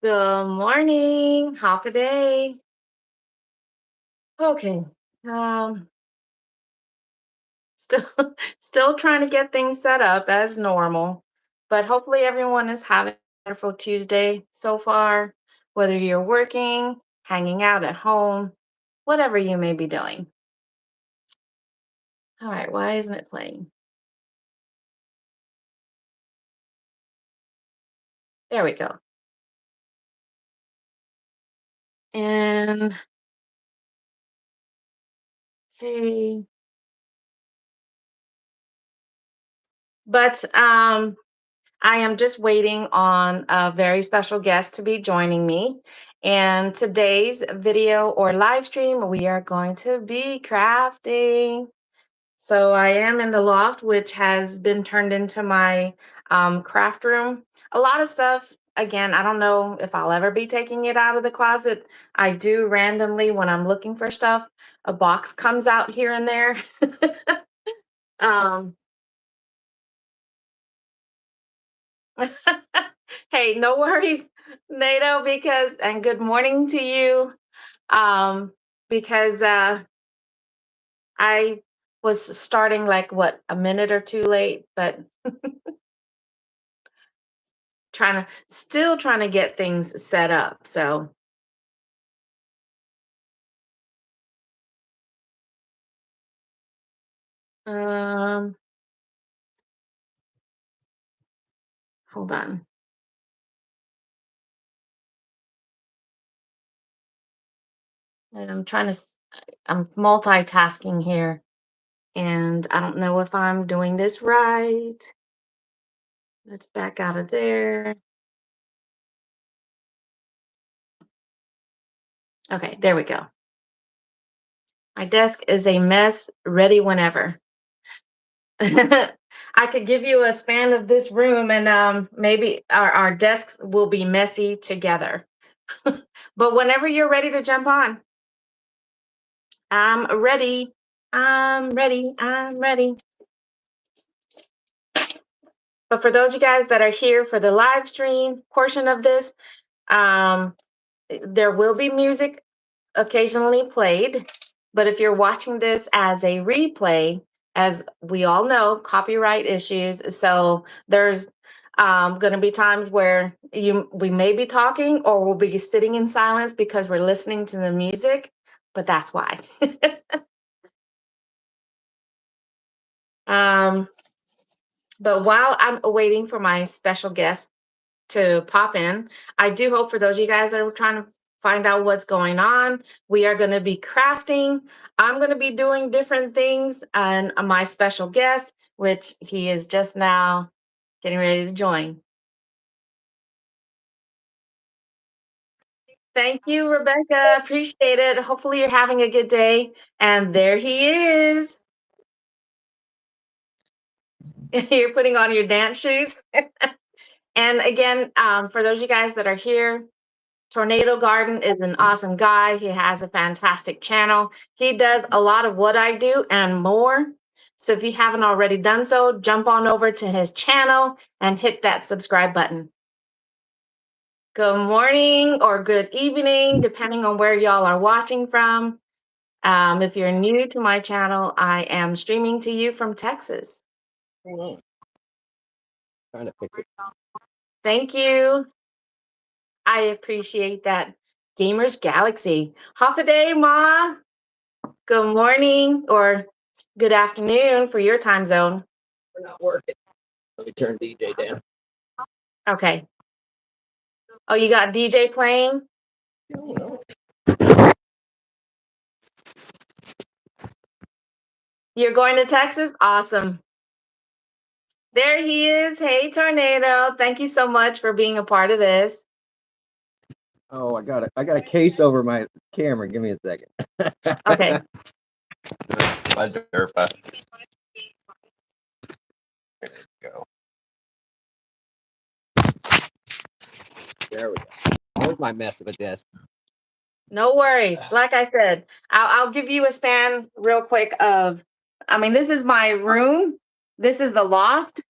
Good morning. Half a day. Okay. Um, still still trying to get things set up as normal, but hopefully everyone is having a wonderful Tuesday so far, whether you're working, hanging out at home, whatever you may be doing. All right, why isn't it playing? There we go. And okay. But I am just waiting on a very special guest to be joining me. And today's video or live stream, we are going to be crafting. So I am in the loft, which has been turned into my craft room. A lot of stuff. Again, I don't know if I'll ever be taking it out of the closet. I do randomly when I'm looking for stuff, a box comes out here and there. um, Hey, no worries, NATO, because and good morning to you. Um, because I was starting like what a minute or two late, but trying to get things set up. So um hold on. I'm trying to I'm multitasking here and I don't know if I'm doing this right. Let's back out of there. Okay, there we go. My desk is a mess, ready whenever. I could give you a span of this room and maybe our desks will be messy together. But whenever you're ready to jump on, I'm ready. I'm ready. I'm ready. But for those of you guys that are here for the live stream portion of this, um, there will be music occasionally played. But if you're watching this as a replay, as we all know, copyright issues. So there's going to be times where we may be talking or we'll be sitting in silence because we're listening to the music. But that's why. um, but while I'm waiting for my special guest to pop in. I do hope for those of you guys that are trying to find out what's going on, we are going to be crafting. I'm going to be doing different things, and my special guest, which he is just now getting ready to join. Thank you, Rebecca. Appreciate it. Hopefully, you're having a good day. And there he is. You're putting on your dance shoes. And again, for those of you guys that are here, Tornado Garden is an awesome guy. He has a fantastic channel. He does a lot of what I do and more. So if you haven't already done so, jump on over to his channel and hit that subscribe button. Good morning or good evening, depending on where y'all are watching from. If you're new to my channel, I am streaming to you from Texas. Trying to fix it. Thank you. I appreciate that. Gamers Galaxy. Half a day, Ma. Good morning or good afternoon for your time zone. We're not working. Let me turn DJ down. Okay. Oh, you got DJ playing? No. You're going to Texas? Awesome. There he is. Hey, Tornado. Thank you so much for being a part of this. Oh, I got a case over my camera. Give me a second. Okay. My derpa. There we go. There we go. There's my mess of a desk. No worries. Like I said, I'll give you a span real quick of, I mean, this is my room. This is the loft.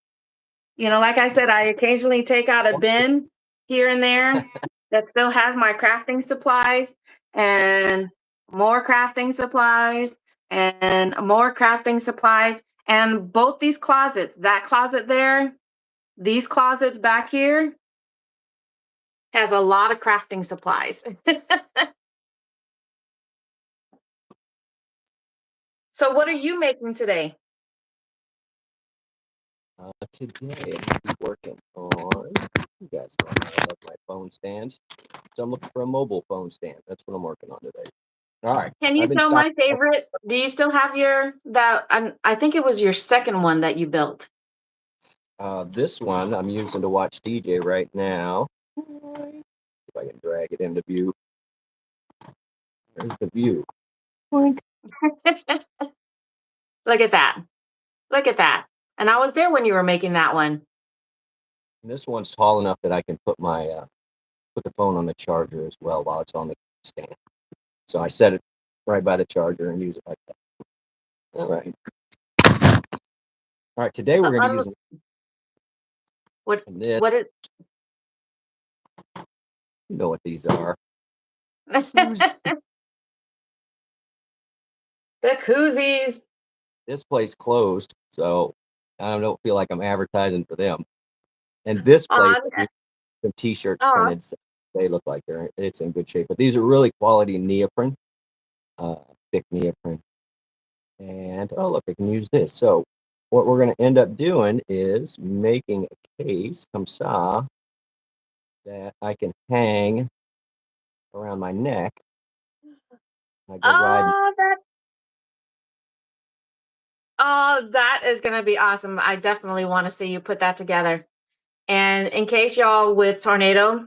You know, like I said, I occasionally take out a bin here and there. that still has my crafting supplies and more crafting supplies and more crafting supplies. And both these closets, that closet there, these closets back here, has a lot of crafting supplies. So what are you making today? Today I'm gonna be working on, you guys know I love my phone stands. So I'm looking for a mobile phone stand. That's what I'm working on today. All right. Can you I've been tell my stopping. favorite? Do you still have your that? I think it was your second one that you built. This one I'm using to watch DJ right now. If I can drag it into view. There's the view. Boink. Look at that. Look at that. And I was there when you were making that one. And this one's tall enough that I can put my put the phone on the charger as well while it's on the stand. So I set it right by the charger and use it like that. All right. All right. Today So we're going to use what this. what it You know what these are. the koozies. This place closed, so I don't feel like I'm advertising for them. And this place, On some t-shirts printed. So they look like it's in good shape. But these are really quality neoprene, thick neoprene. And oh look, I can use this. So what we're going to end up doing is making a case, comme ça, that I can hang around my neck. I go riding. That is gonna be awesome. I definitely want to see you put that together. And in case y'all with Tornado,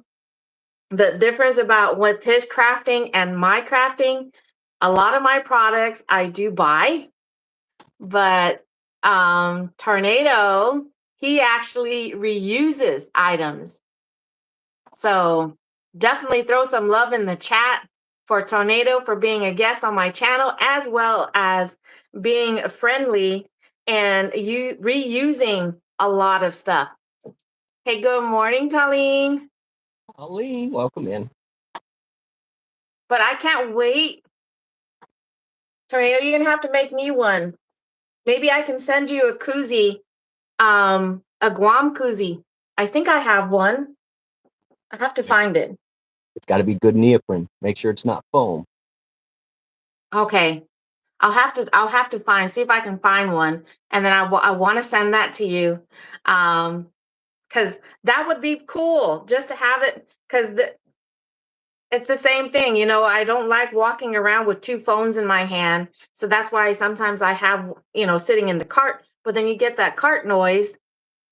the difference about with his crafting and my crafting, a lot of my products I do buy, but Tornado, he actually reuses items. So definitely throw some love in the chat for Tornado for being a guest on my channel, as well as being friendly and you reusing a lot of stuff. Hey, good morning, Colleen. Colleen, welcome in. But I can't wait. Tornado, you're gonna have to make me one. Maybe I can send you a koozie, a Guam koozie. I think I have one. I have to find it. It's got to be good neoprene. Make sure it's not foam. Okay. I'll have to see if I can find one, and then I want to send that to you, because that would be cool just to have it. Because it's the same thing, you know. I don't like walking around with two phones in my hand, so that's why sometimes I have, sitting in the cart. But then you get that cart noise,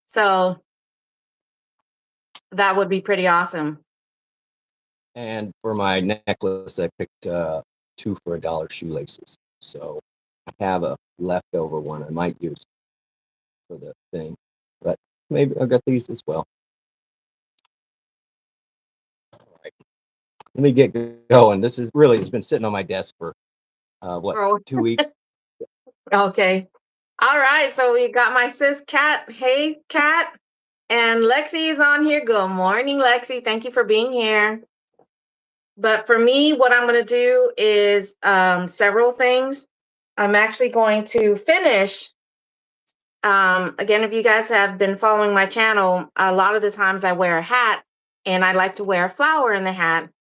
so that would be pretty awesome. And for my necklace, I picked 2 for $1 shoelaces. So I have a leftover one I might use for the thing, but maybe I've got these as well. All right. Let me get going. This is really, it's been sitting on my desk for what, 2 weeks? Okay. All right. So we got my sis Kat. Hey, Kat. And Lexi is on here. Good morning, Lexi. Thank you for being here. But for me, what I'm going to do is several things. I'm actually going to finish. Again, if you guys have been following my channel, a lot of the times I wear a hat and I like to wear a flower in the hat.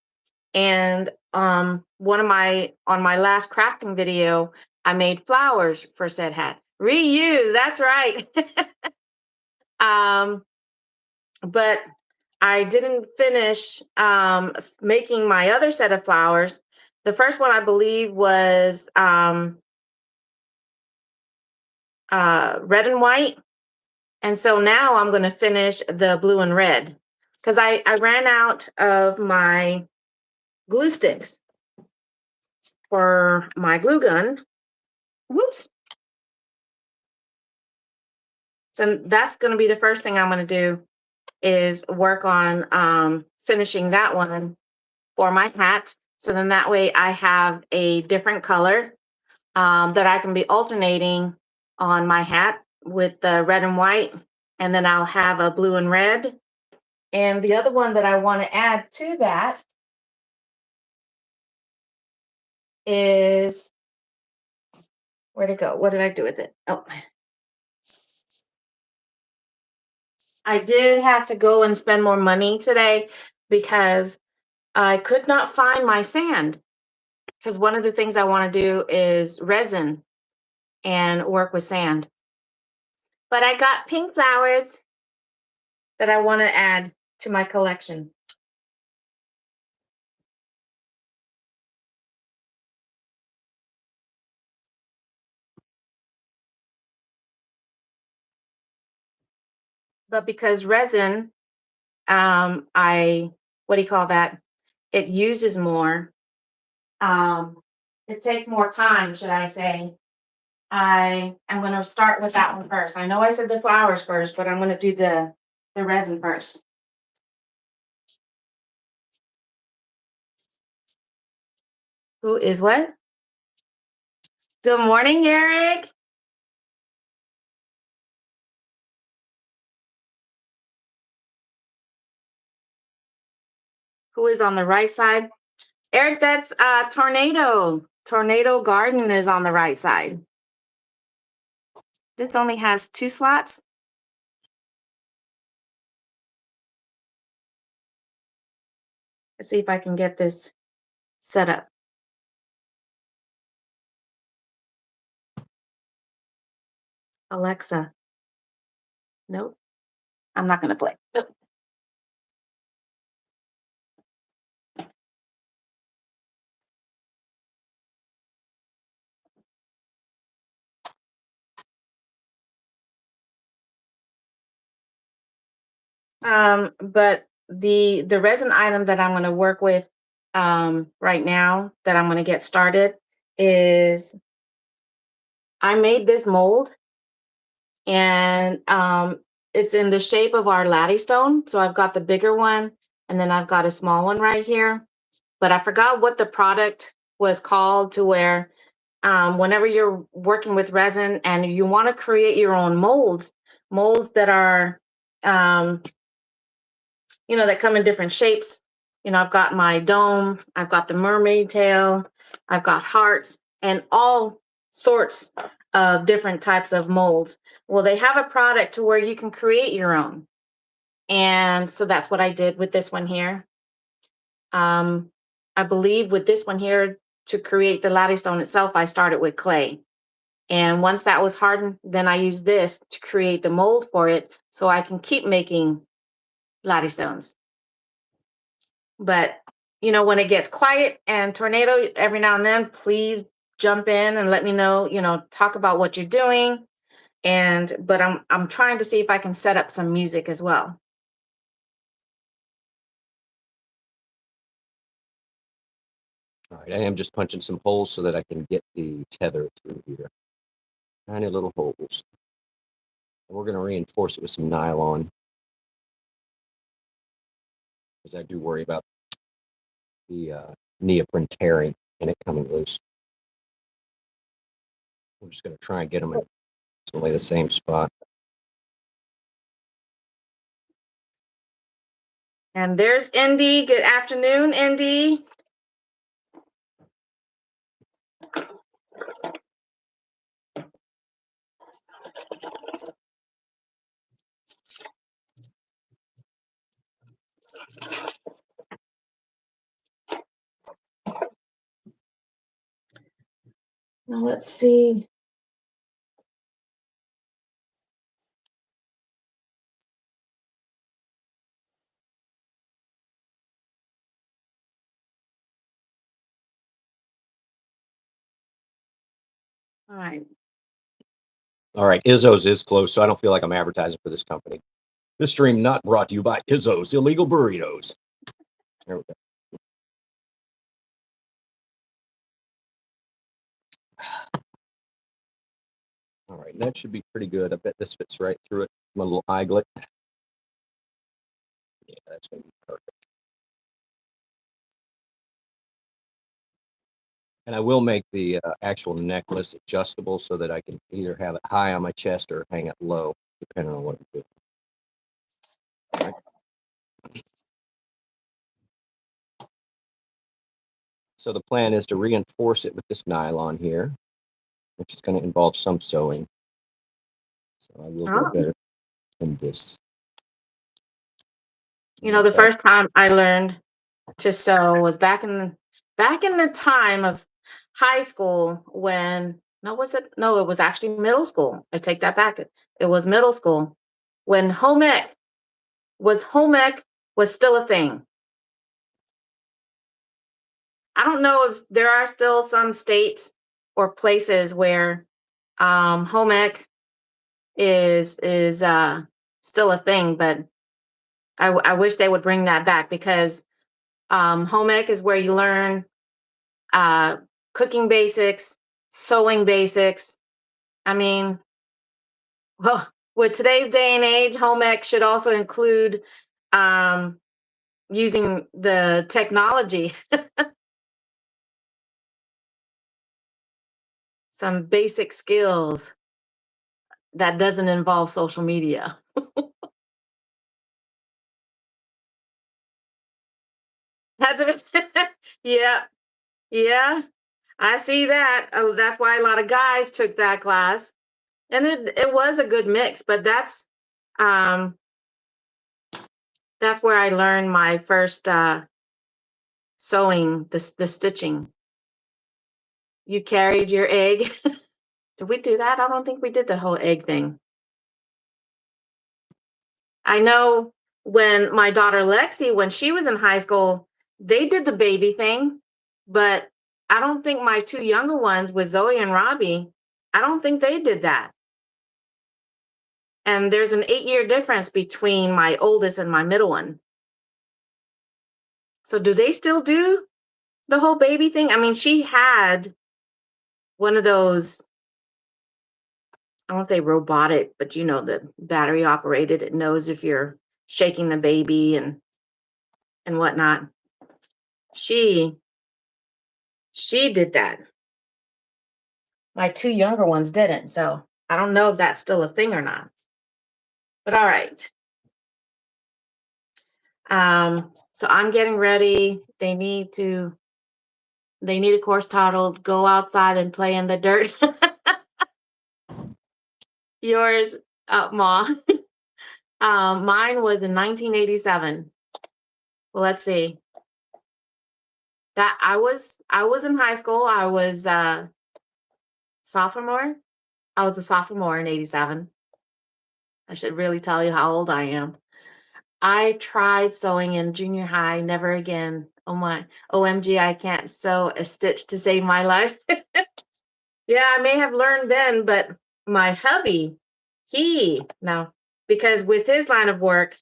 And on my last crafting video, I made flowers for said hat. Reuse, that's right. But I didn't finish making my other set of flowers. The first one, I believe, was red and white. And so now I'm going to finish the blue and red because I ran out of my glue sticks for my glue gun. Whoops. So that's going to be the first thing I'm going to do is work on finishing that one for my hat. So then that way I have a different color that I can be alternating on my hat with the red and white. And then I'll have a blue and red. And the other one that I want to add to that is, where'd it go? What did I do with it? Oh, I did have to go and spend more money today because I could not find my sand. Because one of the things I want to do is resin and work with sand. But I got pink flowers that I want to add to my collection. But because resin, what do you call that? It uses more. It takes more time, should I say. I am going to start with that one first. I know I said the flowers first, but I'm going to do the resin first. Who is what? Good morning, Eric. Who is on the right side? Eric, that's Tornado. Tornado Garden is on the right side. This only has 2 slots. Let's see if I can get this set up. Alexa. Nope. I'm not going to play. Nope. But the resin item that I'm going to work with right now that I'm going to get started is I made this mold, and it's in the shape of our laddystone. So I've got the bigger one, and then I've got a small one right here. But I forgot what the product was called, to where whenever you're working with resin and you want to create your own molds that are that come in different shapes. I've got my dome, I've got the mermaid tail, I've got hearts, and all sorts of different types of molds. Well, they have a product to where you can create your own. And so that's what I did with this one here. I believe with this one here, to create the laddystone itself, I started with clay. And once that was hardened, then I used this to create the mold for it so I can keep making laddystones. But when it gets quiet and Tornado, every now and then, please jump in and let me know, talk about what you're doing. But I'm trying to see if I can set up some music as well. All right, I am just punching some holes so that I can get the tether through here. Tiny little holes. And we're going to reinforce it with some nylon, because I do worry about the neoprene tearing and it coming loose. We're just going to try and get them in only the same spot. And there's Indy. Good afternoon, Indy. Now let's see. All right. All right, Izzo's is close, so I don't feel like I'm advertising for this company. This stream not brought to you by Izzo's Illegal Burritos. There we go. All right, that should be pretty good. I bet this fits right through it. My little eyelet. Yeah, that's going to be perfect. And I will make the actual necklace adjustable so that I can either have it high on my chest or hang it low, depending on what I'm doing. All right. So the plan is to reinforce it with this nylon here, which is going to involve some sewing. So I will go Oh. better than this. You know, the first time I learned to sew was back in the time of high school when no, was it? No, it was actually middle school. I take that back. It was middle school when home ec was still a thing. I don't know if there are still some states or places where home ec is still a thing, but I wish they would bring that back because home ec is where you learn uh, cooking basics, sewing basics. I mean, well, with today's day and age, home ec should also include um, using the technology, some basic skills that doesn't involve social media. That's it. Yeah, yeah, I see that. That's why a lot of guys took that class, and it was a good mix. But um, that's where I learned my first sewing, the stitching. You carried your egg. Did we do that? I don't think we did the whole egg thing. I know when my daughter Lexi, when she was in high school, they did the baby thing, but I don't think my two younger ones with Zoe and Robbie, I don't think they did that. And there's an 8-year difference between my oldest and my middle one. So do they still do the whole baby thing? I mean, she had one of those, I won't say robotic, but you know, the battery operated. It knows if you're shaking the baby and whatnot. She did that. My two younger ones didn't, so I don't know if that's still a thing or not. But all right. So I'm getting ready. They need a course titled "Go Outside and Play in the Dirt." Yours, Ma. Mine was in 1987. Well, let's see. That I was in high school. I was sophomore. I was a sophomore in 87. I should really tell you how old I am. I tried sewing in junior high, never again. Oh my, OMG, I can't sew a stitch to save my life. Yeah, I may have learned then, but my hubby, now, because with his line of work,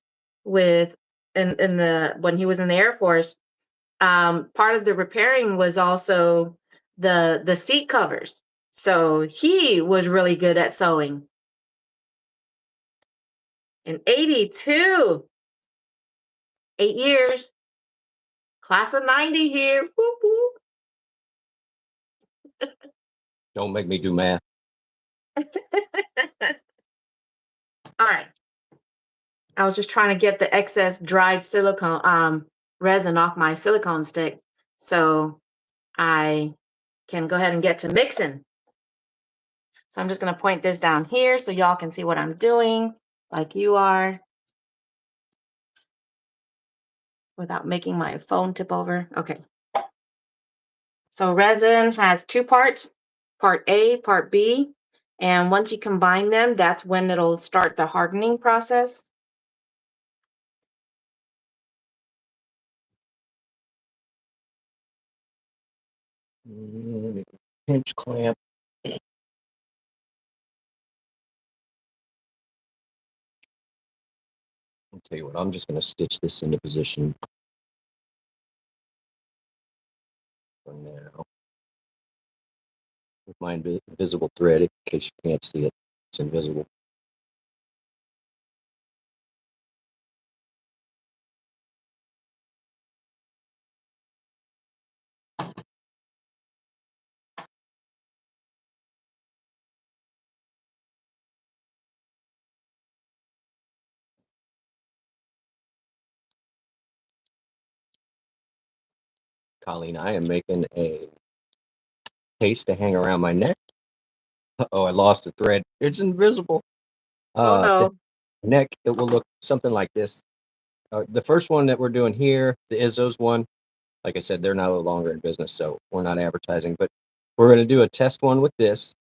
with in the when he was in the Air Force, part of the repairing was also the seat covers. So he was really good at sewing. In 82, 8 years, class of 90 here. Whoop, whoop. Don't make me do math. All right. I was just trying to get the excess dried silicone resin off my silicone stick so I can go ahead and get to mixing. So I'm just going to point this down here so y'all can see what I'm doing like you are without making my phone tip over. Okay. So resin has two parts, part A, part B. And once you combine them, that's when it'll start the hardening process. Let me pinch clamp. I'll tell you what, I'm just going to stitch this into position for now with my invisible thread in case you can't see it. It's invisible. Colleen, I am making a case to hang around my neck. Oh, I lost a thread. It's invisible. Oh To no. neck, it will look something like this. The first one that we're doing here, the Izzo's one, like I said, they're no longer in business, so we're not advertising. But we're going to do a test one with this.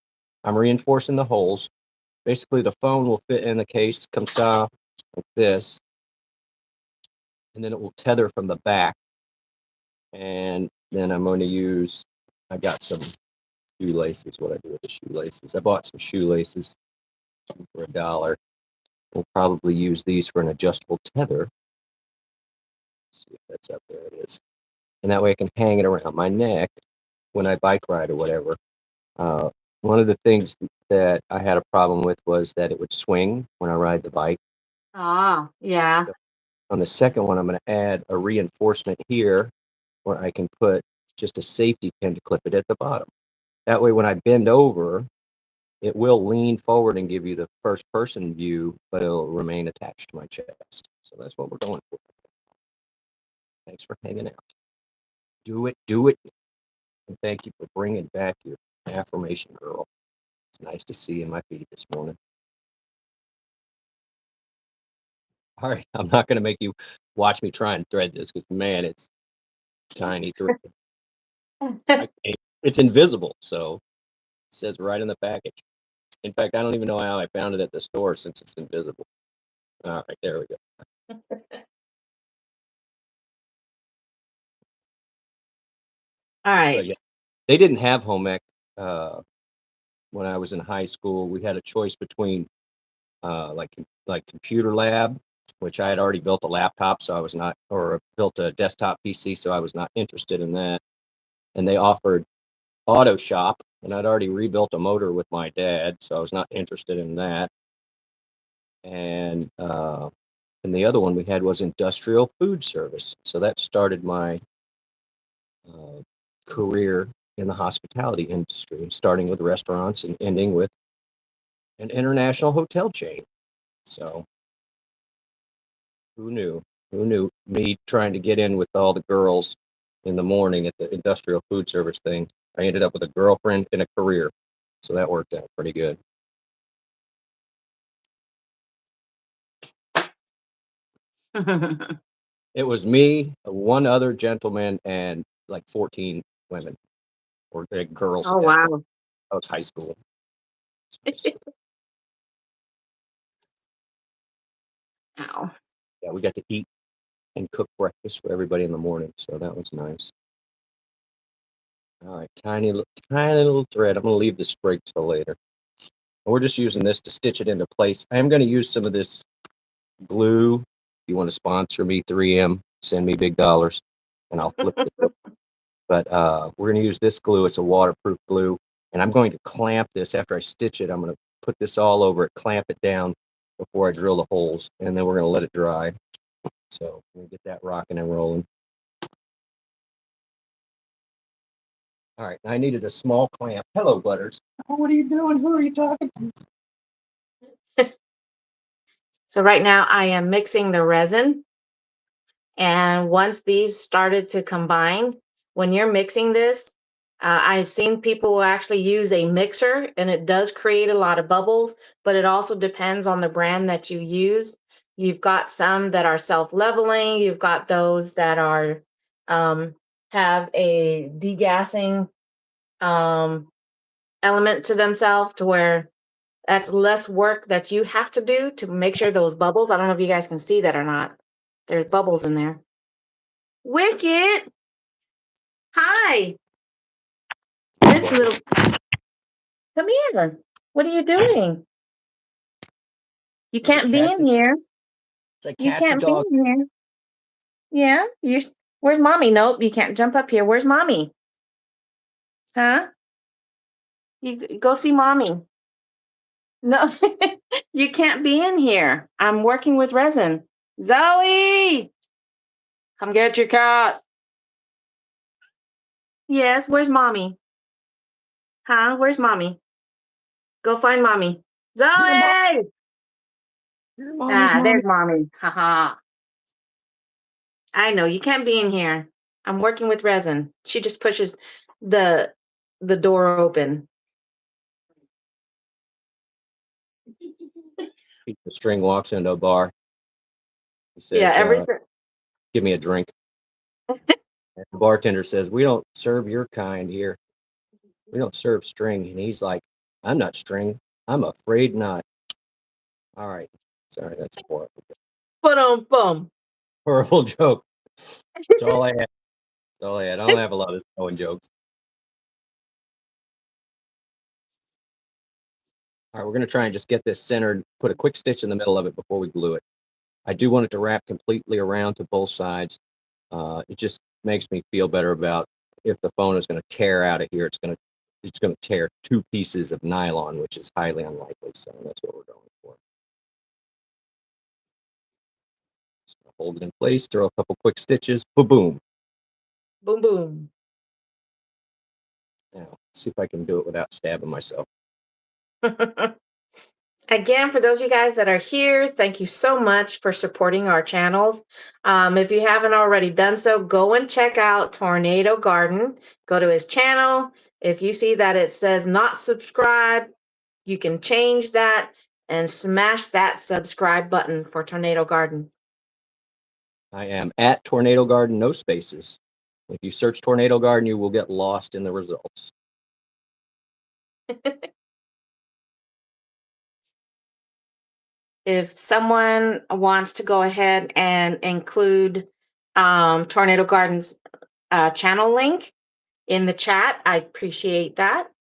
I'm reinforcing the holes. Basically, the phone will fit in the case, comme ça, like this, and then it will tether from the back. And then I'm going to use, I got some shoelaces. What I do with the shoelaces? I bought some shoelaces for $1. We'll probably use these for an adjustable tether. Let's see if that's up there. It is. And that way I can hang it around my neck when I bike ride or whatever. One of the things that I had a problem with was that it would swing when I ride the bike. Ah, yeah. On the second one, I'm going to add a reinforcement here where I can put just a safety pin to clip it at the bottom. That way, when I bend over, it will lean forward and give you the first person view, but it'll remain attached to my chest. So that's what we're going for. Thanks for hanging out. Do it, do it. And thank you for bringing back your affirmation, girl. It's nice to see you in my feed this morning. All right, I'm not going to make you watch me try and thread this because, man, it's tiny thread. It's invisible, so it says right in the package. In fact, I don't even know how I found it at the store since it's invisible. All right, there we go. All right. But yeah, they didn't have home ec when I was in high school. We had a choice between like computer lab, which I had already built a laptop, so I was not, or built a desktop PC, so I was not interested in that. And they offered auto shop, and I'd already rebuilt a motor with my dad, so I was not interested in that. And the other one we had was industrial food service, so that started my career in the hospitality industry, starting with restaurants and ending with an international hotel chain. So who knew? Who knew? Me trying to get in with all the girls in the morning at the industrial food service thing. I ended up with a girlfriend and a career. So that worked out pretty good. It was me, one other gentleman, and like 14 women or girls Oh at that point. wow. I was high school. Ow. Yeah, we got to eat and cook breakfast for everybody in the morning. So that was nice. All right, tiny little thread. I'm going to leave the sprig till later. And we're just using this to stitch it into place. I am going to use some of this glue. If you want to sponsor me, 3M, send me big dollars, and I'll flip it. But we're going to use this glue. It's a waterproof glue. And I'm going to clamp this after I stitch it. I'm going to put this all over it, clamp it down before I drill the holes, and then we're going to let it dry. So we'll get that rocking and rolling. All right, I needed a small clamp. Hello, Butters. Oh, what are you doing? Who are you talking to? So right now I am mixing the resin. And once these started to combine, when you're mixing this, I've seen people actually use a mixer and it does create a lot of bubbles, but it also depends on the brand that you use. You've got some that are self-leveling, you've got those that are have a degassing element to themselves to where that's less work that you have to do to make sure those bubbles. I don't know if you guys can see that or not. There's bubbles in there. Wicket, hi. This little, come here. What are you doing? You can't be in here. You can't be in here. Yeah, where's mommy? Nope, you can't jump up here. Where's mommy? Huh? You go see mommy. No, you can't be in here. I'm working with resin. Zoe, come get your cat. Yes, where's mommy? Huh? Where's mommy? Go find mommy. Zoe! Your mommy's mommy. There's mommy. Haha. I know you can't be in here. I'm working with Resin. She just pushes the door open. The string walks into a bar. He says, Yeah, give me a drink. And the bartender says, we don't serve your kind here. We don't serve string. And he's like, I'm not string. I'm afraid not. All right. Sorry, that's a horrible joke. boom. Horrible joke. That's all I had. That's all I had. I don't have a lot of throwing jokes. All right, we're going to try and just get this centered, put a quick stitch in the middle of it before we glue it. I do want it to wrap completely around to both sides. It just makes me feel better about if the phone is going to tear out of here, it's going to tear 2 pieces of nylon, which is highly unlikely. So that's what we're going for. Just gonna hold it in place, throw a couple quick stitches, boom. Boom, boom. Now, see if I can do it without stabbing myself. Again, for those of you guys that are here, thank you so much for supporting our channels. If you haven't already done so, go and check out Tornado Garden. Go to his channel. If you see that it says not subscribe, you can change that and smash that subscribe button for Tornado Garden. I am at Tornado Garden, no spaces. If you search Tornado Garden, you will get lost in the results. If someone wants to go ahead and include Tornado Garden's channel link in the chat, I appreciate that.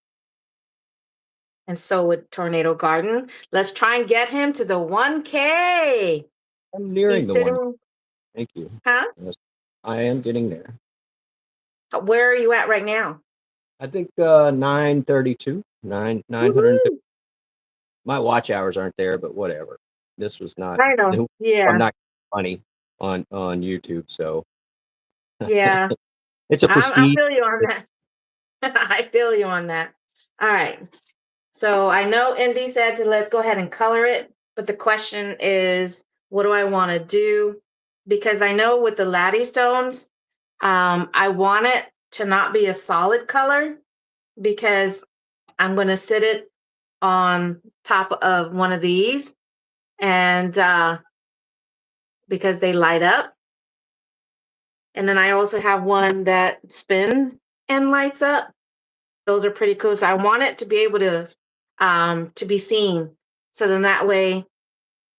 And so would Tornado Garden. Let's try and get him to the 1K. I'm nearing the one. Thank you. Huh? Yes, I am getting there. Where are you at right now? I think 932, 950. My watch hours aren't there, but whatever. This was not. I know. Yeah. I'm not funny on YouTube, so Yeah. it's a prestige. I feel you on that. I feel you on that. All right. So I know Indy said to let's go ahead and color it, but the question is, what do I want to do? Because I know with the laddie stones, I want it to not be a solid color because I'm going to sit it on top of one of these and because they light up. And then I also have one that spins and lights up. Those are pretty cool. So I want it to be able to be seen. So then that way,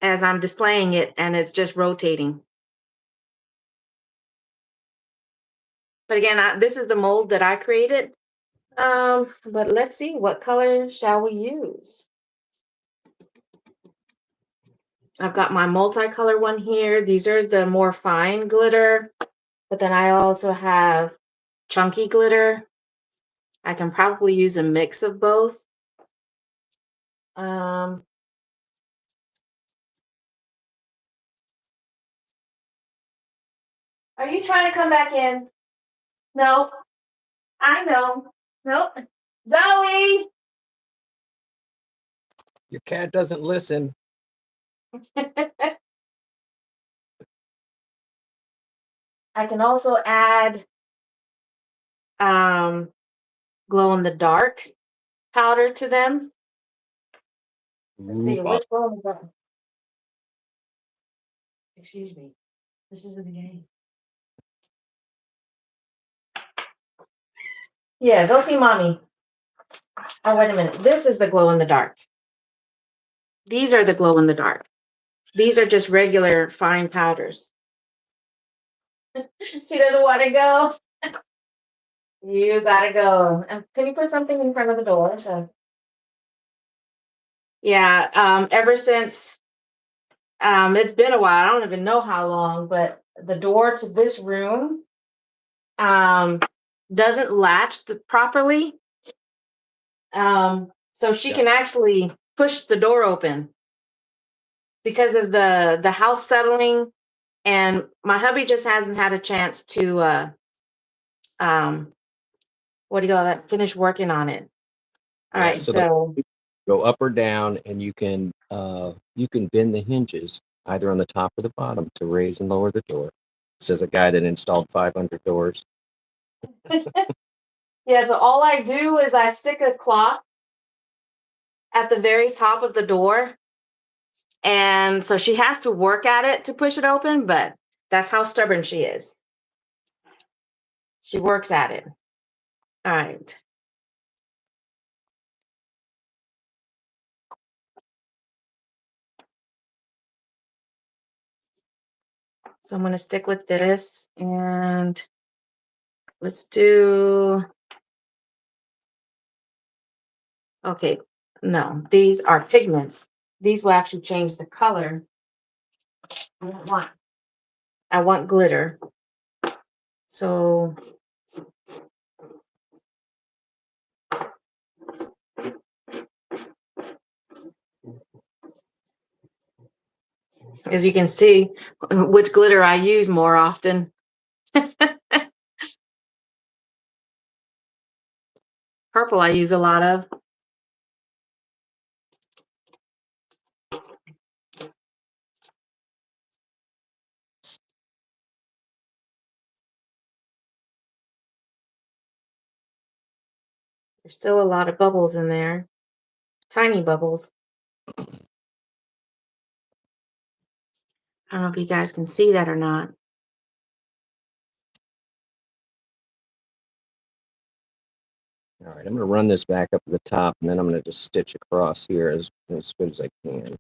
as I'm displaying it and it's just rotating. But again, this is the mold that I created. But let's see, what color shall we use? I've got my multicolor one here. These are the more fine glitter, but then I also have chunky glitter. I can probably use a mix of both. Are you trying to come back in? No, I know. Nope. Zoe! Your cat doesn't listen. I can also add glow in the dark powder to them. Let's see, which glow in the dark? Excuse me. This is the beginning. Yeah, go see mommy. Oh, wait a minute. This is the glow in the dark. These are the glow in the dark. These are just regular fine powders. She doesn't want to go. You gotta go. Can you put something in front of the door? So, yeah, ever since it's been a while, I don't even know how long, but the door to this room doesn't latch properly. So she can actually push the door open because of the house settling, and my hubby just hasn't had a chance to what do you call that? Finish working on it. All right, so go up or down, and you can bend the hinges either on the top or the bottom to raise and lower the door. This is a guy that installed 500 doors. Yeah, so all I do is I stick a cloth at the very top of the door. And so she has to work at it to push it open, but that's how stubborn she is. She works at it. All right. So I'm going to stick with this and let's do, okay, no, these are pigments. These will actually change the color. I want glitter. So as you can see, which glitter I use more often. Purple I use a lot of. There's still a lot of bubbles in there. Tiny bubbles. I don't know if you guys can see that or not. All right, I'm going to run this back up to the top, and then I'm going to just stitch across here as good as I can.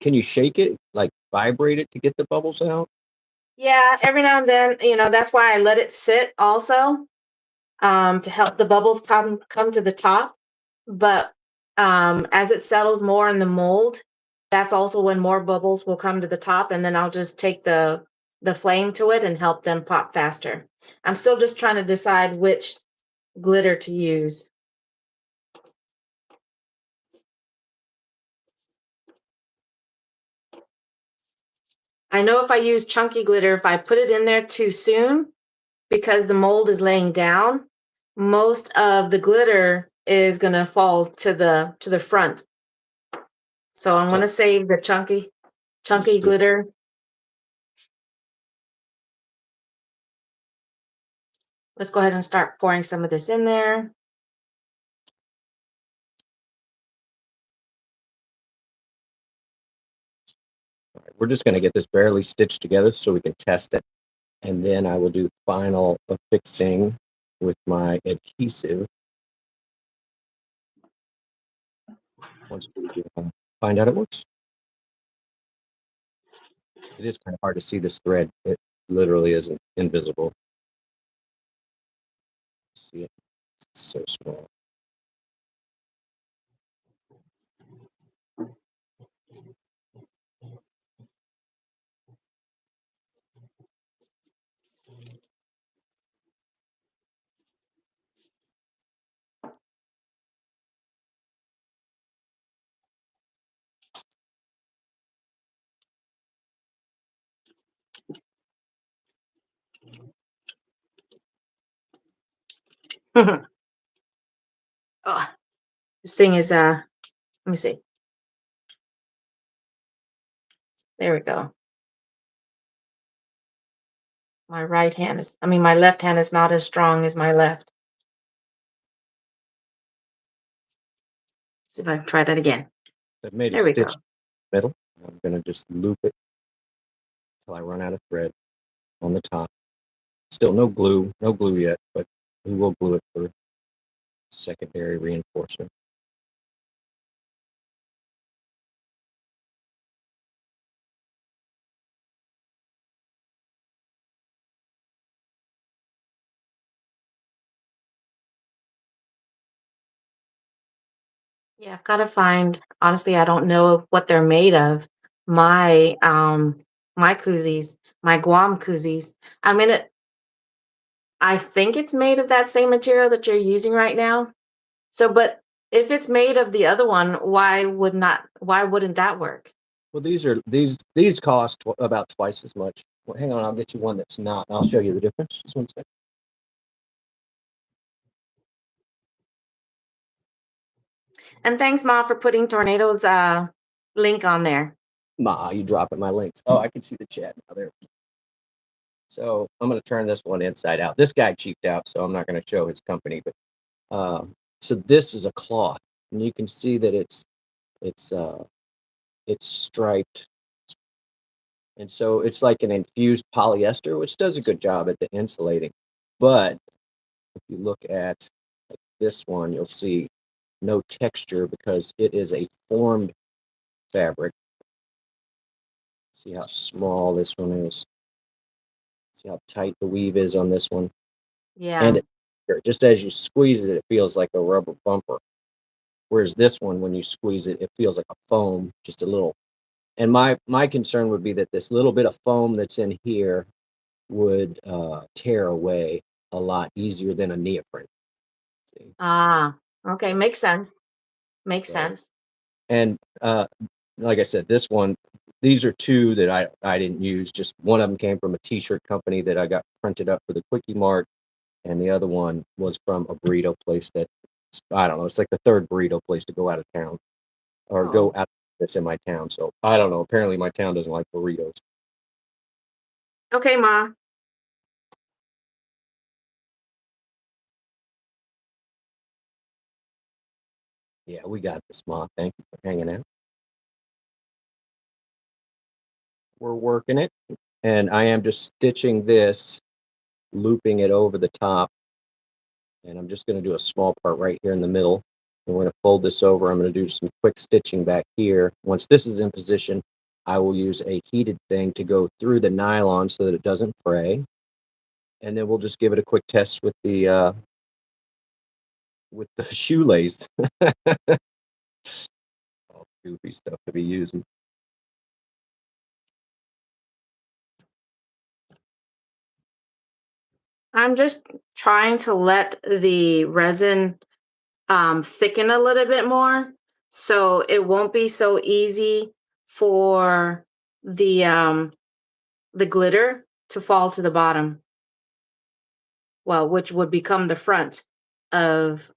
Can you shake it, like vibrate it to get the bubbles out? Yeah, every now and then, that's why I let it sit also, to help the bubbles come to the top. But as it settles more in the mold, that's also when more bubbles will come to the top, and then I'll just take the flame to it and help them pop faster. I'm still just trying to decide which glitter to use. I know if I use chunky glitter, if I put it in there too soon, because the mold is laying down, most of the glitter is going to fall to the front. So I'm going to save the chunky glitter. Let's go ahead and start pouring some of this in there. All right, we're just going to get this barely stitched together so we can test it. And then I will do final affixing with my adhesive. Once we find out it works. It is kind of hard to see this thread. It literally isn't invisible. See it? It's so small. Oh, this thing is let me see. There we go. My left hand is not as strong as my left. See if I can try that again. I've made There a we stitch go. in the middle. I'm going to just loop it until I run out of thread on the top. Still no glue yet, but we will glue it for secondary reinforcement. Yeah, I've got to find, honestly, I don't know what they're made of. My koozies, my Guam koozies. I think it's made of that same material that you're using right now. So, but if it's made of the other one, why wouldn't that work? Well, these cost about twice as much. Well, hang on, I'll get you one that's not. I'll show you the difference. Just one second. And thanks, Ma, for putting Tornado's link on there. Ma, you dropping my links. Oh, I can see the chat now. There. So I'm going to turn this one inside out. This guy cheaped out, so I'm not going to show his company. But so this is a cloth, and you can see that it's striped, and so it's like an infused polyester, which does a good job at the insulating. But if you look at like this one, you'll see no texture because it is a formed fabric. See how small this one is. See how tight the weave is on this one. Yeah. And just as you squeeze it, it feels like a rubber bumper. Whereas this one, when you squeeze it, it feels like a foam, just a little. And my concern would be that this little bit of foam that's in here would tear away a lot easier than a neoprene. See? Ah, okay. Makes sense. Makes So, sense. and like I said, this one, these are two that I didn't use. Just one of them came from a t-shirt company that I got printed up for the Quickie Mart, and the other one was from a burrito place that I don't know. It's like the third burrito place to go out of town or go Oh, out that's in my town. So I don't know. Apparently, my town doesn't like burritos. okay, Ma. Yeah, we got this, Ma. Thank you for hanging out. We're working it, and I am just stitching this, looping it over the top, and I'm just going to do a small part right here in the middle. And we're going to fold this over. I'm going to do some quick stitching back here. Once this is in position, I will use a heated thing to go through the nylon so that it doesn't fray. And then we'll just give it a quick test with the shoelace. All goofy stuff to be using. I'm just trying to let the resin thicken a little bit more, so it won't be so easy for the glitter to fall to the bottom. Well, which would become the front of.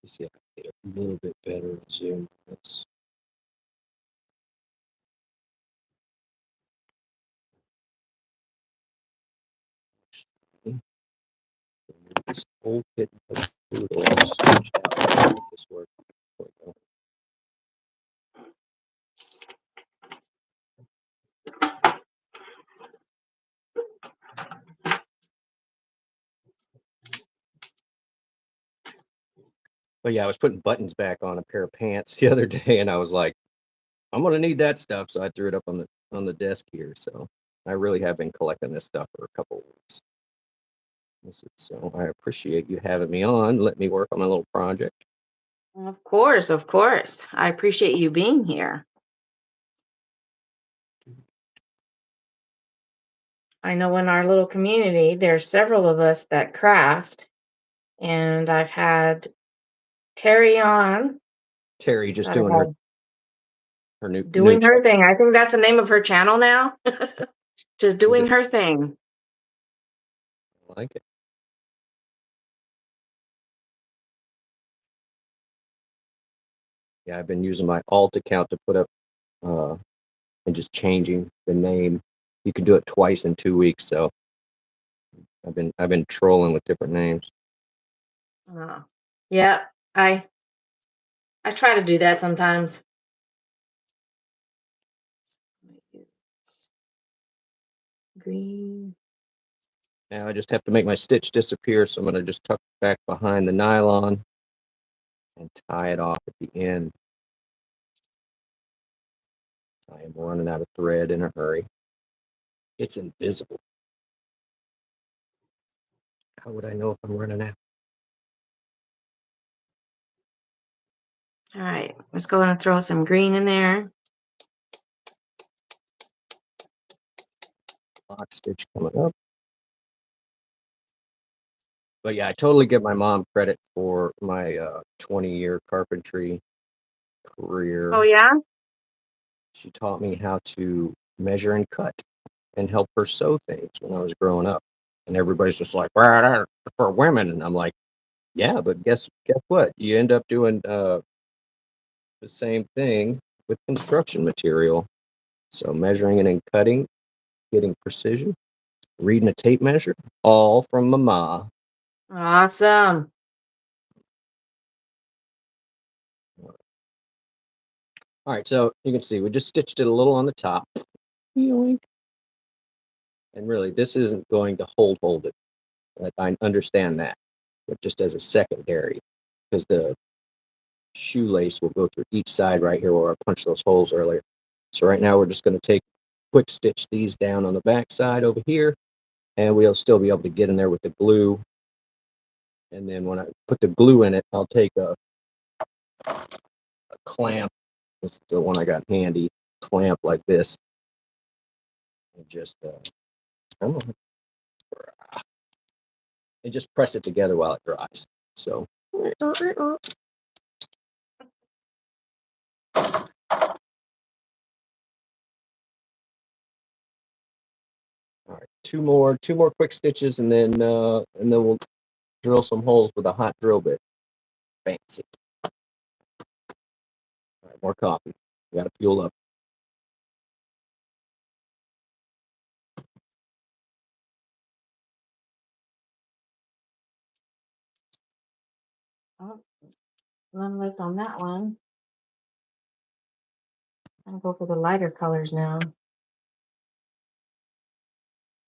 You see, I can get a little bit better zoom on this. This old kit of doodles. This work. There we go. But yeah, I was putting buttons back on a pair of pants the other day, and I was like, I'm gonna need that stuff. So I threw it up on the desk here. So I really have been collecting this stuff for a couple of weeks. So I appreciate you having me on. Let me work on my little project. Of course, of course. I appreciate you being here. I know in our little community, there's several of us that craft, and I've had Terry on Terry just that doing have her new doing chat. her thing. I think that's the name of her channel now. Just Is doing it? her thing. I like it. Yeah, I've been using my alt account to put up uh, and just changing the name. You can do it twice in 2 weeks. So I've been trolling with different names. Oh, yeah, I try to do that sometimes. Green. Now I just have to make my stitch disappear. So I'm going to just tuck it back behind the nylon and tie it off at the end. I am running out of thread in a hurry. It's invisible. How would I know if I'm running out? All right, let's go and throw some green in there. Lock stitch coming up. But yeah, I totally give my mom credit for my 20-year carpentry career. Oh yeah. She taught me how to measure and cut and help her sew things when I was growing up. And everybody's just like, well, that's for women. And I'm like, Yeah, but guess what? You end up doing the same thing with construction material. So measuring it and cutting, getting precision, reading a tape measure, all from Mama. Awesome. All right, so you can see we just stitched it a little on the top. Yoink. And really, this isn't going to hold it. I understand that, but just as a secondary, because the shoelace will go through each side right here where I punched those holes earlier. So right now we're just going to quick stitch these down on the back side over here, and we'll still be able to get in there with the glue. And then when I put the glue in it, I'll take a clamp. This is the one I got handy, clamp like this, and just and just press it together while it dries. So all right, two more quick stitches, and then we'll drill some holes with a hot drill bit. Fancy. All right, more coffee. We got to fuel up. Oh, none left on that one. I'm gonna go for the lighter colors now.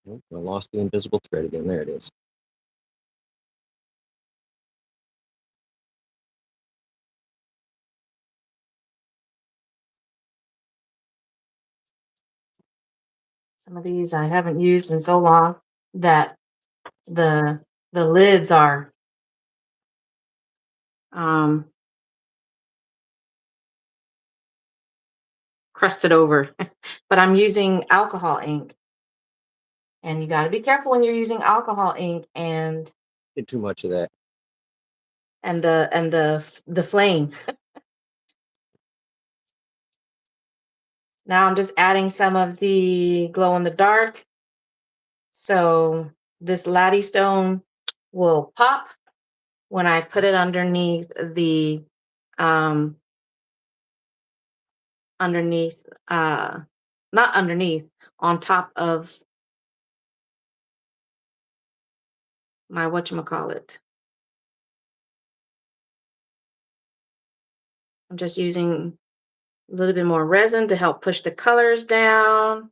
Oh, I lost the invisible thread again. There it is. Some of these I haven't used in so long that the lids are crusted over. But I'm using alcohol ink. And you got to be careful when you're using alcohol ink and Get too much of that. the flame. Now I'm just adding some of the glow in the dark. So this laddie stone will pop when I put it underneath the underneath not underneath, on top of my whatchamacallit. I'm just using a little bit more resin to help push the colors down.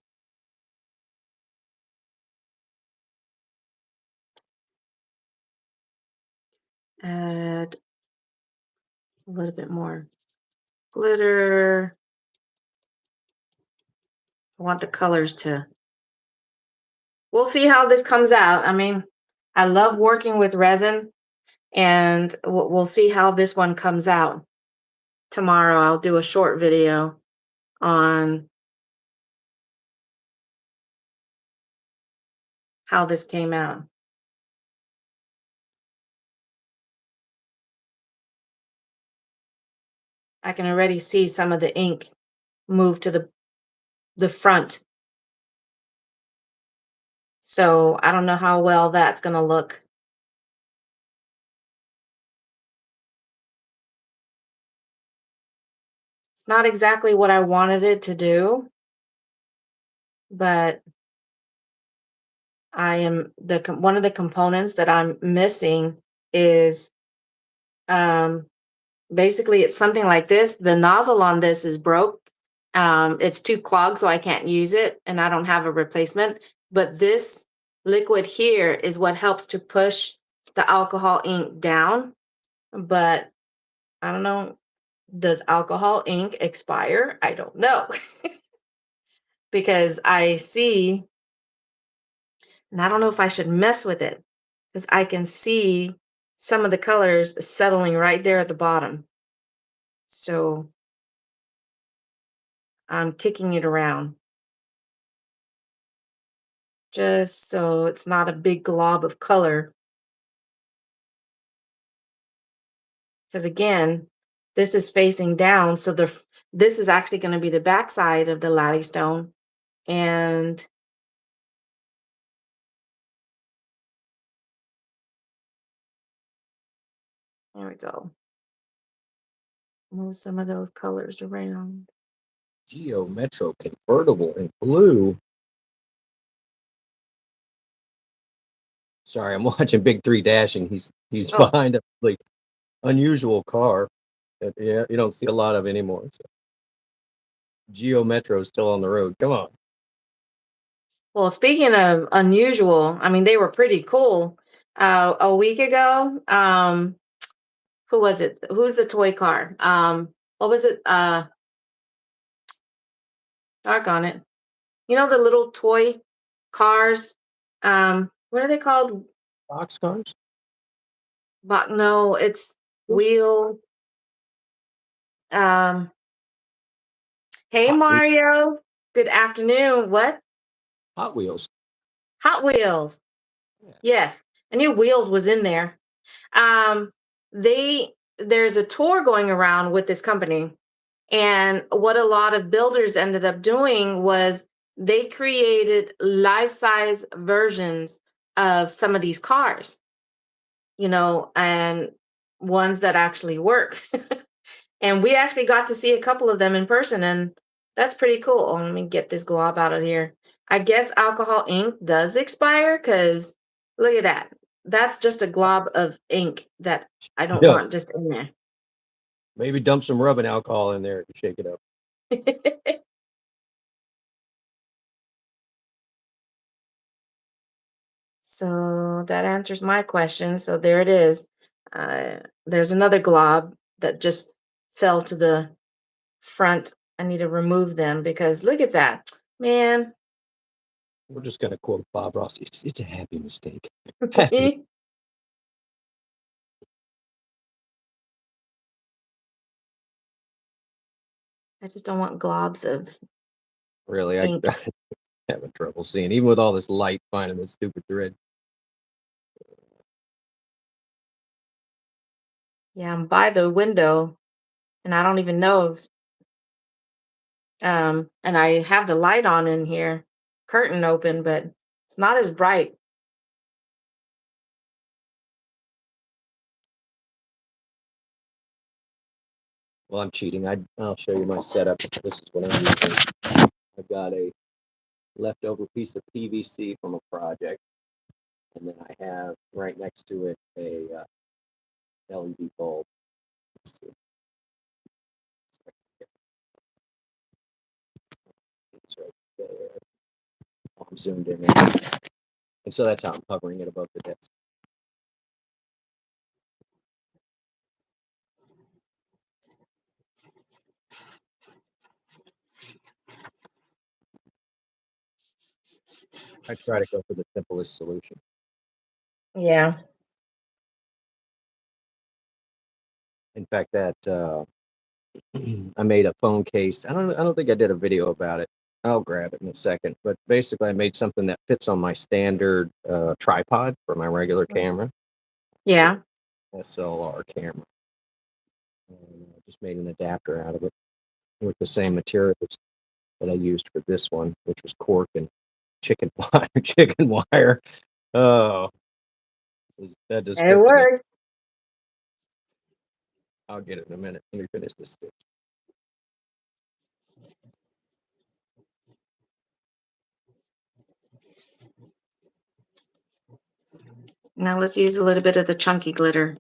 Add a little bit more glitter. I want the colors to, we'll see how this comes out. I mean, I love working with resin, and we'll see how this one comes out. Tomorrow I'll do a short video on how this came out. I can already see some of the ink move to the front. So I don't know how well that's going to look. It's not exactly what I wanted it to do, but I am one of the components that I'm missing is basically it's something like this. The nozzle on this is broke. It's too clogged, so I can't use it, and I don't have a replacement. But this liquid here is what helps to push the alcohol ink down. But I don't know, does alcohol ink expire? I don't know. Because I see, and I don't know if I should mess with it, because I can see some of the colors settling right there at the bottom. So I'm kicking it around just so it's not a big glob of color. Because again, this is facing down, so this is actually going to be the back side of the laddie stone, and There we go. Move some of those colors around. Geo Metro convertible in blue. Sorry, I'm watching Big Three dashing. He's Oh, behind a like unusual car that you don't see a lot of anymore. So Geo Metro is still on the road. Come on. well, speaking of unusual, I mean, they were pretty cool. A week ago, who was it? Who's the toy car? What was it? Dark on it. You know the little toy cars? What are they called? Box cars? But no, it's wheel. Um, hey Hot Wheels. Mario. Good afternoon. What? Hot Wheels. Hot Wheels. Yeah. Yes. I knew Wheels was in there. Um, there's a tour going around with this company, and what a lot of builders ended up doing was they created life-size versions of some of these cars, and ones that actually work. And we actually got to see a couple of them in person, and that's pretty cool. Oh, let me get this glob out of here. I guess alcohol ink does expire because look at that. That's just a glob of ink that I don't Yeah. want just in there. Maybe dump some rubbing alcohol in there to shake it up. So that answers my question. So there it is. There's another glob that just fell to the front. I need to remove them because look at that. Man. We're just gonna quote Bob Ross. It's a happy mistake. Happy. I just don't want globs of Really, I ink. having trouble seeing, even with all this light, finding this stupid thread. Yeah, I'm by the window and I don't even know if and I have the light on in here, curtain open, but it's not as bright. Well, I'm cheating. I'll show you my setup. This is what I'm using. I've got a leftover piece of PVC from a project, and then I have right next to it a LED bulb. Let's see. It's right there. Oh, I'm zoomed in there. And so that's how I'm hovering it above the desk. I try to go for the simplest solution. Yeah. In fact, that I made a phone case. I don't think I did a video about it. I'll grab it in a second. But basically, I made something that fits on my standard tripod for my regular camera, Yeah. SLR camera. And I just made an adapter out of it with the same materials that I used for this one, which was cork and chicken wire. Chicken wire. Oh, that just It fit together. works. I'll get it in a minute. Let me finish this stitch. Now let's use a little bit of the chunky glitter.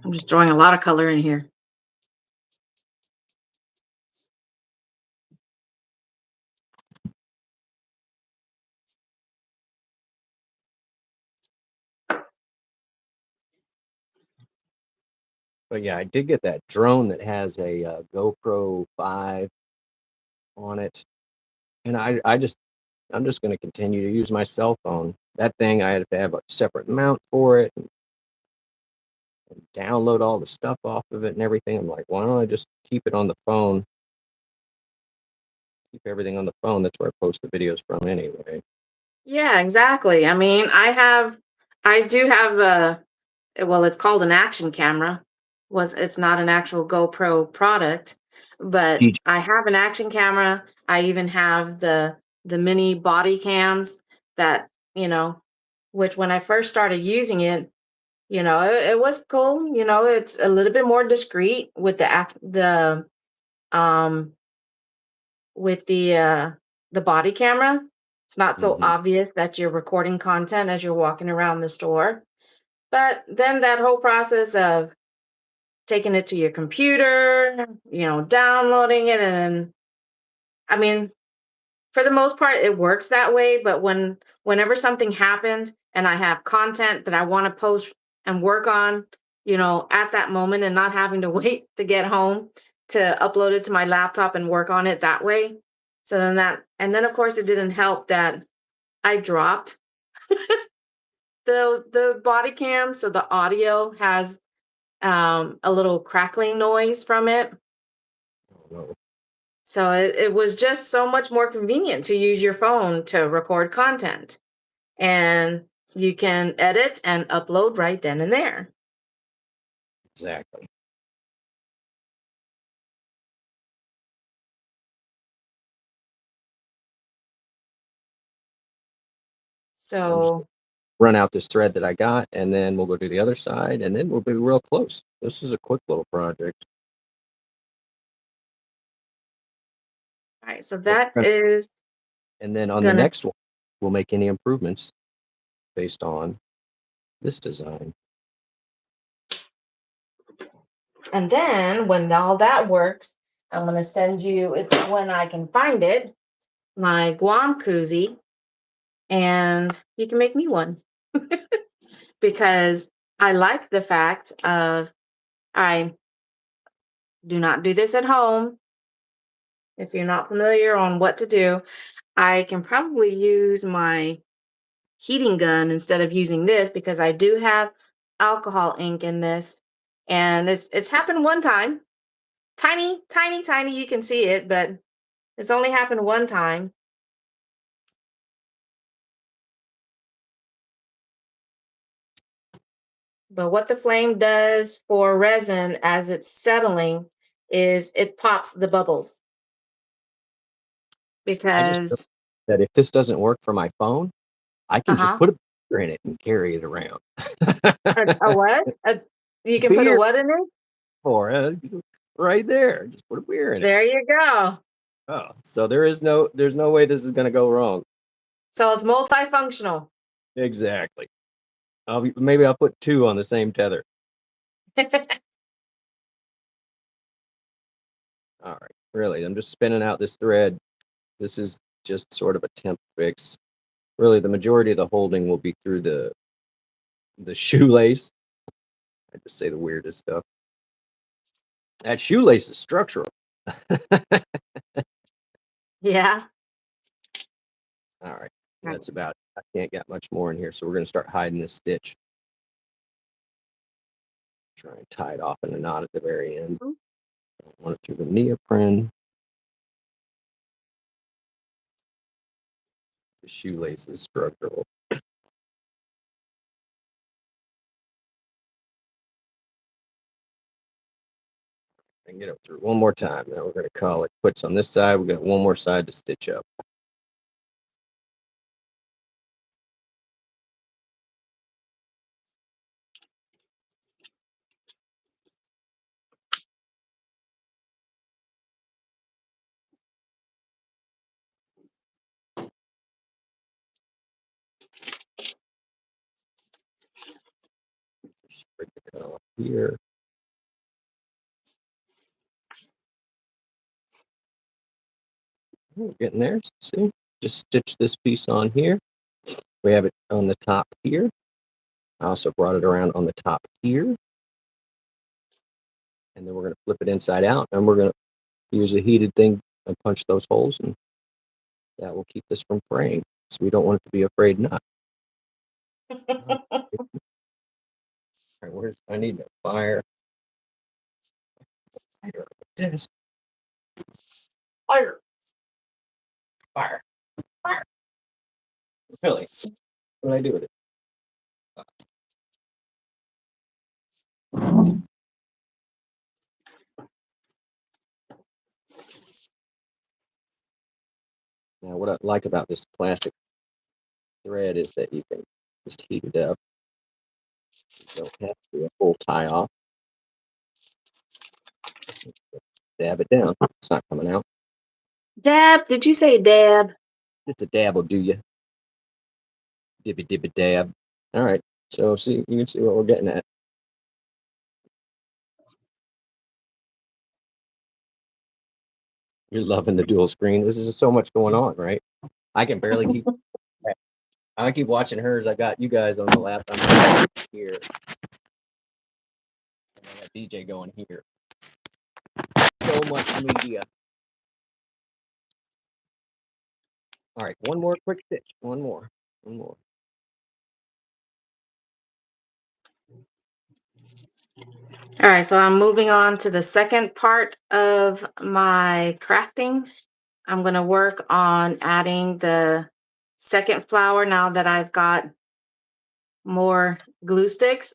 I'm just throwing a lot of color in here. But yeah, I did get that drone that has a GoPro 5 on it, and I'm just going to continue to use my cell phone. That thing I had to have a separate mount for it and download all the stuff off of it and everything. I'm like, why don't I just keep it on the phone? Keep everything on the phone. That's where I post the videos from anyway. Yeah, exactly. I mean, I do have well, it's called an action camera. It's not an actual GoPro product, but Teach. I have an action camera. I even have the mini body cams that, which when I first started using it, it was cool. It's a little bit more discreet with um the body camera. It's not so Mhm. obvious that you're recording content as you're walking around the store. But then that whole process of taking it to your computer, downloading it, and I mean, for the most part, it works that way. But whenever something happens and I have content that I want to post and work on, at that moment and not having to wait to get home to upload it to my laptop and work on it that way. So and then of course it didn't help that I dropped the body cam, so the audio has a little crackling noise from it. Oh, no. So it was just so much more convenient to use your phone to record content. And you can edit and upload right then and there. Exactly. I'm just So, run out this thread that I got, and then we'll go do the other side, and then we'll be real close. This is a quick little project. all right, so But that is and then on the gonna, next one, we'll make any improvements based on this design. and then when all that works, I'm gonna send you, it's when I can find it, my Guam koozie, and you can make me one. Because I like the fact of, I do not do this at home. If you're not familiar on what to do, I can probably use my heating gun instead of using this because I do have alcohol ink in this. And it's happened one time. Tiny, tiny, tiny, you can see it, but it's only happened one time. But what the flame does for resin as it's settling is it pops the bubbles I just realized because that if this doesn't work for my phone, I can just uh-huh. put a beer in it and carry it around. A what? You can put a Beer what in it? for right there. Just put a beer in it. There you go. Oh, so there's no way this is gonna go wrong. So it's multifunctional. Exactly. Maybe I'll put two on the same tether. All right. Really, I'm just spinning out this thread. This is just sort of a temp fix. Really, the majority of the holding will be through the shoelace. I just say the weirdest stuff. That shoelace is structural. Yeah. All right. Right. That's about it. I can't get much more in here, so we're going to start hiding this stitch. Try and tie it off in a knot at the very end. Mhm. Don't want it through the neoprene. The shoelace is structural. And get it through one more time. Now we're going to call it quits on this side. We've got one more side to stitch up. Just break it off here. We're getting there. See, just stitch this piece on here. We have it on the top here. I also brought it around on the top here. And then we're going to flip it inside out, and we're going to use a heated thing and punch those holes, and that will keep this from fraying. So we don't want it to be a frayed knot. All right, I need the fire. Fire. Dennis. Fire. Fire. Fire. Really? What do I do with it? Now, what I like about this plastic thread is that you can just heat it up. You don't have to do a full tie off. Dab it down. It's not coming out. Dab? Did you say dab? Just a dab will do you. Dibby dibby dab. All right. So see, you can see what we're getting at. You're loving the dual screen. This is so much going on, right? I can barely keep. I keep watching hers. I got you guys on the lap. I'm here. And I got DJ going here. So much media. All right, one more quick stitch. One more. All right, so I'm moving on to the second part of my crafting. I'm going to work on adding the second flower now that I've got more glue sticks.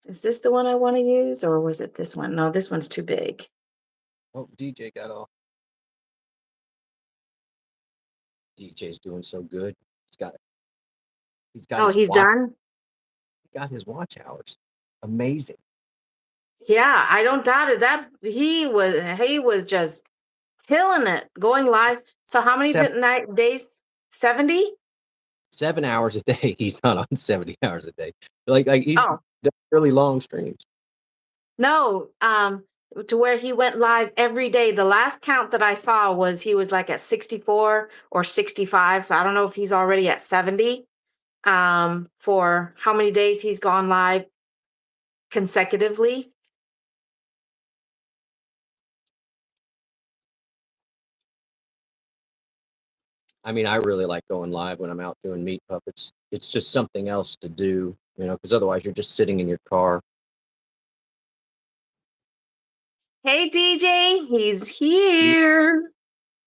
Is this the one I want to use, or was it this one? No, this one's too big. Oh, DJ got off. DJ's doing so good. He's got it. He's got his He's watch. done? He got his watch hours. Amazing. Yeah, I don't doubt it. That he was just killing it, going live. So how many days? 70? 7 hours a day. He's not on 70 hours a day. Like he's Oh, really long streams. no, to where he went live every day. The last count that I saw was he was like at 64 or 65. So I don't know if he's already at 70 for how many days he's gone live consecutively. I mean, I really like going live when I'm out doing meat puppets. It's just something else to do, you know, because otherwise you're just sitting in your car. Hey, DJ, he's here.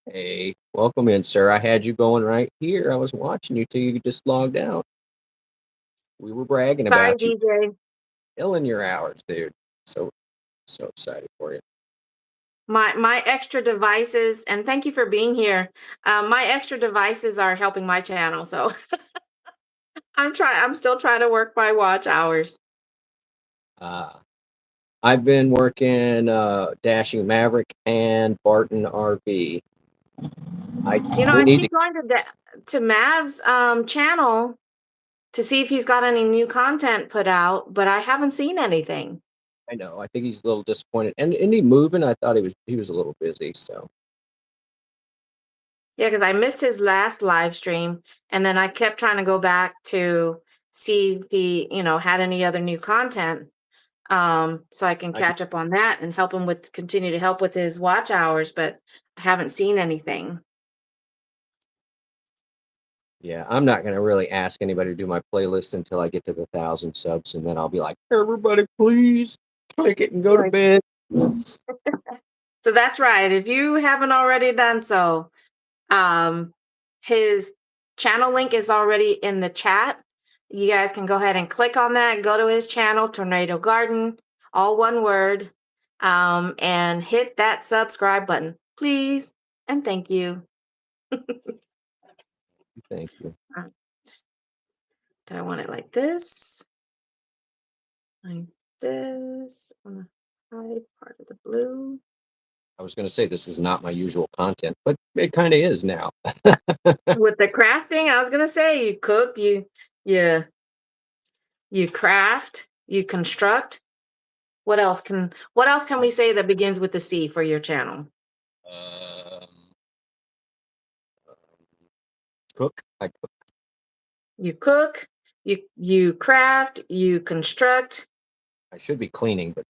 Hey, welcome in, sir. I had you going right here. I was watching you till you just logged out. We were bragging Sorry, about you. DJ. Killing your hours, dude. So excited for you. My extra devices, and thank you for being here. My extra devices are helping my channel, so I'm still trying to work my watch hours. I've been working Dashing Maverick and Barton RV. I keep going to Mav's channel to see if he's got any new content put out, but I haven't seen anything. I know. I think he's a little disappointed. And he moving? I thought he was a little busy. So yeah, because I missed his last live stream, and then I kept trying to go back to see if he, had any other new content, so I can catch up on that and continue to help with his watch hours. But I haven't seen anything. yeah, I'm not going to really ask anybody to do my playlist until I get to the 1,000 subs, and then I'll be like, everybody, please click it and go to bed. So that's right. If you haven't already done so, his channel link is already in the chat. You guys can go ahead and click on that, go to his channel, Tornado Garden, all one word, and hit that subscribe button, please. And thank you. Thank you. Do I want it like this? Like this on the high part of the blue. I was going to say this is not my usual content, but it kind of is now. With the crafting, I was going to say you cook, you craft, you construct. What else can we say that begins with the C for your channel? Cook. I cook. You cook, you craft, you construct. I should be cleaning, but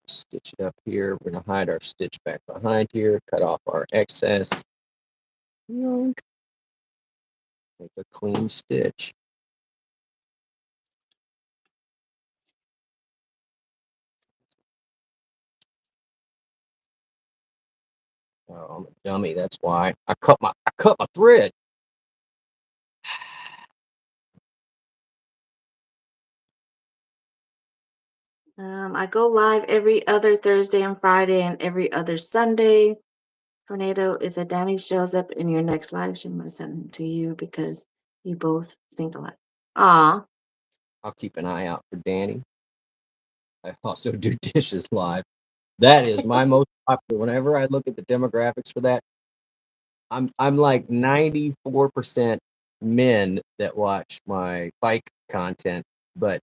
stitch it up here. We're going to hide our stitch back behind here, cut off our excess. Make a clean stitch. Oh, I'm a dummy. That's why I cut my thread. I go live every other Thursday and Friday and every other Sunday. Tornado, if a Danny shows up in your next live stream, I'm gonna send him to you because you both think alike. Aw. I'll keep an eye out for Danny. I also do dishes live. That is my most popular. Whenever I look at the demographics for that, I'm like 94% men that watch my bike content, but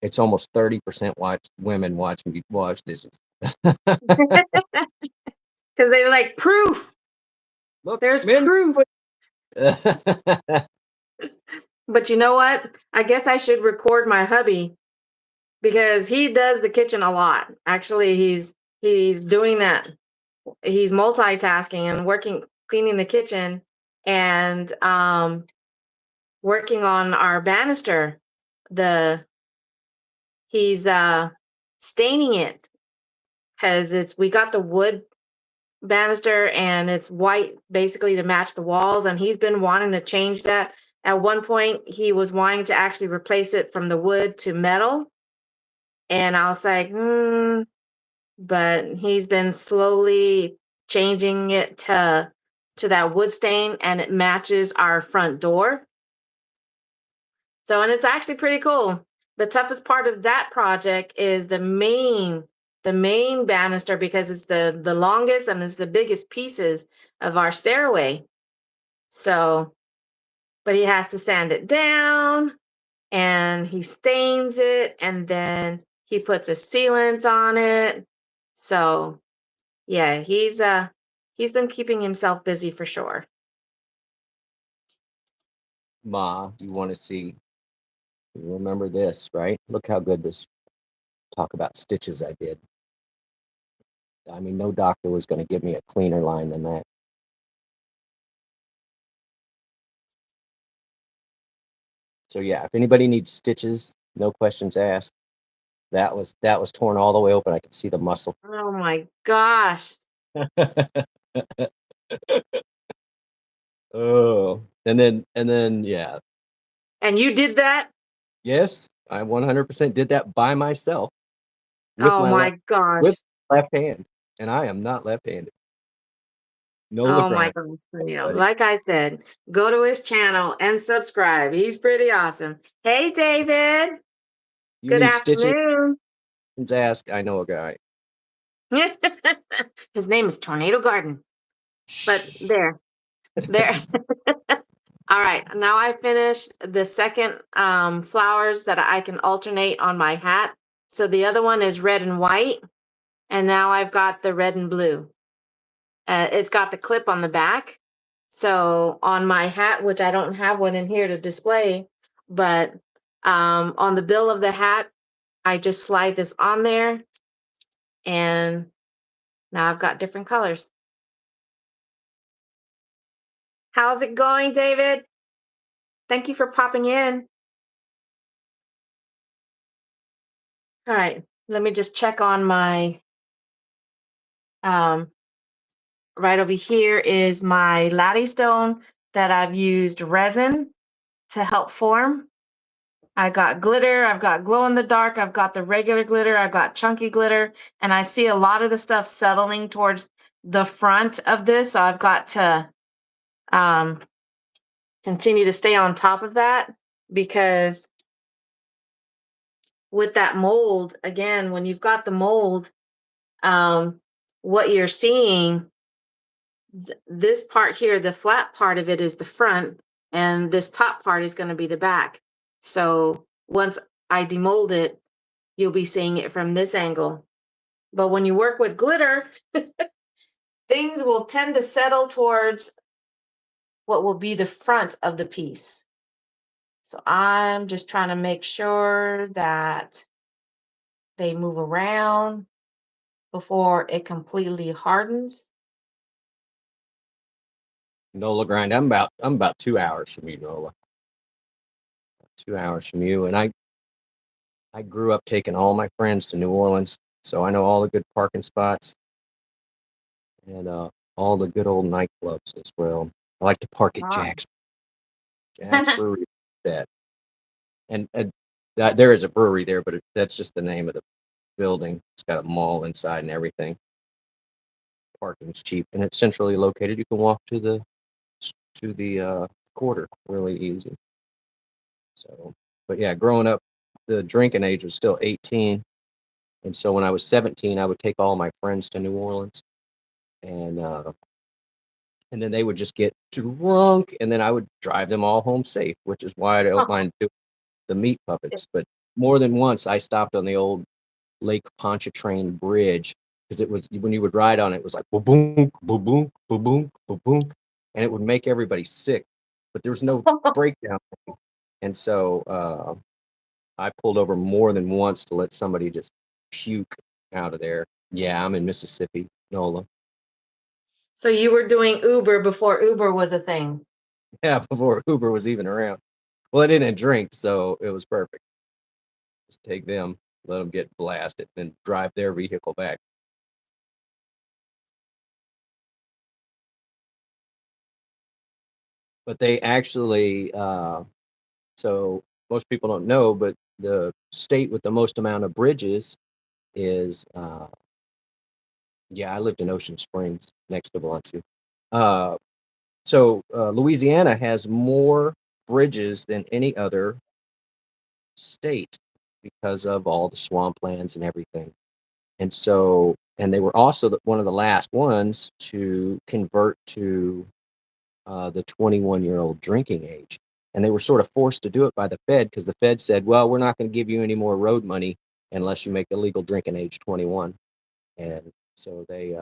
it's almost 30% women watch me wash dishes. Because they're like, proof. Look, There's men. proof. But you know what? I guess I should record my hubby because he does the kitchen a lot. Actually, he's doing that. He's multitasking and working, cleaning the kitchen and working on our banister. He's staining it because we got the wood banister and it's white basically to match the walls, and he's been wanting to change that. At one point he was wanting to actually replace it from the wood to metal, and I was like, but he's been slowly changing it to that wood stain, and it matches our front door. So, and it's actually pretty cool. The toughest part of that project is the main banister because it's the longest and it's the biggest pieces of our stairway. So, but he has to sand it down and he stains it and then he puts a sealant on it. So, yeah, he's been keeping himself busy for sure. Ma, you want to see? You remember this, right? Look how good this talk about stitches I did. I mean, no doctor was going to give me a cleaner line than that. So yeah, if anybody needs stitches, no questions asked. That was torn all the way open. I could see the muscle. Oh my gosh. Oh, and then yeah. And you did that? Yes, I 100% did that by myself with Oh my my gosh. left hand, and I am not left-handed. No Oh my Legrand, gosh, Tornado. buddy. Like I said, go to his channel and subscribe. He's pretty awesome. Hey, David. You Good need stitches? afternoon. Ask. I know a guy. His name is Tornado Garden. But Shh. there. All right. Now I finished the second flowers that I can alternate on my hat. So the other one is red and white. And now I've got the red and blue. It's got the clip on the back. So on my hat, which I don't have one in here to display, but on the bill of the hat, I just slide this on there and now I've got different colors. How's it going, David? Thank you for popping in. All right, let me just check on my, right over here is my latte stone that I've used resin to help form. I got glitter, I've got glow in the dark, I've got the regular glitter, I've got chunky glitter, and I see a lot of the stuff settling towards the front of this. So I've got to um, continue to stay on top of that because with that mold, again, when you've got the mold, what you're seeing, this part here, the flat part of it is the front, and this top part is going to be the back. So once I demold it, you'll be seeing it from this angle. But when you work with glitter, things will tend to settle towards what will be the front of the piece. So I'm just trying to make sure that they move around before it completely hardens. Nola grind. I'm about 2 hours from you, Nola. 2 hours from you, and I grew up taking all my friends to New Orleans, so I know all the good parking spots and all the good old nightclubs as well. I like to park at Ah. Jack's Brewery. That and There is a brewery there, but that's just the name of the building. It's got a mall inside and everything. Parking's cheap, and it's centrally located. You can walk to the quarter really easy. So, but yeah, growing up, the drinking age was still 18, and so when I was 17, I would take all my friends to New Orleans, and and then they would just get drunk, and then I would drive them all home safe, which is why I don't mind doing the meat puppets. But more than once, I stopped on the old Lake Pontchartrain Bridge because it was when you would ride on it, it was like boom, boom, boom, boom, boom, boom, boom, boom, and it would make everybody sick. But there was no breakdown, and so I pulled over more than once to let somebody just puke out of there. Yeah, I'm in Mississippi, NOLA. So you were doing Uber before Uber was a thing. Yeah, before Uber was even around. Well, I didn't drink, so it was perfect. Just take them, let them get blasted, and drive their vehicle back. But they actually, so most people don't know, but the state with the most amount of bridges is, yeah, I lived in Ocean Springs next to Biloxi. Uh, Louisiana has more bridges than any other state because of all the swamplands and everything. And so, and they were also one of the last ones to convert to the 21-year-old drinking age. And they were sort of forced to do it by the Fed because the Fed said, well, we're not going to give you any more road money unless you make the legal drinking age 21. And so they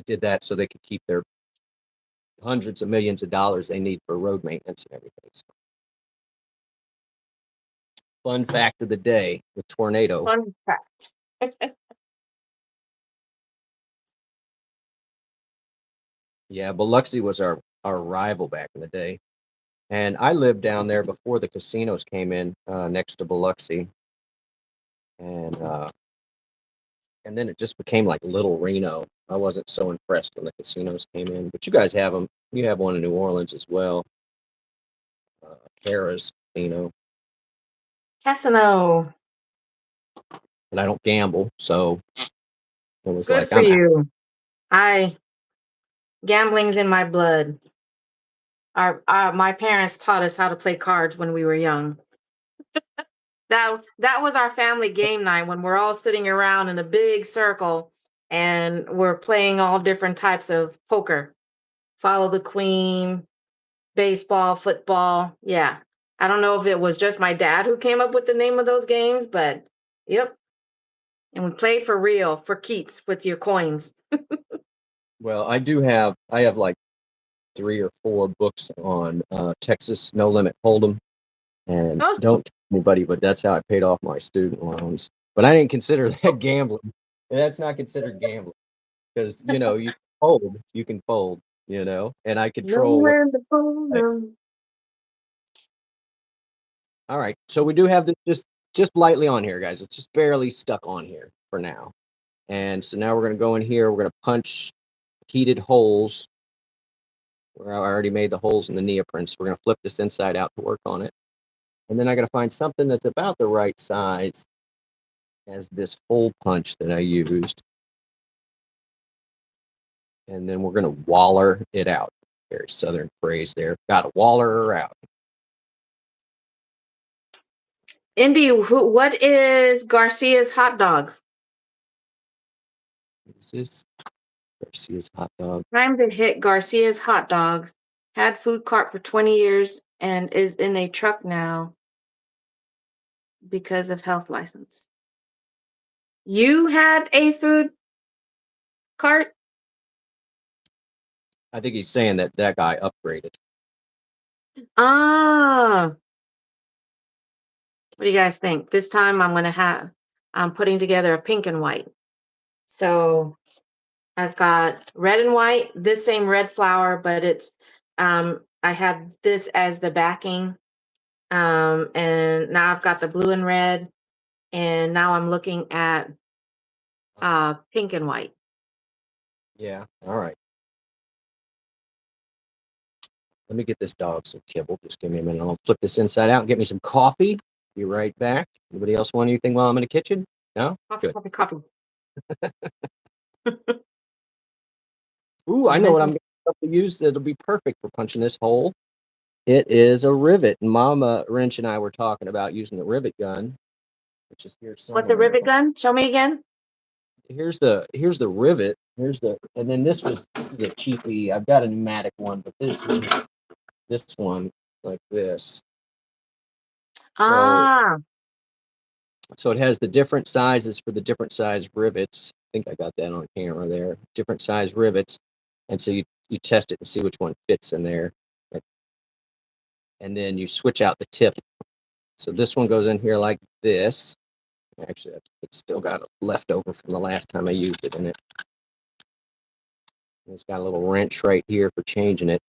did that so they could keep their hundreds of millions of dollars they need for road maintenance and everything. So, fun fact of the day with tornado. Fun fact. Yeah, Biloxi was our rival back in the day. And I lived down there before the casinos came in next to Biloxi. And then it just became like Little Reno. I wasn't so impressed when the casinos came in, but you guys have them. You have one in New Orleans as well. Harrah's Casino. Casino. And I don't gamble, so it was Good like for I'm out. you. Gambling's in my blood. My parents taught us how to play cards when we were young. That was our family game night when we're all sitting around in a big circle and we're playing all different types of poker. Follow the queen, baseball, football. Yeah. I don't know if it was just my dad who came up with the name of those games, but yep. And we played for real, for keeps with your coins. Well, I have like 3 or 4 books on Texas No Limit Hold'em, and Oh, don't tell anybody, but that's how I paid off my student loans. But I didn't consider that gambling. That's not considered gambling because you can fold, and I control what. nowhere to fold Like, 'em. all right, so we do have this just lightly on here, guys. It's just barely stuck on here for now. And so now we're going to go in here. We're going to punch heated holes where I already made the holes in the neoprene. So we're going to flip this inside out to work on it. And then I got to find something that's about the right size as this hole punch that I used. And then we're going to waller it out. There's Southern phrase there. Got to waller her out. Indy, what is Garcia's hot dogs? Is this Garcia's hot dog? Time to hit Garcia's hot dogs. Had food cart for 20 years and is in a truck now because of health license. You had a food cart? I think he's saying that guy upgraded. Ah, what do you guys think? This time I'm putting together a pink and white. So I've got red and white, this same red flower, but I had this as the backing. And now I've got the blue and red, and now I'm looking at pink and white. Yeah. All right. Let me get this dog some kibble. Just give me a minute. I'll flip this inside out and get me some coffee. Be right back. Anybody else want anything while I'm in the kitchen? No? Coffee, Good. coffee, coffee. Ooh, I know what I'm going to use that'll be perfect for punching this hole. It is a rivet. Mama Wrench and I were talking about using the rivet gun, which is here somewhere. What's a rivet gun? Show me again. Here's the rivet. And then this is a cheapy. I've got a pneumatic one, but this one like this. So it has the different sizes for the different size rivets. I think I got that on camera there. Different size rivets, and so you test it and see which one fits in there, and then you switch out the tip. So this one goes in here like this. Actually, it's still got a leftover from the last time I used it in it. It's got a little wrench right here for changing it.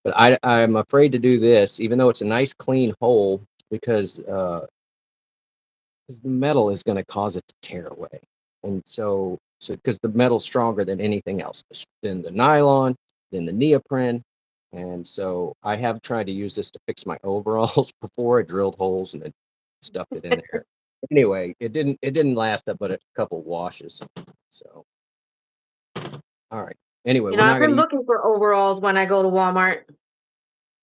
But I'm afraid to do this, even though it's a nice clean hole, because the metal is going to cause it to tear away. And so because the metal's stronger than anything else, than the nylon, than the neoprene. And so I have tried to use this to fix my overalls before. I drilled holes and then stuffed it in there. Anyway, it didn't last up but a couple washes. So, all right. Anyway, I've been looking for overalls when I go to Walmart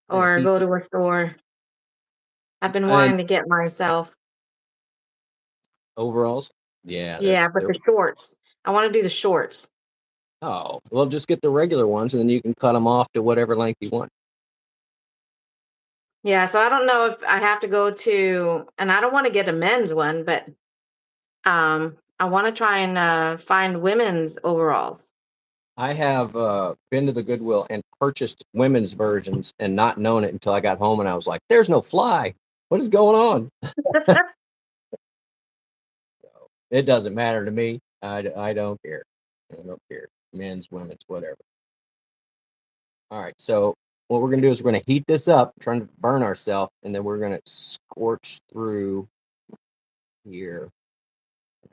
or go to a store. I've been wanting to get myself overalls. Yeah. Yeah, but the shorts. I want to do the shorts. Oh, well, just get the regular ones, and then you can cut them off to whatever length you want. Yeah, so I don't know if I have to go to, and I don't want to get a men's one, but I want to try and find women's overalls. I have been to the Goodwill and purchased women's versions and not known it until I got home, and I was like, "There's no fly. What is going on?" It doesn't matter to me. I don't care. I don't care. Men's, women's, whatever. All right. So what we're gonna do is we're gonna heat this up, trying to burn ourselves, and then we're gonna scorch through here.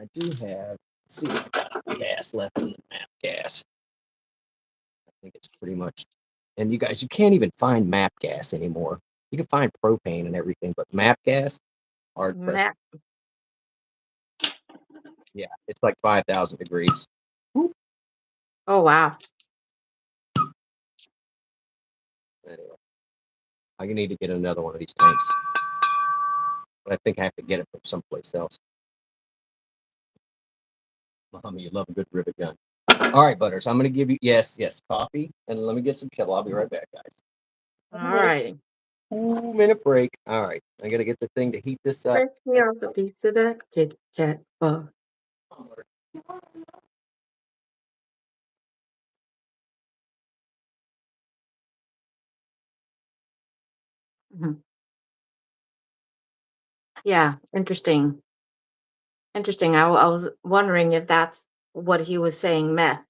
I do have, let's see, gas left in the map gas. I think it's pretty much. And you guys, you can't even find map gas anymore. You can find propane and everything, but map gas, hard pressed. Yeah, it's like 5,000 degrees. Oh, wow. Anyway, I need to get another one of these tanks. But I think I have to get it from someplace else. Muhammad, you love a good rivet gun. All right, Butters, I'm going to give you, yes, coffee. And let me get some kettle. I'll be right back, guys. All right. 2-minute break. All right. I got to get the thing to heat this up. Break me off a piece of that Kit Kat bar. Yeah, interesting. Interesting. I was wondering if that's what he was saying, meth.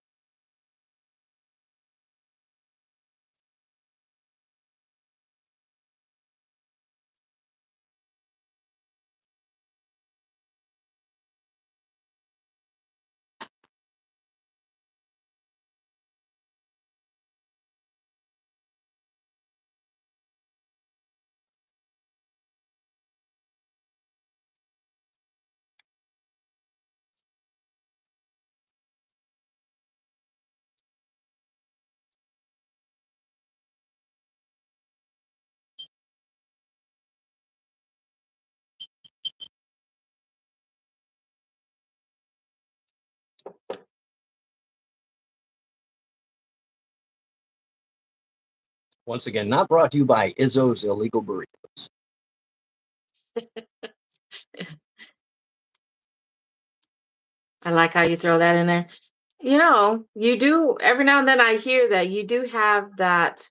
Once again, not brought to you by Izzo's Illegal Burritos. I like how you throw that in there. You do every now and then I hear that you do have that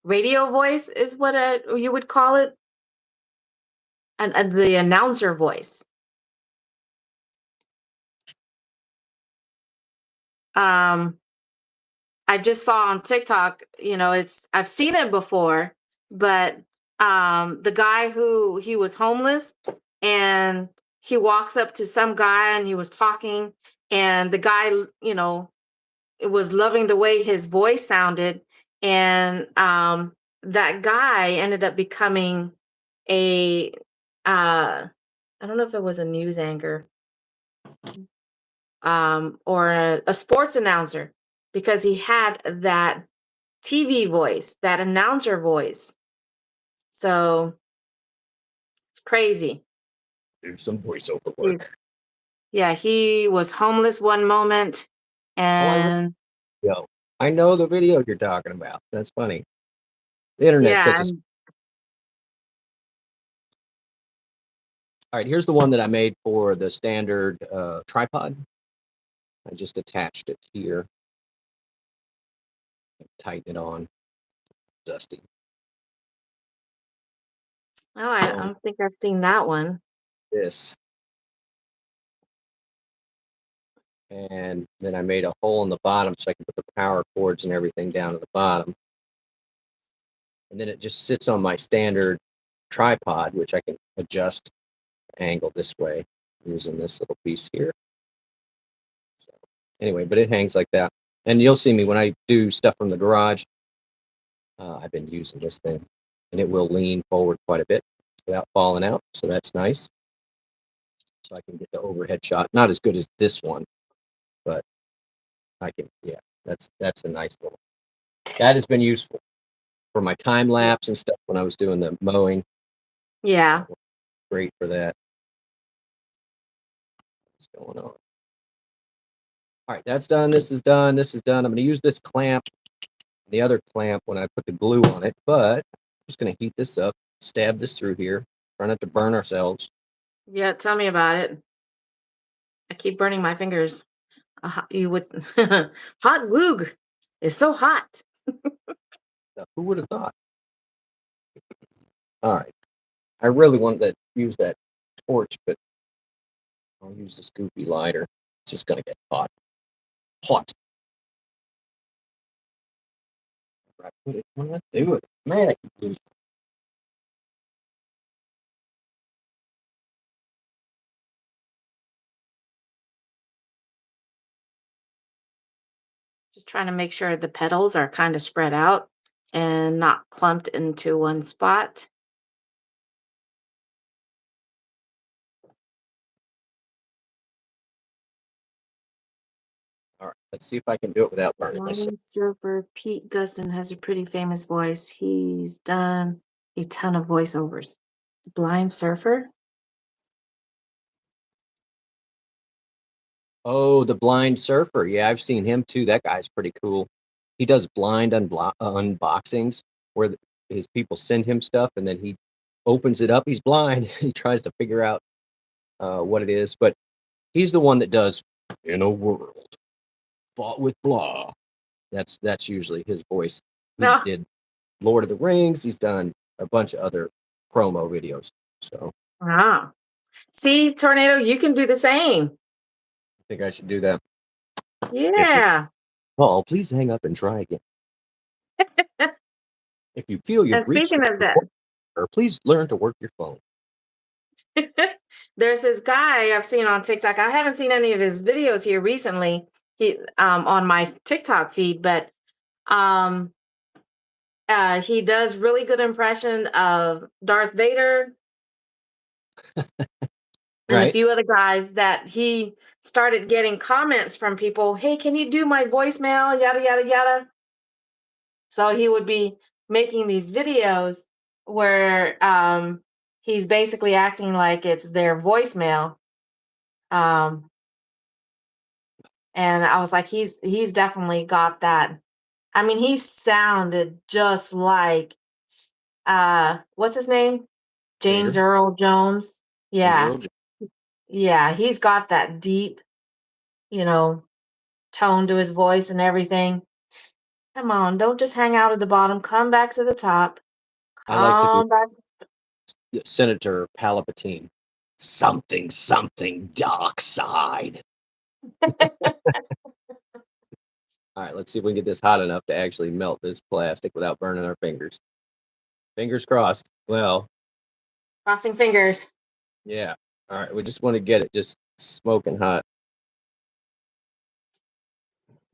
radio voice is what you would call it, and the announcer voice. I just saw on TikTok, I've seen it before, but the guy who he was homeless and he walks up to some guy and he was talking and the guy, it was loving the way his voice sounded and that guy ended up becoming a I don't know if it was a news anchor or a sports announcer because he had that TV voice, that announcer voice. So it's crazy. Do some voiceover He- work. Yeah, he was homeless one moment Oh, I remember. and Yo, I know the video you're talking about. That's funny. The internet's yeah, such a. All right, here's the one that I made for the standard tripod. I just attached it here. Tighten it on. Dusty. oh, I don't think I've seen that one. This. And then I made a hole in the bottom so I can put the power cords and everything down at the bottom. And then it just sits on my standard tripod, which I can adjust angle this way using this little piece here. So anyway, but it hangs like that. And you'll see me when I do stuff from the garage. I've been using this thing, and it will lean forward quite a bit without falling out. So that's nice. So I can get the overhead shot. Not as good as this one, but I can. Yeah, that's a nice little. That has been useful for my time lapse and stuff when I was doing the mowing. Yeah. Great for that. What's going on? All right, that's done. This is done. This is done. I'm going to use this clamp, the other clamp, when I put the glue on it, but I'm just going to heat this up, stab this through here, try not to burn ourselves. Yeah, tell me about it. I keep burning my fingers. You would hot glue is so hot. Now, who would have thought? All right. I really wanted to use that torch, but I'll use the scoopy lighter. It's just going to get hot. Hot. Right, put it. Let's do it. Man, I can lose. Just trying to make sure the petals are kind of spread out and not clumped into one spot. All right, let's see if I can do it without burning myself. Blind surfer Pete Guston has a pretty famous voice. He's done a ton of voiceovers. Blind surfer? Oh, the blind surfer. Yeah, I've seen him too. That guy's pretty cool. He does blind unboxings where his people send him stuff and then he opens it up. He's blind. He tries to figure out what it is, but he's the one that does "In a World Fought with Blah." That's usually his voice. He No. did Lord of the Rings. He's done a bunch of other promo videos. So Ah. See, Tornado, you can do the same. I think I should do that. Yeah. Oh, please hang up and try again. If you feel And you've reached speaking of that, or please learn to work your phone. there's this guy I've seen on TikTok. I haven't seen any of his videos here recently. He on my TikTok feed, but um he does really good impression of Darth Vader and a Right. few other guys that he started getting comments from people, "Hey, can you do my voicemail?" Yada yada yada. So he would be making these videos where he's basically acting like it's their voicemail. Um, and I was like, he's definitely got that. I mean, he sounded just like what's his name? James Vader. Earl Jones. James Yeah. Earl Jones. Yeah, he's got that deep, you know, tone to his voice and everything. Come on, don't just hang out at the bottom. Come back to the top. I like to do Come back. Senator Palpatine. Something dark side. All right, let's see if we can get this hot enough to actually melt this plastic without burning our fingers. Fingers crossed. Well, Crossing fingers. yeah. All right, we just want to get it just smoking hot.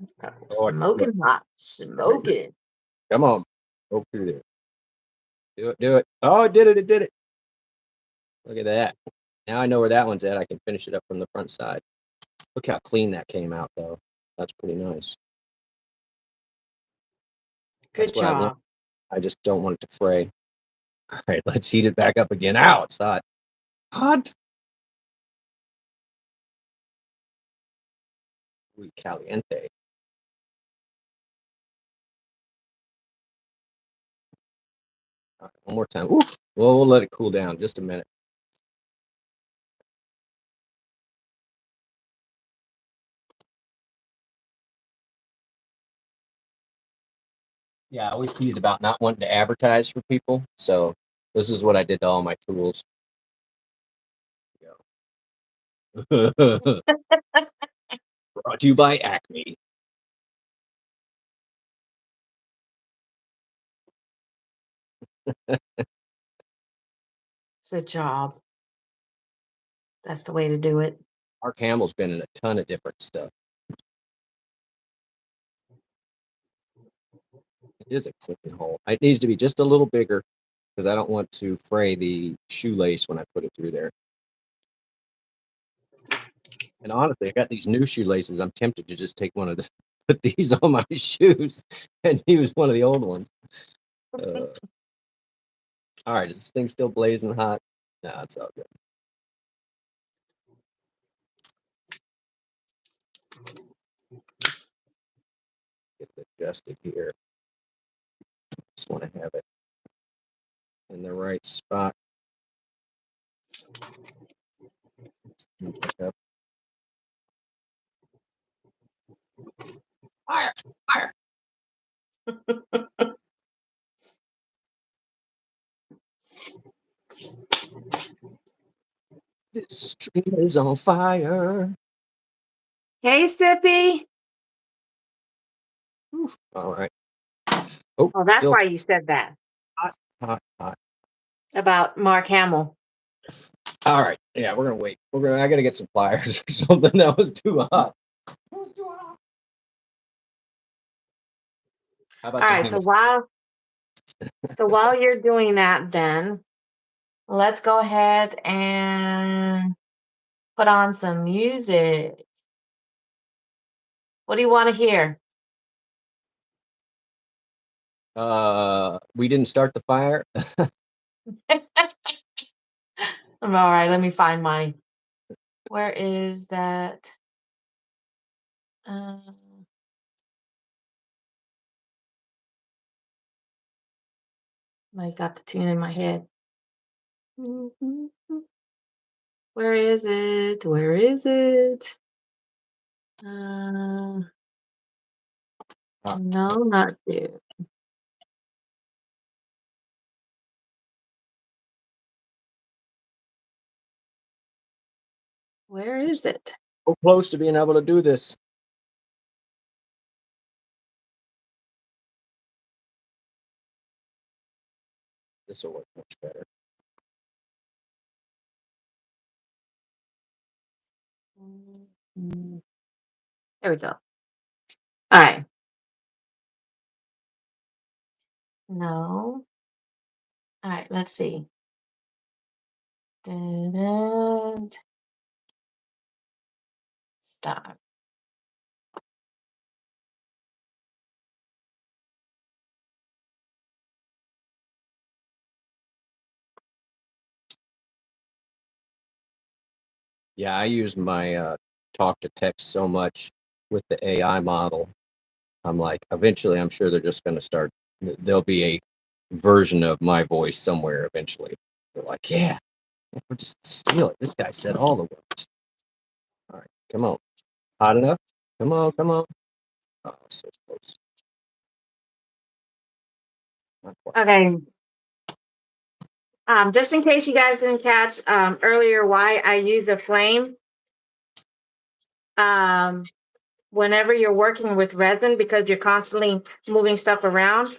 Oh, I can feel it. Smoking hot. Right here. Smoking. Come on. Go through there. Do it, do it. Oh, it did it, it did it. Look at that. Now I know where that one's at. I can finish it up from the front side. Look how clean that came out, though. That's pretty nice. Good That's what I want. job. I just don't want it to fray. All right, let's heat it back up again. Ow, it's hot. Hot. Muy caliente. All right, one more time. Oof. Well, we'll let it cool down just a minute. Yeah, I always tease about not wanting to advertise for people. So this is what I did to all my tools. Brought to you by Acme. Good job. That's the way to do it. Mark Hamill's been in a ton of different stuff. It is a clipping hole. It needs to be just a little bigger because I don't want to fray the shoelace when I put it through there. And honestly, I got these new shoelaces. I'm tempted to just take one of the, put these on my shoes and use one of the old ones. All right, is this thing still blazing hot? No, it's all good. Get it adjusted here. Just want to have it in the right spot. Fire! Fire! This stream is on fire. Hey, Sippy. Oof. All right. Oh, that's still why you said that hot, hot. about Mark Hamill. All right. Yeah, we're gonna wait. I gotta get some pliers or something. That was too hot. How about All right, so while you're doing that, then let's go ahead and put on some music. What do you want to hear? We didn't start the fire. All right, let me find mine. Where is that? I got the tune in my head. Where is it? Where is it? No, not there. Where is it? So close to being able to do this. This will work much better. There we go. All right. No. All right, let's see. Stop. Yeah, I use my talk to text so much with the AI model. I'm like, eventually, I'm sure they're just going to start. There'll be a version of my voice somewhere eventually. They're like, yeah, we'll just steal it. This guy said all the words. All right, come on. Hot enough? Come on, come on. Oh, so close. Okay. Just in case you guys didn't catch earlier why I use a flame. Whenever you're working with resin, because you're constantly moving stuff around,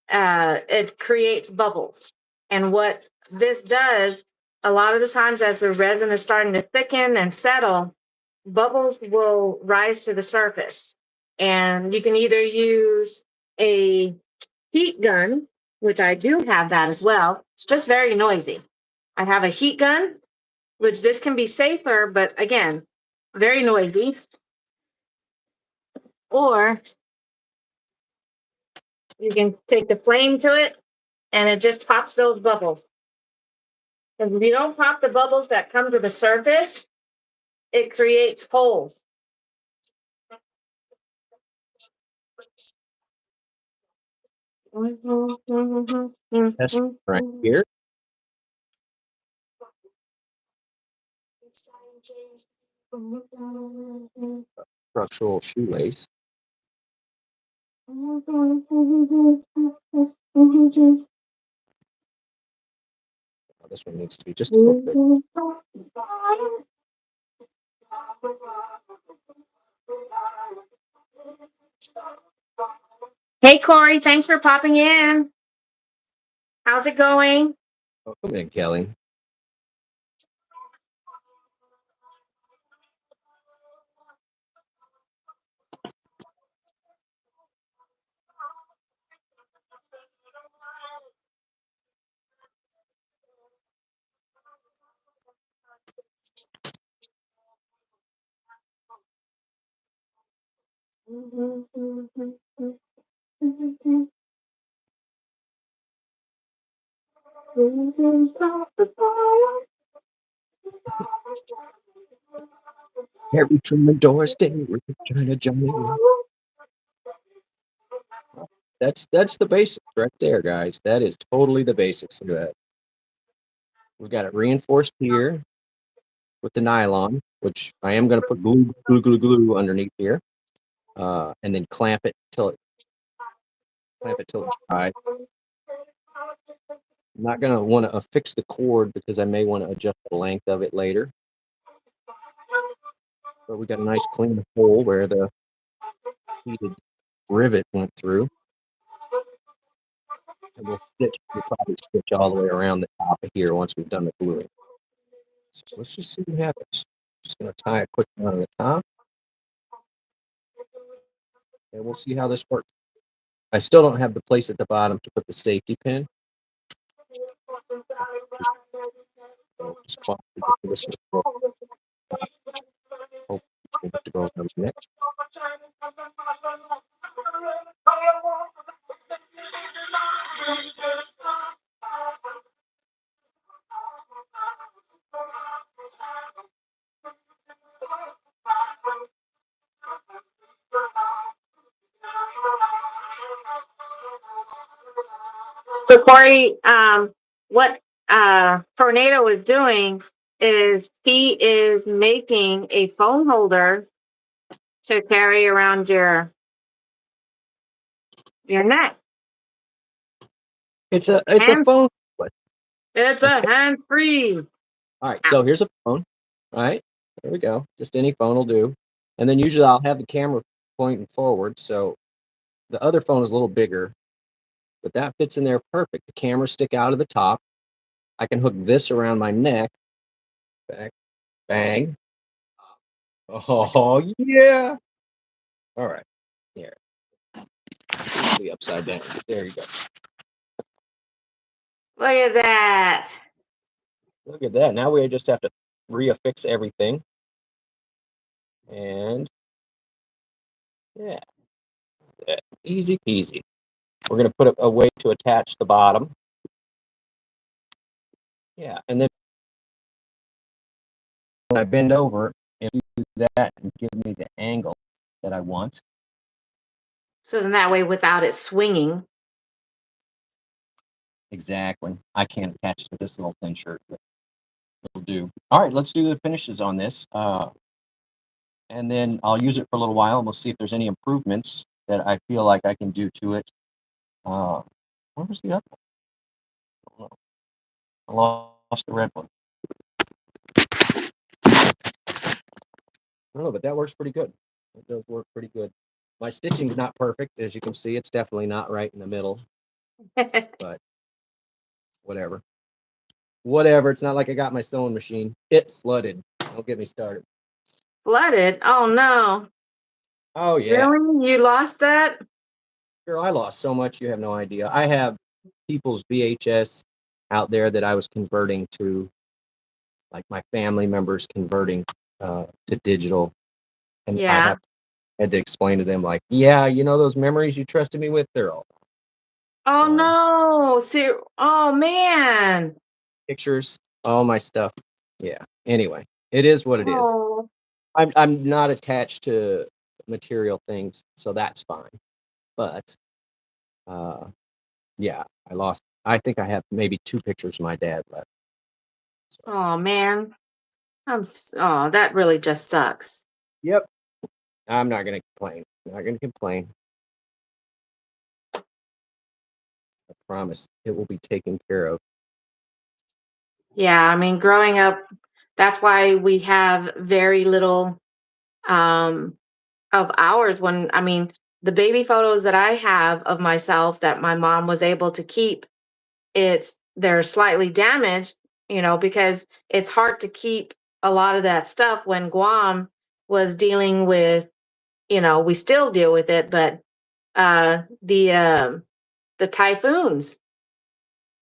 it creates bubbles. And what this does, a lot of the times as the resin is starting to thicken and settle, bubbles will rise to the surface. And you can either use a heat gun which I do have that as well. It's just very noisy. I have a heat gun, which this can be safer, but again, very noisy. Or you can take the flame to it and it just pops those bubbles. Because if you don't pop the bubbles that come to the surface, it creates holes. That's right here. Structural shoelace. This one needs to be just a little bit. Hey, Corey, thanks for popping in. How's it going? Oh, come in, Kelly. Every Truman Doris Day, we're trying to jump in. That's the basics right there, guys. That is totally the basics of that. We've got it reinforced here with the nylon, which I am going to put glue underneath here, and then clamp it till it's dry. I'm not going to want to affix the cord because I may want to adjust the length of it later. But we got a nice clean hole where the heated rivet went through. And we'll probably stitch all the way around the top of here once we've done the gluing. So let's just see what happens. Just going to tie a quick knot on the top. And we'll see how this works. I still don't have the place at the bottom to put the safety pin. Next. So Corey, what Tornado is doing is he is making a phone holder to carry around your neck. It's a phone. It's a hand-free. All right, so here's a phone. All right, there we go. Just any phone will do. And then usually I'll have the camera pointing forward. So the other phone is a little bigger, but that fits in there perfect. The camera stick out of the top. I can hook this around my neck. Back, bang. Oh yeah. All right, here. Be upside down. There you go. Look at that. Look at that. Now we just have to reaffix everything. And yeah, easy peasy. We're going to put a way to attach the bottom. Yeah, and then when I bend over and do that and give me the angle that I want. So then that way, without it swinging. Exactly. I can't attach it to this little thin shirt, but it'll do. All right, let's do the finishes on this. And then I'll use it for a little while and we'll see if there's any improvements that I feel like I can do to it. Where was the other one? I lost the red one. I don't know, but that works pretty good. It does work pretty good. My stitching is not perfect. As you can see, it's definitely not right in the middle. But whatever. Whatever. It's not like I got my sewing machine. It flooded. Don't get me started. Flooded? Oh, no. Oh, yeah. Really? You lost that? Girl, I lost so much you have no idea. I have people's VHS out there that I was converting to, like my family members converting to digital, and Yeah. had to explain to them like, yeah, you know those memories you trusted me with, they're all Oh sorry. no. Oh man. Pictures, all my stuff. Yeah. Anyway, it is what it is. Oh. I'm not attached to material things, so that's fine. But uh, yeah, I think I have maybe 2 pictures of my dad left. Oh man. Oh, that really just sucks. Yep. I'm not gonna complain. Not gonna complain. I promise it will be taken care of. Yeah, I mean, growing up, that's why we have very little um of ours when I mean, the baby photos that I have of myself that my mom was able to keep, they're slightly damaged, because it's hard to keep a lot of that stuff when Guam was dealing with, we still deal with it, but the typhoons.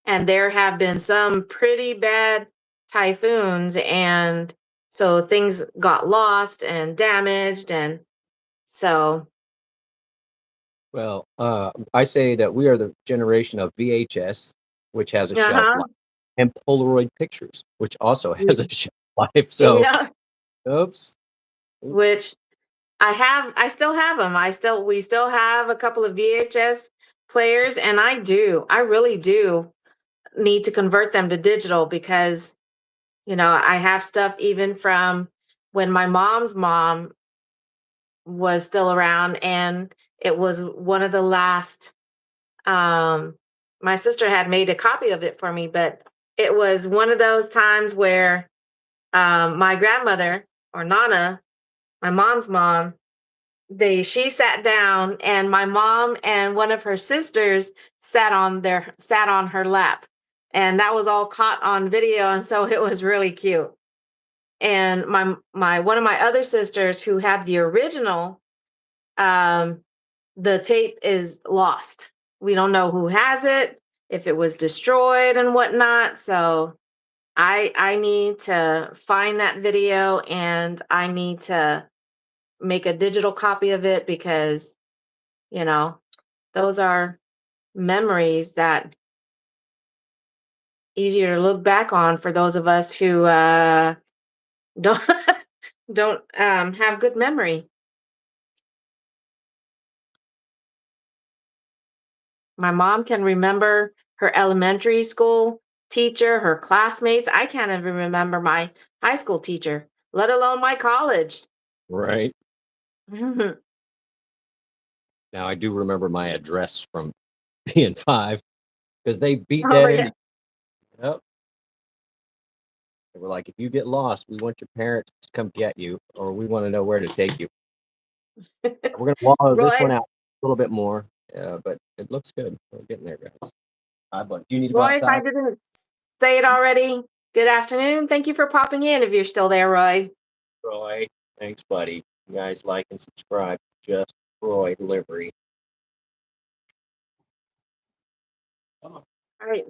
And there have been some pretty bad typhoons, and so things got lost and damaged, and so Well, I say that we are the generation of VHS, which has a shelf uh-huh. life, and Polaroid pictures, which also has a shelf life. So, Yeah, oops, oops. which I still have them. We still have a couple of VHS players, and I really do need to convert them to digital because, I have stuff even from when my mom's mom was still around, and it was one of the last. My sister had made a copy of it for me, but it was one of those times where my grandmother, or Nana, my mom's mom, she sat down, and my mom and one of her sisters sat on her lap, and that was all caught on video, and so it was really cute. And my one of my other sisters who had the original, um the tape is lost. We don't know who has it, if it was destroyed and whatnot. So I need to find that video, and I need to make a digital copy of it because, you know, those are memories that easier to look back on for those of us who don't don't have good memory. My mom can remember her elementary school teacher, her classmates. I can't even remember my high school teacher, let alone my college. Right. Oh, Now I do remember my address from being 5 because they beat that yeah. into. Yep. They were like, if you get lost, we want your parents to come get you, or we want to know where to take you. We're gonna wallow this Roy, one out a little bit more, but it looks good. We're getting there, guys. But do you need to go Roy, if I outside? didn't say it already, good afternoon. Thank you for popping in if you're still there, Roy. Roy, thanks, buddy. You guys like and subscribe. Just Roy Delivery. All right.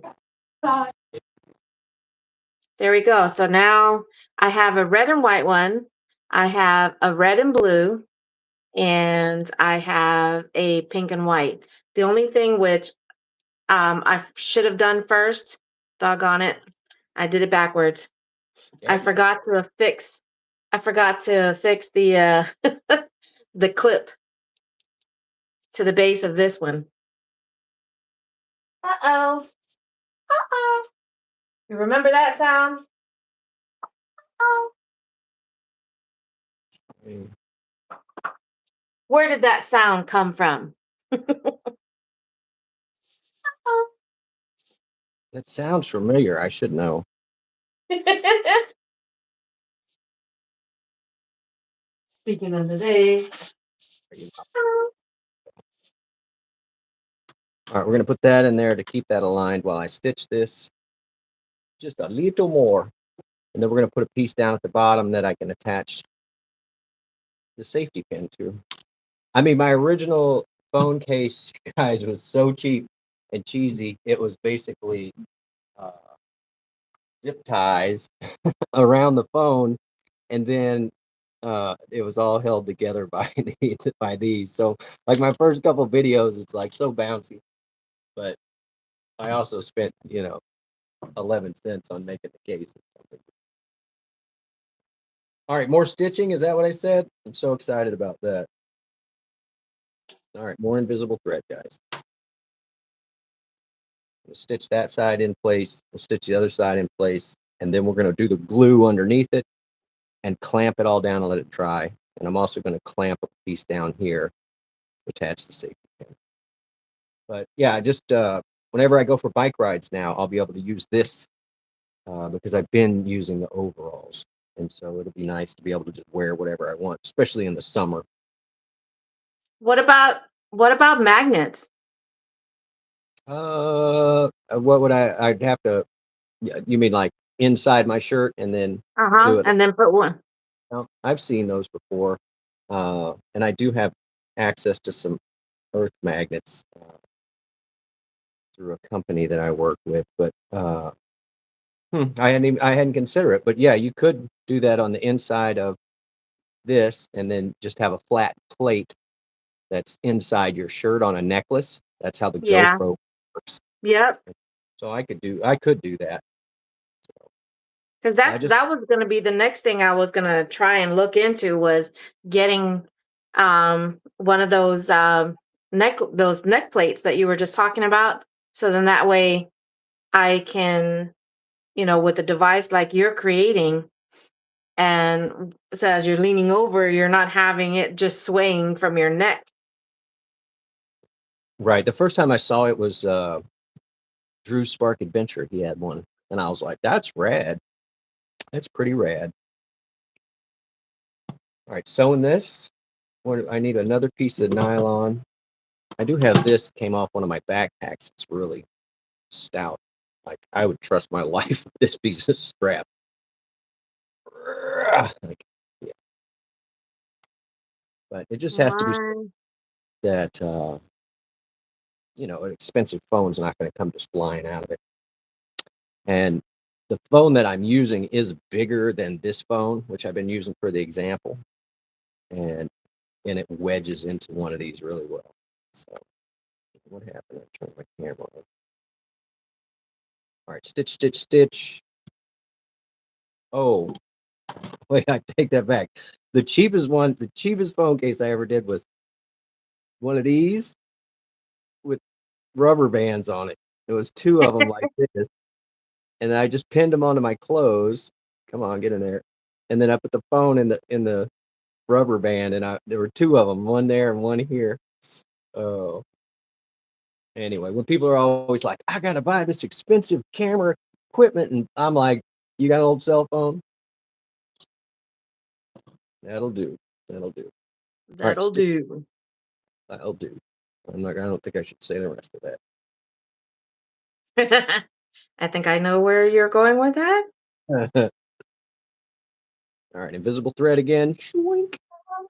There we go. So now I have a red and white one. I have a red and blue, and I have a pink and white. The only thing which I should have done first, doggone it, I did it backwards. Yeah, I forgot to fix the the clip to the base of this one. Uh-oh. Uh-oh. You remember that sound? Oh. Where did that sound come from? that sounds familiar. I should know. Speaking of the day. All right, we're gonna put that in there to keep that aligned while I stitch this just a little more, and then we're gonna put a piece down at the bottom that I can attach the safety pin to. I mean, my original phone case, guys, was so cheap. and cheesy. It was basically uh, zip ties around the phone, and then it was all held together by by these. So like my first couple videos, it's like so bouncy, but I also spent 11 cents on making the case or something. All right, more stitching. Is that what I said? I'm so excited about that. All right, more invisible thread, guys. We'll stitch that side in place. We'll stitch the other side in place, and then we're going to do the glue underneath it and clamp it all down and let it dry. And I'm also going to clamp a piece down here to attach the safety pin. But yeah, just whenever I go for bike rides now, I'll be able to use this because I've been using the overalls. And so it'll be nice to be able to just wear whatever I want, especially in the summer. What about magnets? What would I'd have to, you mean like inside my shirt and then do it? And then put one. I've seen those before. And I do have access to some earth magnets through a company that I work with, but I hadn't considered it. But yeah, you could do that on the inside of this and then just have a flat plate that's inside your shirt on a necklace. That's how the Yeah. GoPro works. Yep. So I could do that. Because that was going to be the next thing I was going to try and look into was getting one of those neck plates that you were just talking about. So then that way I can, with a device like you're creating, and so as you're leaning over, you're not having it just swaying from your neck. Right. The first time I saw it was Drew's Spark Adventure. He had one, and I was like, "That's rad. That's pretty rad." All right, sewing this. I need another piece of nylon. I do have this. Came off one of my backpacks. It's really stout. Like I would trust my life with this piece of strap. Like, yeah. But it just has to be Right. that an expensive phone's not going to come just flying out of it. And the phone that I'm using is bigger than this phone, which I've been using for the example, and it wedges into one of these really well. So what happened? I turned my camera on. All right, stitch, stitch, stitch. Oh, wait, I take that back. The cheapest phone case I ever did was one of these with rubber bands on it. There was two of them like this, and then I just pinned them onto my clothes. Come on, get in there. And then I put the phone in the rubber band, and there were two of them, one there and one here. Oh, anyway, when people are always like, "I gotta buy this expensive camera equipment," and I'm like, "You got an old cell phone? That'll do. That'll do. All right, That'll do. that'll do." I don't think I should say the rest of I think I know where you're going with that. that. All right, invisible thread again. Shwink.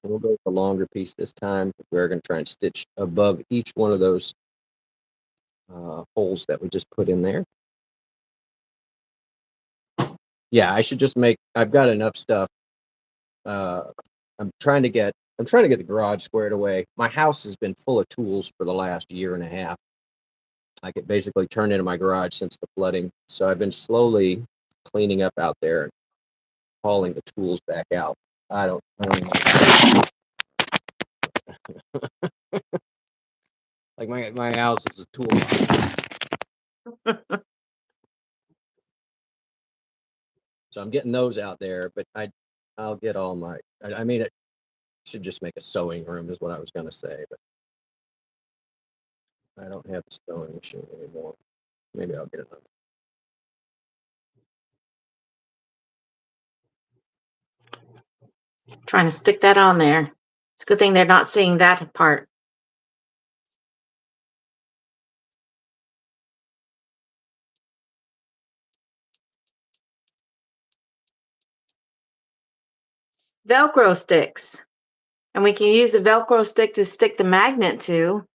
We'll go with the longer piece this time. We're going to try and stitch above each one of those holes that we just put in there. Yeah, I should just I've got enough stuff. I'm trying to get the garage squared away. My house has been full of tools for the last year and a half. I get basically turned into my garage since the flooding. So I've been slowly cleaning up out there and hauling the tools back out. I don't know. Like my house is a tool box. So I'm getting those out there, but I'll get all my. I mean, it should just make a sewing room is what I was going to say, but I don't have the sewing machine anymore. Maybe I'll get another. Trying to stick that on there. It's a good thing they're not seeing that part. Velcro sticks. And we can use the Velcro stick to stick the magnet to.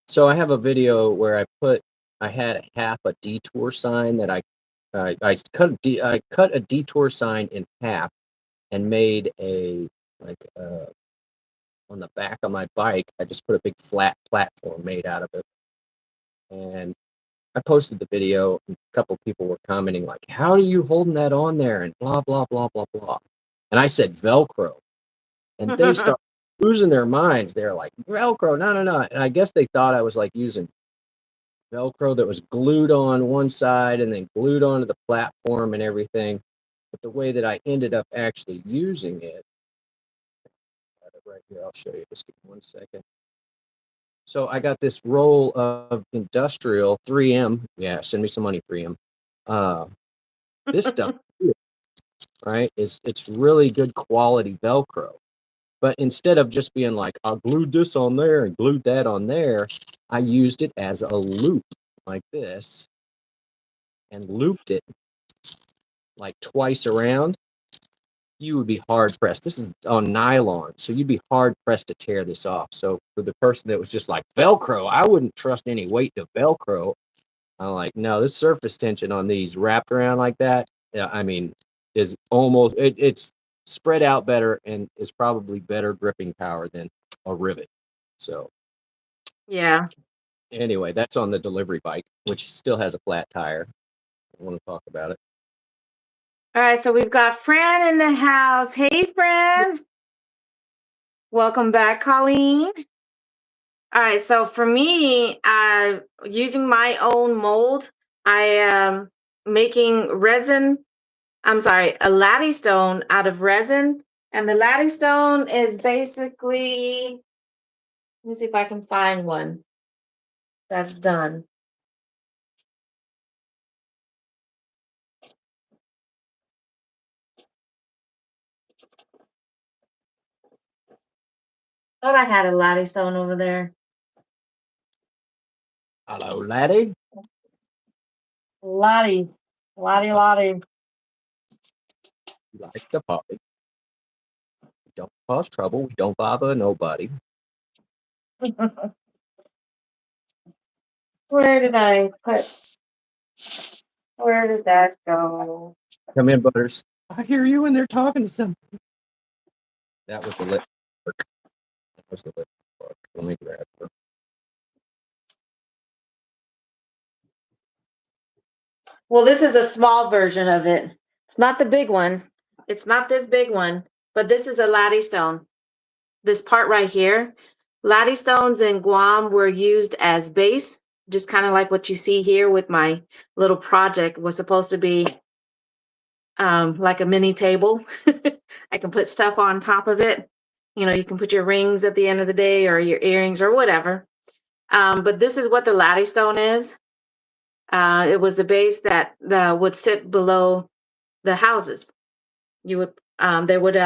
So I have a video where I had half a detour sign that I cut a detour sign in half and made a like on the back of my bike. I just put a big flat platform made out of it, and I posted the video. And a couple people were commenting like, "How are you holding that on there?" and blah blah blah blah blah. And I said Velcro, and they started losing their minds. They're like, "Velcro, no, no, no!" And I guess they thought I was like using Velcro that was glued on one side and then glued onto the platform and everything. But the way that I ended up actually using it, right here, I'll show you. Just give me 1 second. So I got this roll of industrial 3M. Yeah, send me some money, 3M. This stuff, right, it's really good quality Velcro. But instead of just being like, I glued this on there and glued that on there, I used it as a loop like this and looped it like twice around. You would be hard pressed. This is on nylon, so you'd be hard pressed to tear this off. So for the person that was just like Velcro, I wouldn't trust any weight to Velcro. I'm like, no, this surface tension on these wrapped around like that, yeah, I mean, is almost it's spread out better and is probably better gripping power than a rivet. So Yeah. anyway, that's on the delivery bike, which still has a flat tire. I want to talk about it. All right, so we've got Fran in the house. Hey, Fran. Welcome back, Colleen. All right, so for me, using my own mold, I am making resin. I'm sorry, a latte stone out of resin. And the latte stone is basically, let me see if I can find one that's done. Thought I had a latte stone over there. Hello, laddie. Latte. Latte. You like the puppy. We don't cause trouble. We don't bother nobody. Where did I put? Where did that go? Come in, Butters. I hear you when they're talking to somebody. That was the lip. That was the lip. Let me grab her. Well, this is a small version of it. It's not the big one. It's not this big one, but this is a latte stone. This part right here. Latte stones in Guam were used as base, just kind of like what you see here with my little project was supposed to be like a mini table. I can put stuff on top of it. You know, you can put your rings at the end of the day or your earrings or whatever. But this is what the latte stone is. It was the base that would sit below the houses. You would they would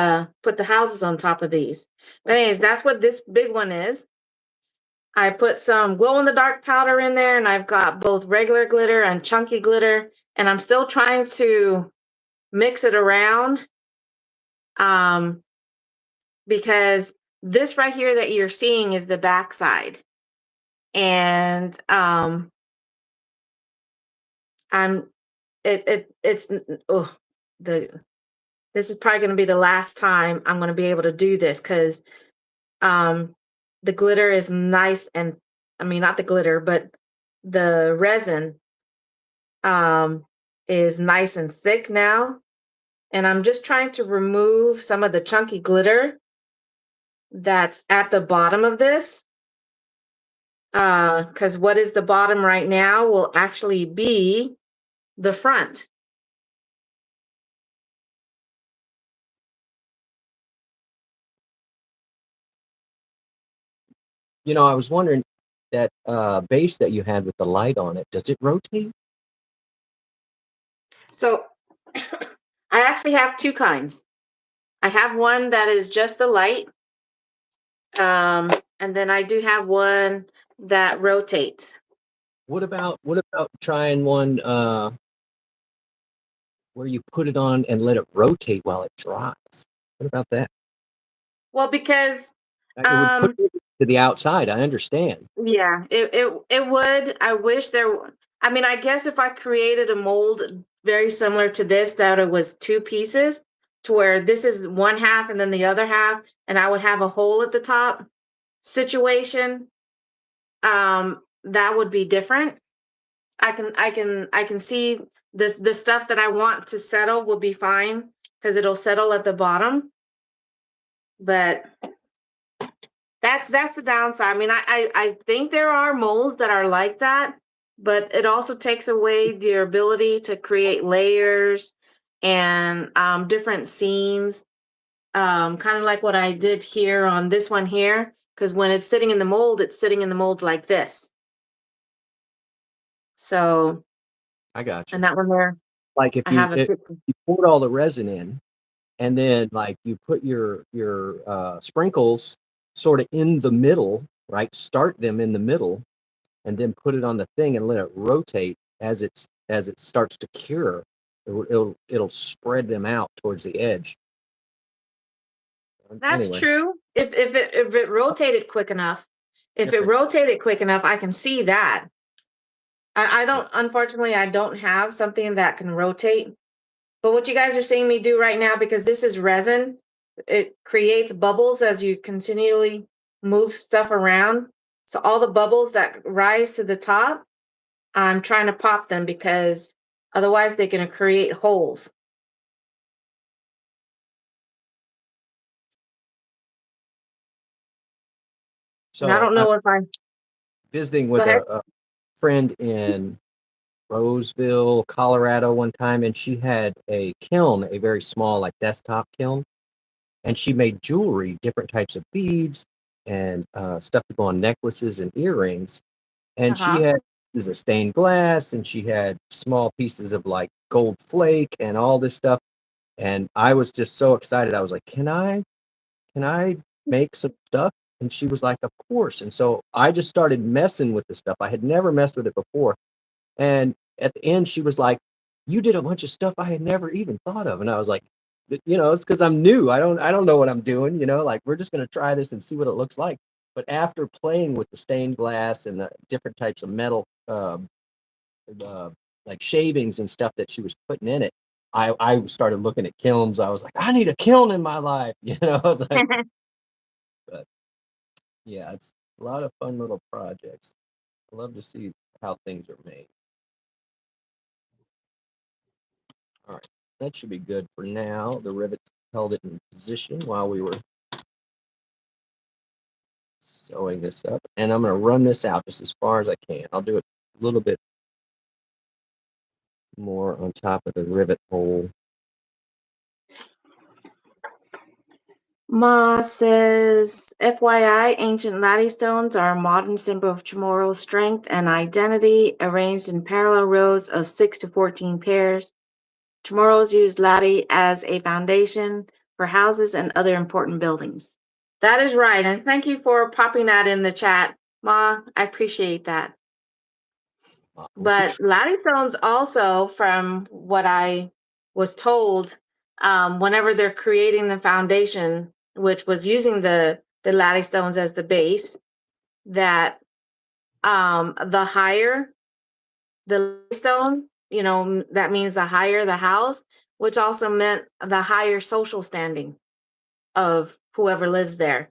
put the houses on top of these. But anyways, that's what this big one is. I put some glow in the dark powder in there, and I've got both regular glitter and chunky glitter, and I'm still trying to mix it around because this right here that you're seeing is the backside, and I'm it's oh the this is probably going to be the last time I'm going to be able to do this because the glitter is nice and I mean not the glitter but the resin is nice and thick now, and I'm just trying to remove some of the chunky glitter that's at the bottom of this because what is the bottom right now will actually be the front. You know, I was wondering that base that you had with the light on it, does it rotate? So I actually have two kinds. I have one that is just the light, and then I do have one that rotates. What about trying one where you put it on and let it rotate while it dries? What about that? Well, because It would put to the outside. I understand. Yeah, it would. I wish I mean, I guess if I created a mold very similar to this, that it was two pieces, to where this is one half and then the other half, and I would have a hole at the top situation, that would be different. I can see this, the stuff that I want to settle will be fine because it'll settle at the bottom. But that's the downside. I mean, I think there are molds that are like that, but it also takes away your ability to create layers and different scenes. Kind of like what I did here on this one here, because when it's sitting in the mold, it's sitting in the mold like this. So, I got and you. that one there, Like if I have a you picture. poured all the resin in, and then like you put your sprinkles sort of in the middle, right? Start them in the middle, and then put it on the thing and let it rotate as it starts to cure. It'll spread them out towards the edge. That's Anyway, true. If it rotated quick enough, if if it it, rotated quick enough, I can see that. I don't, unfortunately, I don't have something that can rotate. But what you guys are seeing me do right now, because this is resin, it creates bubbles as you continually move stuff around. So all the bubbles that rise to the top, I'm trying to pop them because otherwise they're going to create holes. And I so don't I'm know if I visiting go with ahead. a friend in Roseville, Colorado one time, and she had a kiln, a very small like desktop kiln, and she made jewelry, different types of beads and stuff to go on necklaces and earrings. And she Uh-huh. had pieces of stained glass, and she had small pieces of like gold flake and all this stuff. And I was just so excited. I was like, can I make some stuff? And she was like, of course. And so I just started messing with the stuff. I had never messed with it before. And at the end, she was like, you did a bunch of stuff I had never even thought of. And I was like, it's because I'm new. I don't know what I'm doing, like we're just gonna try this and see what it looks like. But after playing with the stained glass and the different types of metal uh, like shavings and stuff that she was putting in it, I started looking at kilns. I was like, I need a kiln in my life. I was like, but yeah, it's a lot of fun little projects. I love to see how things are made. All right, that should be good for now. The rivet held it in position while we were sewing this up, and I'm going to run this out just as far as I can. I'll do it a little bit more on top of the rivet hole. Ma says, FYI, ancient laddie stones are a modern symbol of Chamorro's strength and identity, arranged in parallel rows of 6 to 14 pairs. Chamorros use laddie as a foundation for houses and other important buildings. That is right. And thank you for popping that in the chat, Ma. I appreciate that. But laddie stones also, from what I was told, whenever they're creating the foundation, which was using the laddie stones as the base, that the higher the stone, that means the higher the house, which also meant the higher social standing of whoever lives there.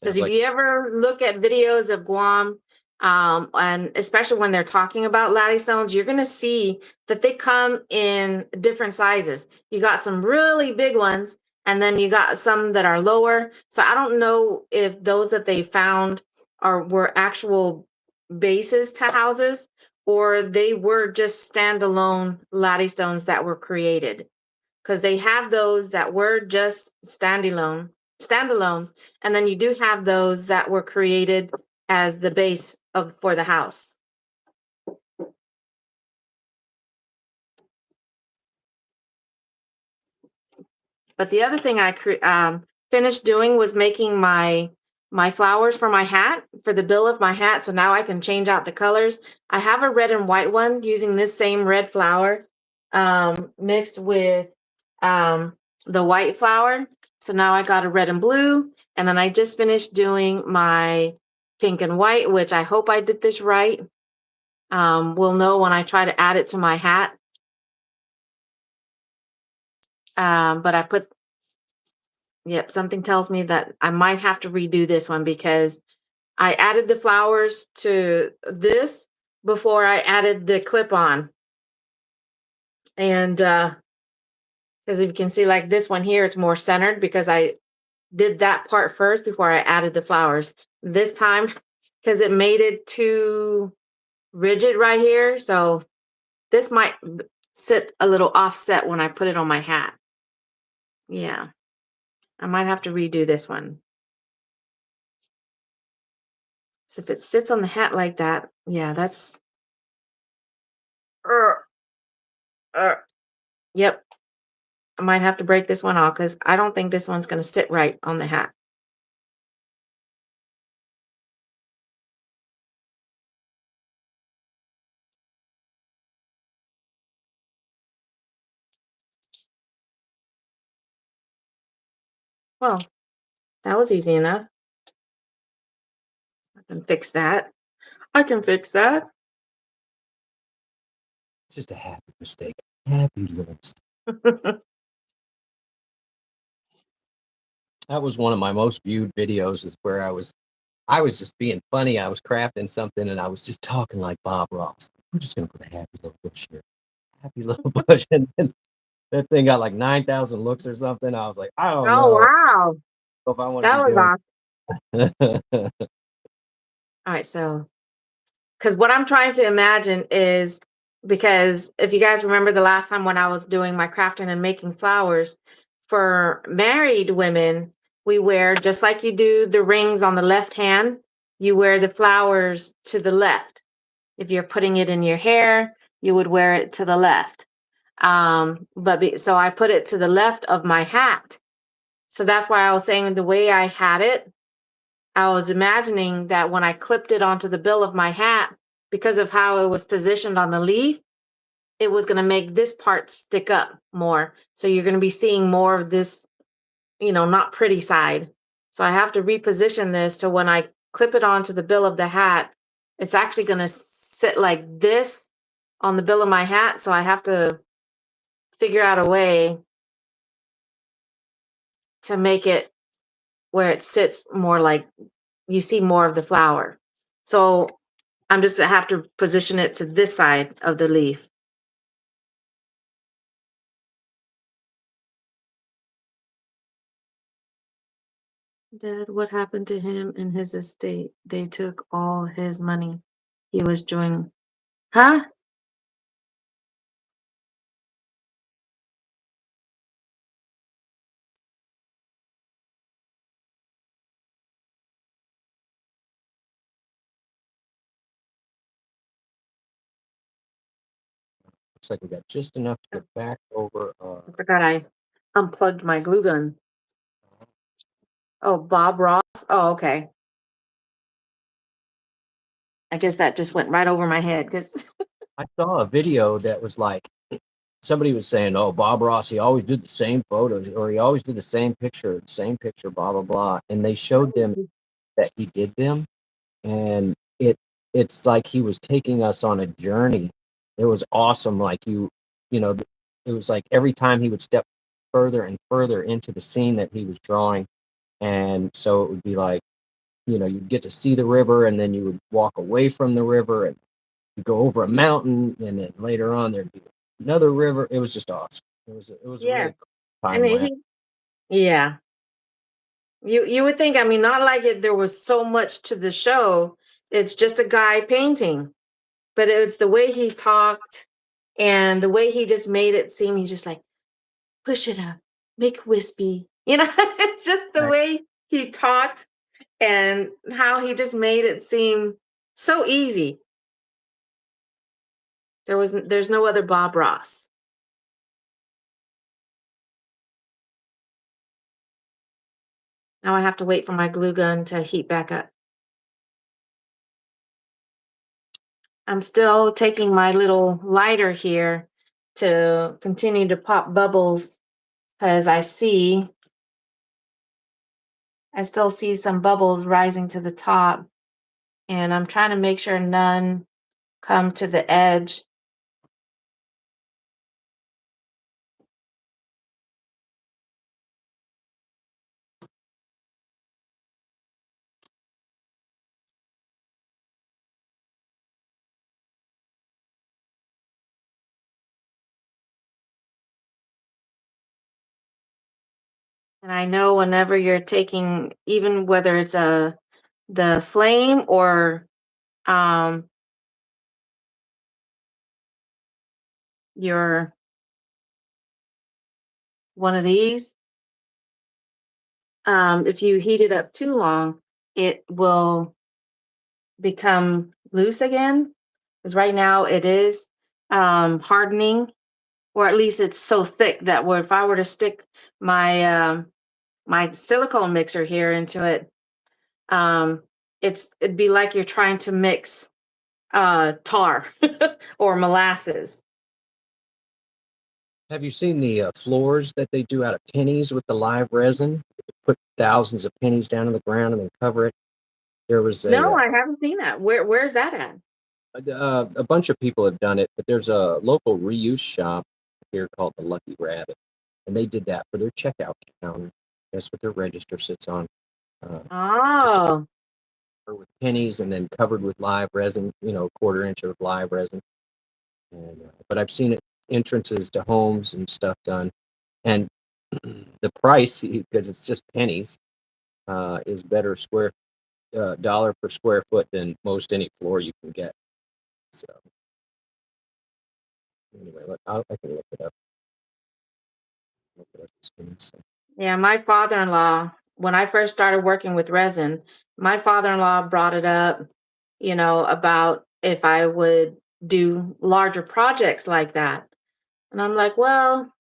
Because Sounds if like you ever look at videos of Guam, and especially when they're talking about laddie stones, you're going to see that they come in different sizes. You got some really big ones, and then you got some that are lower. So I don't know if those that they found were actual bases to houses, or they were just standalone laddie stones that were created, because they have those that were just standalones, and then you do have those that were created as the base for the house. But the other thing I finished doing was making my flowers for my hat, for the bill of my hat. So now I can change out the colors. I have a red and white one using this same red flower, mixed with the white flower. So now I got a red and blue, and then I just finished doing my pink and white, which I hope I did this right. We'll know when I try to add it to my hat. But I put, yep, something tells me that I might have to redo this one because I added the flowers to this before I added the clip-on. And because if you can see, like this one here, it's more centered because I did that part first before I added the flowers. This time, because it made it too rigid right here, so this might sit a little offset when I put it on my hat. Yeah, I might have to redo this one. So if it sits on the hat like that, yeah, that's uh, yep. I might have to break this one off because I don't think this one's going to sit right on the hat. Well, that was easy enough. I can fix that. I can fix that. It's just a happy mistake. Happy little mistake. That was one of my most viewed videos, is where I was just being funny. I was crafting something and I was just talking like Bob Ross. I'm just gonna put a happy little bush here. Happy little bush. And then that thing got like 9,000 looks or something. I was like, I don't Oh, know wow. if I want to That be was doing awesome. All right, so because what I'm trying to imagine is, because if you guys remember the last time when I was doing my crafting and making flowers, for married women, we wear, just like you do the rings on the left hand, you wear the flowers to the left. If you're putting it in your hair, you would wear it to the left. So I put it to the left of my hat. So that's why I was saying the way I had it, I was imagining that when I clipped it onto the bill of my hat, because of how it was positioned on the leaf, it was going to make this part stick up more. So you're going to be seeing more of this, not pretty side. So I have to reposition this to when I clip it onto the bill of the hat, it's actually going to sit like this on the bill of my hat. So I have to figure out a way to make it where it sits more like you see more of the flower. So I'm just gonna have to position it to this side of the leaf. Dad, what happened to him and his estate? They took all his money. He was doing, huh? Looks like we got just enough to get back over. I forgot I unplugged my glue gun. Oh, Bob Ross. Oh, okay. I guess that just went right over my head because I saw a video that was like, somebody was saying, "Oh, Bob Ross, he always did the same photos, or he always did the same picture, blah blah blah." And they showed them that he did them, and it's like he was taking us on a journey. It was awesome. Like it was like every time he would step further and further into the scene that he was drawing, and so it would be like, you'd get to see the river, and then you would walk away from the river, and you go over a mountain, and then later on there'd be another river. It was just awesome. It was a really yes, cool and time lapse. yeah, you would think. I mean, not like it. There was so much to the show. It's just a guy painting, but it's the way he talked and the way he just made it seem. He's just like, push it up, make wispy. It's just the Right. way he talked and how he just made it seem so easy. There's no other Bob Ross. Now I have to wait for my glue gun to heat back up. I'm still taking my little lighter here to continue to pop bubbles because I see I still see some bubbles rising to the top, and I'm trying to make sure none come to the edge. And I know whenever you're taking, even whether it's the flame or um your one of these, if you heat it up too long, it will become loose again. Because right now it is hardening, or at least it's so thick that if I were to stick my silicone mixer here into it, um, it'd be like you're trying to mix tar or molasses. Have you seen the floors that they do out of pennies with the live resin? They put thousands of pennies down on the ground and then cover it. There was No, I haven't seen that. Where's that at? a bunch of people have done it, but there's a local reuse shop here called the Lucky Rabbit, and they did that for their checkout counter. That's what their register sits on. Just a Oh, cover with pennies and then covered with live resin, quarter inch of live resin. And but I've seen it entrances to homes and stuff done, and the price, because it's just pennies, is better dollar per square foot than most any floor you can get. So anyway, I can look it up. Look it up. yeah, my father-in-law, when I first started working with resin, my father-in-law brought it up, about if I would do larger projects like that. And I'm like, well,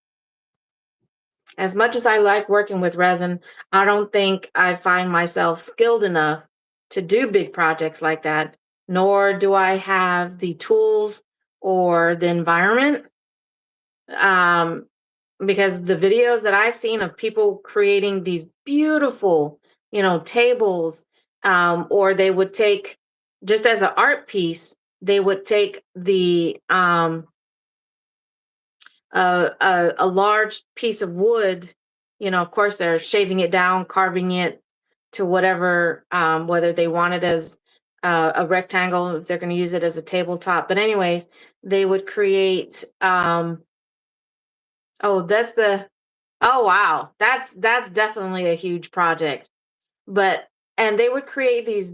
as much as I like working with resin, I don't think I find myself skilled enough to do big projects like that, nor do I have the tools or the environment. Um, because the videos that I've seen of people creating these beautiful, tables, or they would take, just as an art piece, they would take a large piece of wood. Of course, they're shaving it down, carving it to whatever, whether they want it as a rectangle, if they're going to use it as a tabletop. But anyways, they would create. Oh, that's the. Oh wow, that's definitely a huge project. But and they would create these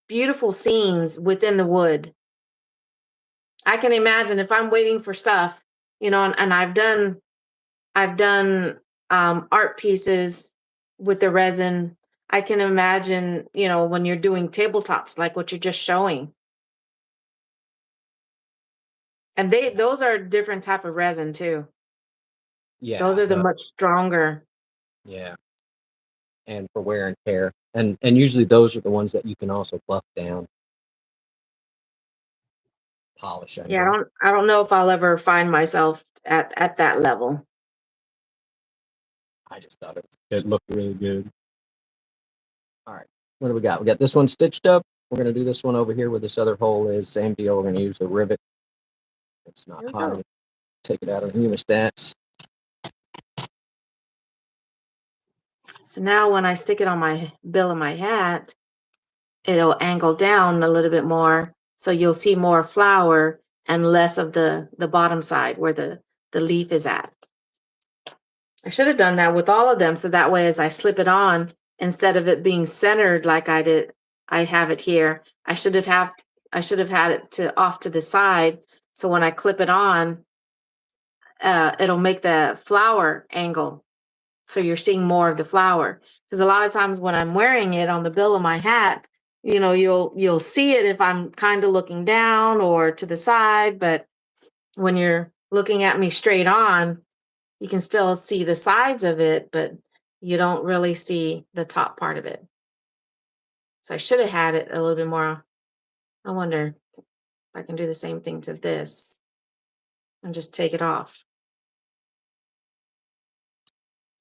beautiful scenes within the wood. I can imagine if I'm waiting for stuff, and I've done art pieces with the resin. I can imagine, when you're doing tabletops, like what you're just showing. And those are different type of resin too. Those Yeah, are the much stronger. yeah, and for wear and tear, and usually those are the ones that you can also buff down, polish. I Yeah, I mean, don't know if I'll ever find myself at that level. I just thought it looked really good. All right, what do we got? We got this one stitched up. We're gonna do this one over here where this other hole is. Same deal. We're gonna use the rivet. It's not Here we hot go. enough. Take it out of the hemostats. So now when I stick it on my bill of my hat, it'll angle down a little bit more. So you'll see more flower and less of the bottom side where the leaf is at. I should have done that with all of them. So that way, as I slip it on, instead of it being centered like I did, I have it here. I should have had it off to the side. So when I clip it on, it'll make the flower angle. So you're seeing more of the flower. Because a lot of times when I'm wearing it on the bill of my hat, you'll see it if I'm kind of looking down or to the side, but when you're looking at me straight on, you can still see the sides of it, but you don't really see the top part of it. So I should have had it a little bit more. I wonder if I can do the same thing to this and just take it off.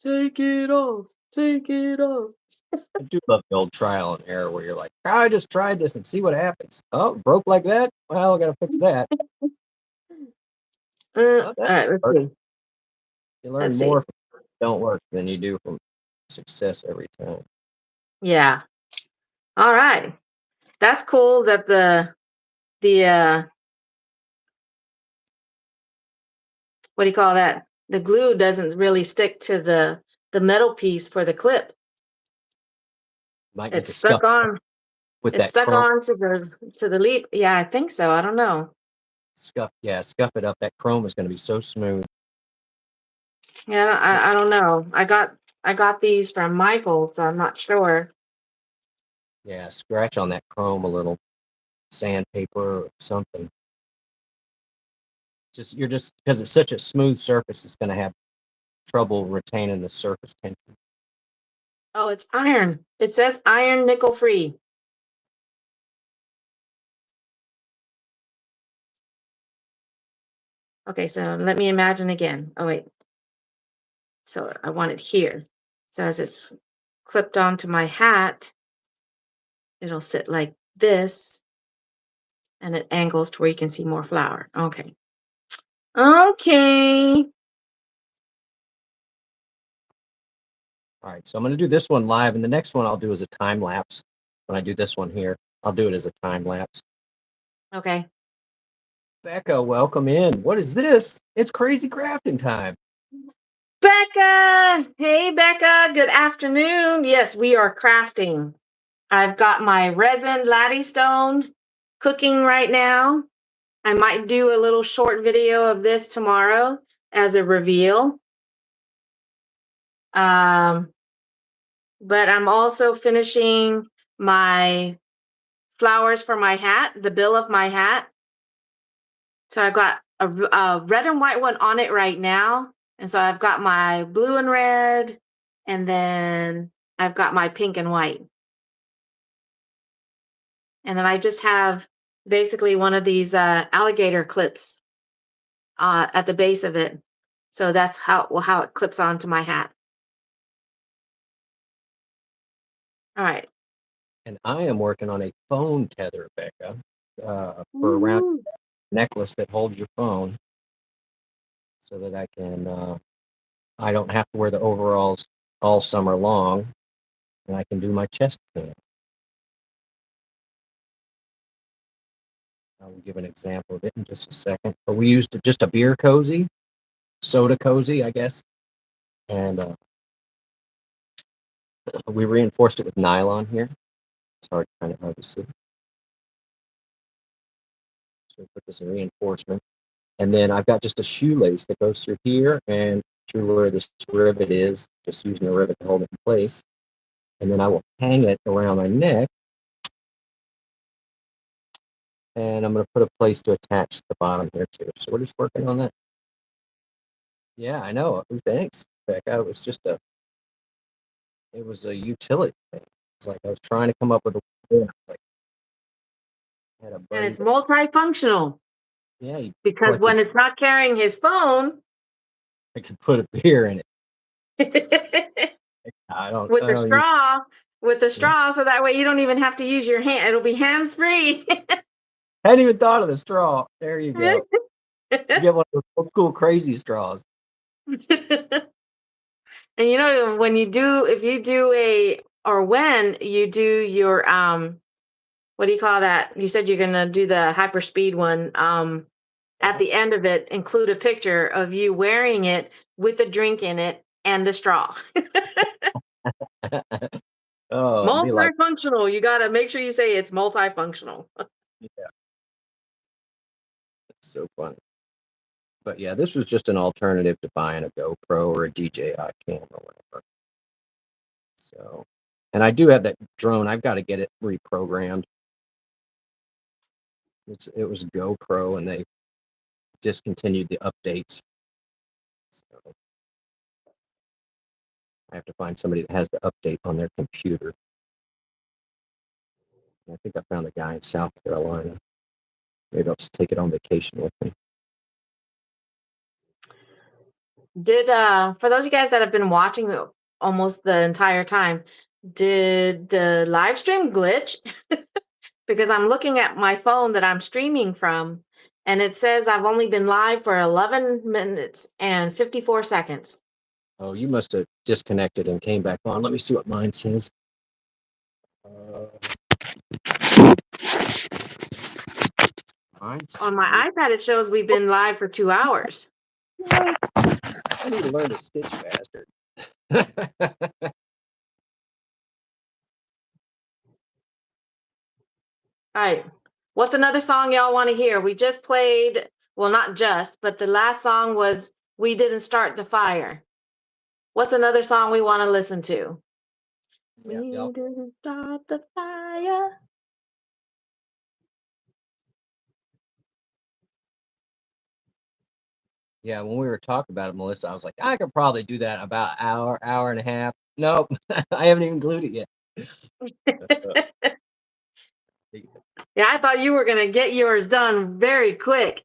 Take it off. Take it off. I do love the old trial and error where you're like, "Oh, I just tried this and see what happens. Oh, it broke like that. Well, I gotta fix that. All Oh, that right, let's worked." see. You learn Let's see. more from don't work than you do from success every time. Yeah. All right. That's cool that the what do you call that? The glue doesn't really stick to the metal piece for the clip. Might need It's to scuff stuck on. with It's that stuck chrome. on to the leaf. Yeah, I think so. I don't know. Scuff it up. That chrome is going to be so smooth. Yeah, I don't know. I got these from Michael, so I'm not sure. Yeah, scratch on that chrome a little, sandpaper or something. You're just because it's such a smooth surface, it's going to have trouble retaining the surface tension. Oh, it's iron. It says iron nickel free. Okay, so let me imagine again. Oh wait. So I want it here. So as it's clipped onto my hat, it'll sit like this and it angles to where you can see more flower. Okay. Okay. All right, so I'm going to do this one live, and the next one I'll do as a time lapse. When I do this one here, I'll do it as a time lapse. Okay. Becca, welcome in. What is this? It's crazy crafting time. Becca. Hey, Becca. Good afternoon. Yes, we are crafting. I've got my resin lattice stone cooking right now. I might do a little short video of this tomorrow as a reveal. But I'm also finishing my flowers for my hat, the bill of my hat. So I've got a red and white one on it right now. And so I've got my blue and red, and then I've got my pink and white. And then I just have basically one of these alligator clips at the base of it. So that's how it clips onto my hat. All right. And I am working on a phone tether, Becca, for around Woo-hoo. necklace that holds your phone, so that I don't have to wear the overalls all summer long, and I can do my chest cam. I will give an example of it in just a second. But we used just a beer cozy, soda cozy, I guess, and we reinforced it with nylon here. It's kind of hard to see. So we put this in reinforcement. And then I've got just a shoelace that goes through here and through where this rivet is, just using a rivet to hold it in place. And then I will hang it around my neck. And I'm going to put a place to attach the bottom here too. So we're just working on that. Yeah, I know. Thanks, Becca. It was a utility thing. It's like I was trying to come up with a way. Like, I had a And buddy it's that, multifunctional yeah, because when it's not carrying his phone I could put a beer in it. with I don't the know. straw, so that way you don't even have to use your hand. It'll be hands free. I hadn't even thought of the straw. There you go. You get one of those old cool crazy straws. And you know, if you do when you do your what do you call that? You said you're gonna do the hyperspeed one. At the end of it, include a picture of you wearing it with a drink in it and the straw. Oh, it'd be like, Multifunctional. You gotta make sure you say it's multifunctional. yeah, it's so funny. But yeah, this was just an alternative to buying a GoPro or a DJI cam or whatever. So, and I do have that drone. I've got to get it reprogrammed. It was GoPro, and they discontinued the updates. So I have to find somebody that has the update on their computer. I think I found a guy in South Carolina. Maybe I'll just take it on vacation with me. Did for those of you guys that have been watching almost the entire time, Did the live stream glitch? Because I'm looking at my phone that I'm streaming from, and it says I've only been live for 11 minutes and 54 seconds. Oh, you must have disconnected and came back on. Let me see what mine says. On my iPad, it shows we've been live for 2 hours. I need to learn to stitch faster. All right. What's another song y'all want to hear? We just played, well, not just, but the last song was We Didn't Start the Fire. What's another song we want to listen to? Yeah, We yep. didn't start the fire. Yeah, when we were talking about it, Melissa, I was like, I could probably do that about hour and a half. Nope, I haven't even glued it yet. Yeah, I thought you were going to get yours done very quick.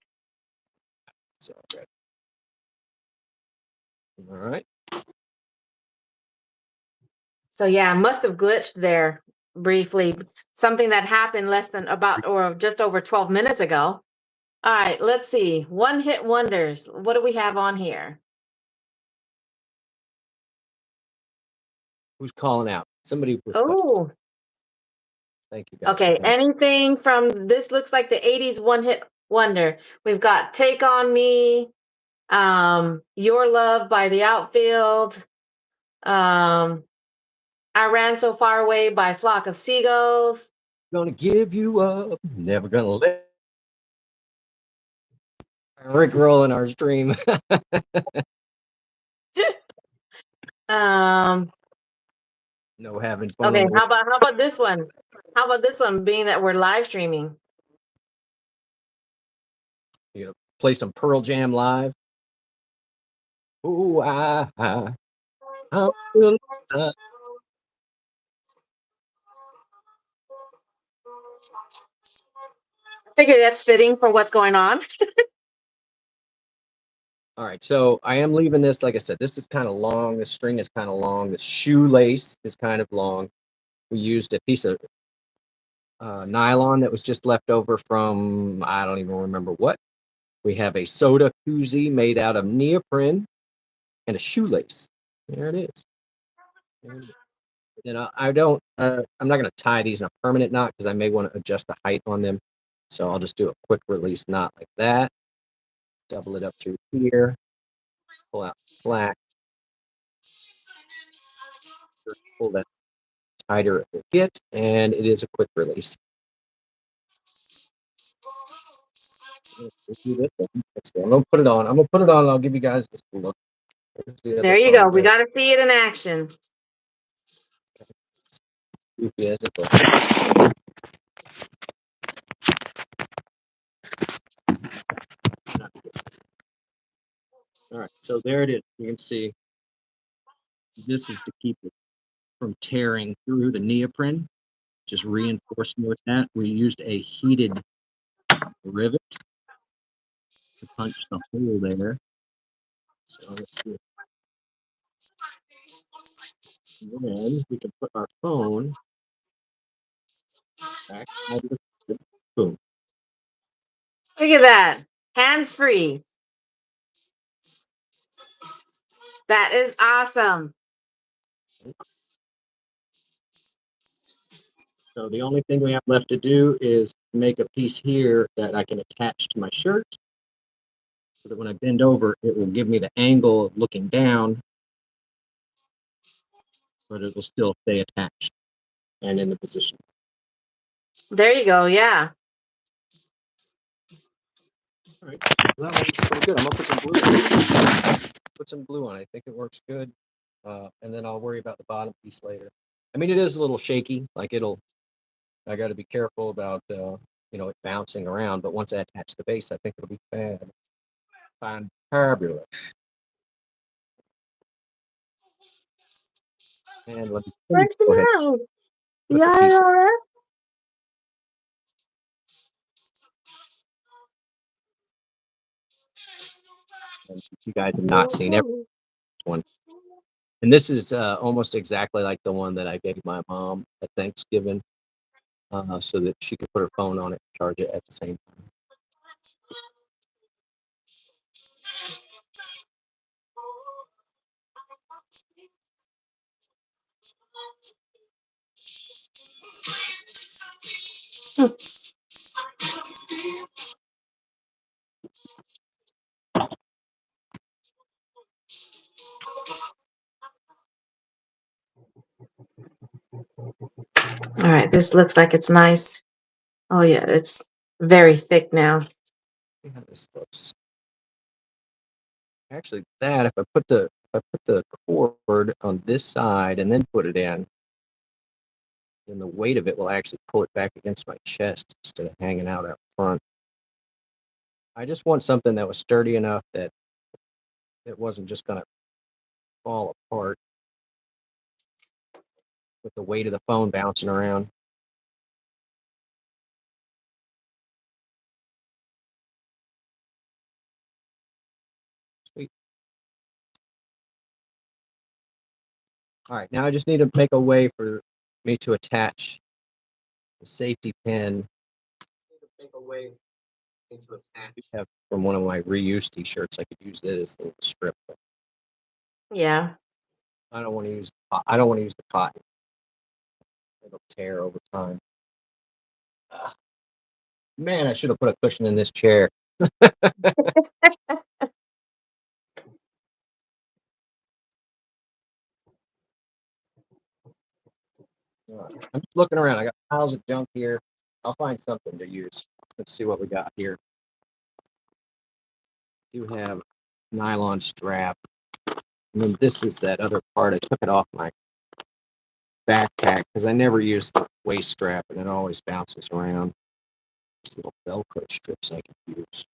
So, okay. All right. So yeah, I must have glitched there briefly. Something that happened less than about or just over 12 minutes ago. All right, let's see. One hit wonders. What do we have on here? Who's calling out? Somebody requested. Oh, Thank you guys. okay. Anything from this looks like the 80s one hit wonder. We've got Take on Me, Your Love by the Outfield, I Ran So Far Away by Flock of Seagulls. Gonna give you up, never gonna let Rick roll in our stream. No having fun. Okay, how about this one? How about this one, being that we're live streaming? You know, play some Pearl Jam live. Ooh, I'm I figure that's fitting for what's going on. All right, so I am leaving this. Like I said, this is kind of long. The string is kind of long. The shoelace is kind of long. We used a piece of nylon that was just left over from, I don't even remember what. We have a soda koozie made out of neoprene and a shoelace. There it is. And I don't, I'm not going to tie these in a permanent knot because I may want to adjust the height on them. So I'll just do a quick release knot like that. Double it up through here. Pull out slack. Pull that tighter it will get, and it is a quick release. I'm gonna put it on. And I'll give you guys this look. There you go. We got to see it in action. All right, so there it is. You can see this is to keep it from tearing through the neoprene. Just reinforcing with that. We used a heated rivet to punch the hole there. So let's see. And then we can put our phone back. Boom. Look at that. Hands free. That is awesome. So the only thing we have left to do is make a piece here that I can attach to my shirt so that when I bend over, it will give me the angle of looking down, but it will still stay attached and in the position. There you go. Yeah. All right. Well, that looks pretty good. I'm gonna put some glue on. I think it works good. And then I'll worry about the bottom piece later. I mean, it is a little shaky. Like I got to be careful about, it bouncing around. But once I attach the base, I think it'll be fabulous. And let me go ahead. Yeah. And you guys have not seen every one. And this is almost exactly like the one that I gave my mom at Thanksgiving, so that she could put her phone on it and charge it at the same time. All right, this looks like it's nice. Oh yeah, it's very thick now. See how this looks. Actually, that if I put the cord on this side and then put it in, then the weight of it will actually pull it back against my chest instead of hanging out front. I just want something that was sturdy enough that it wasn't just going to fall apart with the weight of the phone bouncing around. Sweet. All right, now I just need to make a way for me to attach the safety pin. Make a way to attach. Have from one of my reused T-shirts. I could use it as a little strip. But Yeah. I don't want to use. I don't want to use the cotton. It'll tear over time. Man, I should have put a cushion in this chair. I'm just looking around. I got piles of junk here. I'll find something to use. Let's see what we got here. Do have nylon strap. And then this is that other part. I took it off my backpack because I never use the waist strap and it always bounces around. These little Velcro strips I can use.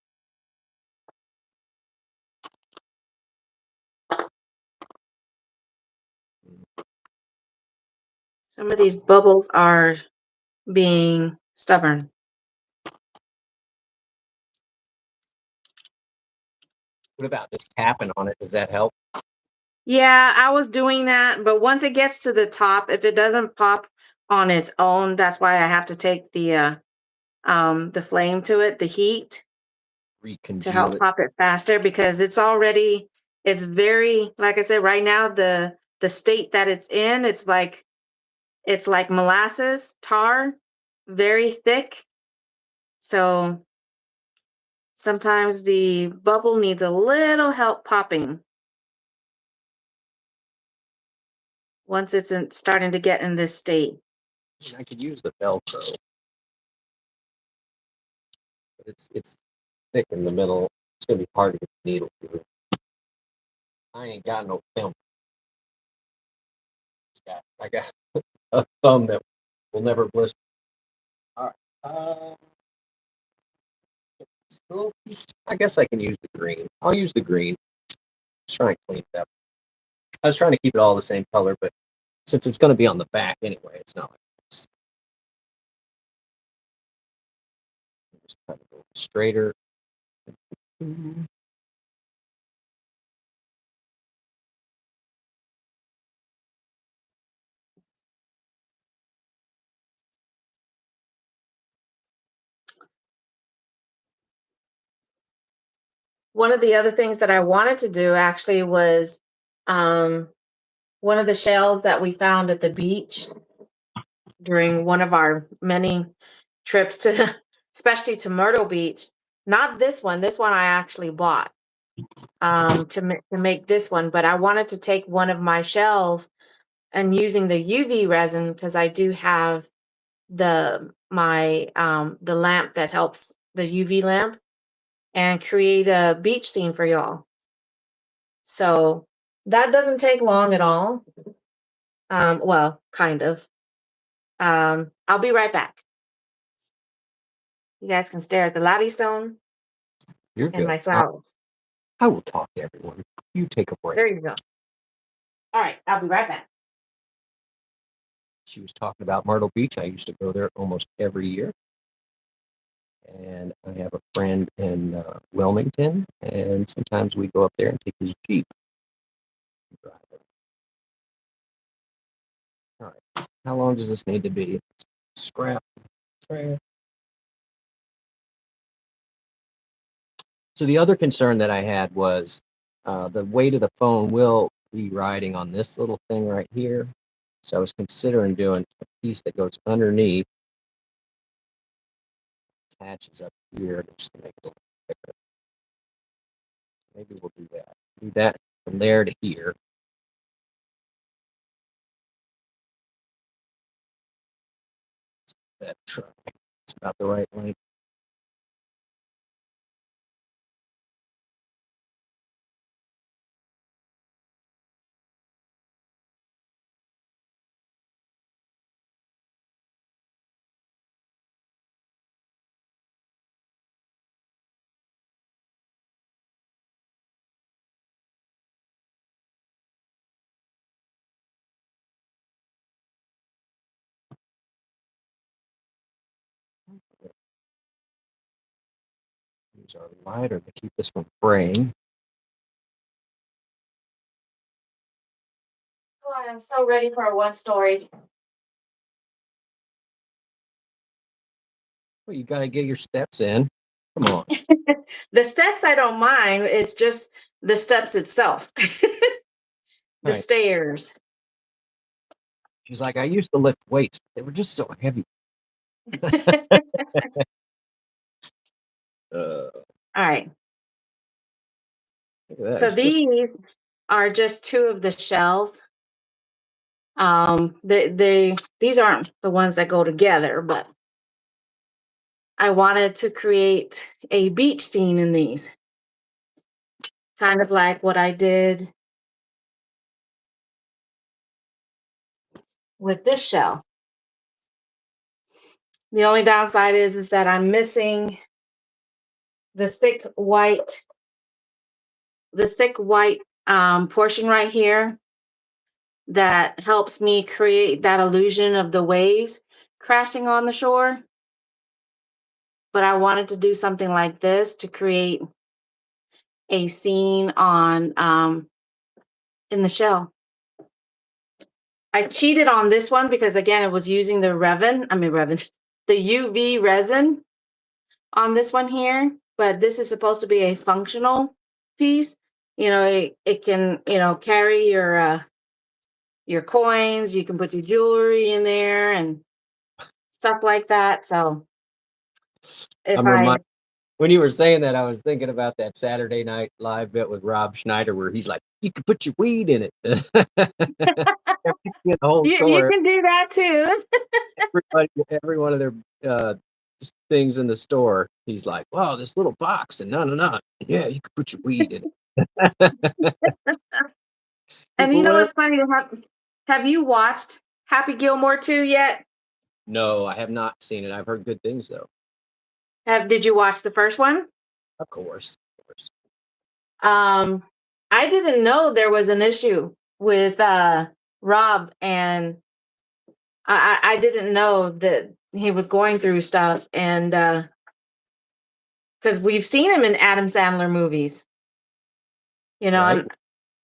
Some of these bubbles are being stubborn. What about just tapping on it? Does that help? Yeah, I was doing that, but once it gets to the top, if it doesn't pop on its own, that's why I have to take the flame to it, the heat, to Recongeal help it. pop it faster because it's very, like I said, right now the state that it's in, it's like molasses, tar, very thick. So sometimes the bubble needs a little help popping once starting to get in this state. I could use the Velcro, but it's thick in the middle. It's gonna be hard to get the needle through. I ain't got no film. I got a thumb that will never blister. All right. Still, I guess I can use the green. I'll use the green. Just trying to clean it up. I was trying to keep it all the same color, but since it's going to be on the back anyway, it's not like this. Just kind of go straighter. One of the other things that I wanted to do actually was um, one of the shells that we found at the beach during one of our many trips to, especially to Myrtle Beach. Not this one. This one I actually bought to make this one, but I wanted to take one of my shells and using the UV resin because I do have the lamp that helps the UV lamp and create a beach scene for y'all. So that doesn't take long at all. Well, kind of. I'll be right back. You guys can stare at the Lottie Stone You're and good. my flowers. I will talk to everyone. You take a break. There you go. All right, I'll be right back. She was talking about Myrtle Beach. I used to go there almost every year. And I have a friend in Wilmington, and sometimes we go up there and take his Jeep. How long does this need to be? Scrap. So the other concern that I had was the weight of the phone will be riding on this little thing right here. So I was considering doing a piece that goes underneath, attaches up here just to make it a little thicker. Maybe we'll do that. Do that from there to here. That try. It's about the right length. Use our lighter to keep this from fraying. Oh, I'm so ready for a one story. Well, you got to get your steps in. Come on. The steps I don't mind. It's just the steps itself. The Right. stairs. She's like, I used to lift weights, but they were just so heavy. All right. Look at that. So It's just these are just two of the shells. These aren't the ones that go together, but I wanted to create a beach scene in these, kind of like what I did with this shell. The only downside is that I'm missing the thick white portion right here that helps me create that illusion of the waves crashing on the shore. But I wanted to do something like this to create a scene on in the shell. I cheated on this one because again, it was using the the UV resin on this one here, but this is supposed to be a functional piece. You know, it can, carry your coins, you can put your jewelry in there and stuff like that. So if when you were saying that, I was thinking about that Saturday Night Live bit with Rob Schneider where he's like, you can put your weed in it. The whole you store, can do that too. every one of their things in the store, he's like, wow, this little box and no. Yeah, you can put your weed in it. And you know what's funny? Have you watched Happy Gilmore 2 yet? No, I have not seen it. I've heard good things though. Did you watch the first one? Of course. I didn't know there was an issue with Rob, and I didn't know that he was going through stuff, and because we've seen him in Adam Sandler movies, Right. and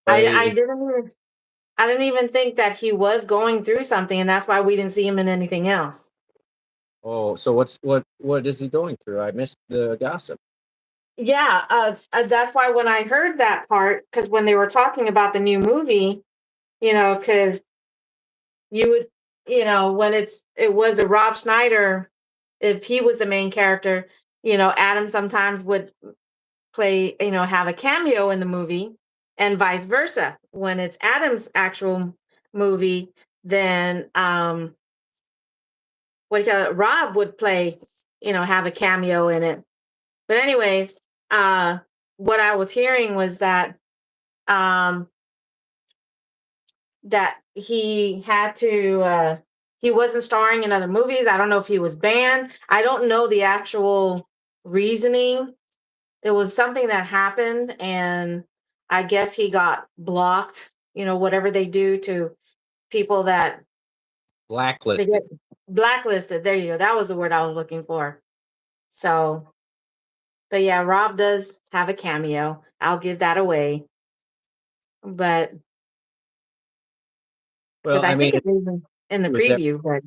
I didn't even think that he was going through something, and that's why we didn't see him in anything else. Oh, so what is he going through? I missed the gossip. Yeah, that's why when I heard that part, because when they were talking about the new movie, because you would, when it was a Rob Schneider, if he was the main character, Adam sometimes would play, have a cameo in the movie, and vice versa. When it's Adam's actual movie, then Rob would play, have a cameo in it. But anyways, what I was hearing was that that he had to he wasn't starring in other movies. I don't know if he was banned. I don't know the actual reasoning. It was something that happened, and I guess he got blocked, whatever they do to people that they Blacklisted. get blacklisted. There you go. That was the word I was looking for. So, but yeah, Rob does have a cameo. I'll give that away. But Well, I I mean, think in the He was a preview, but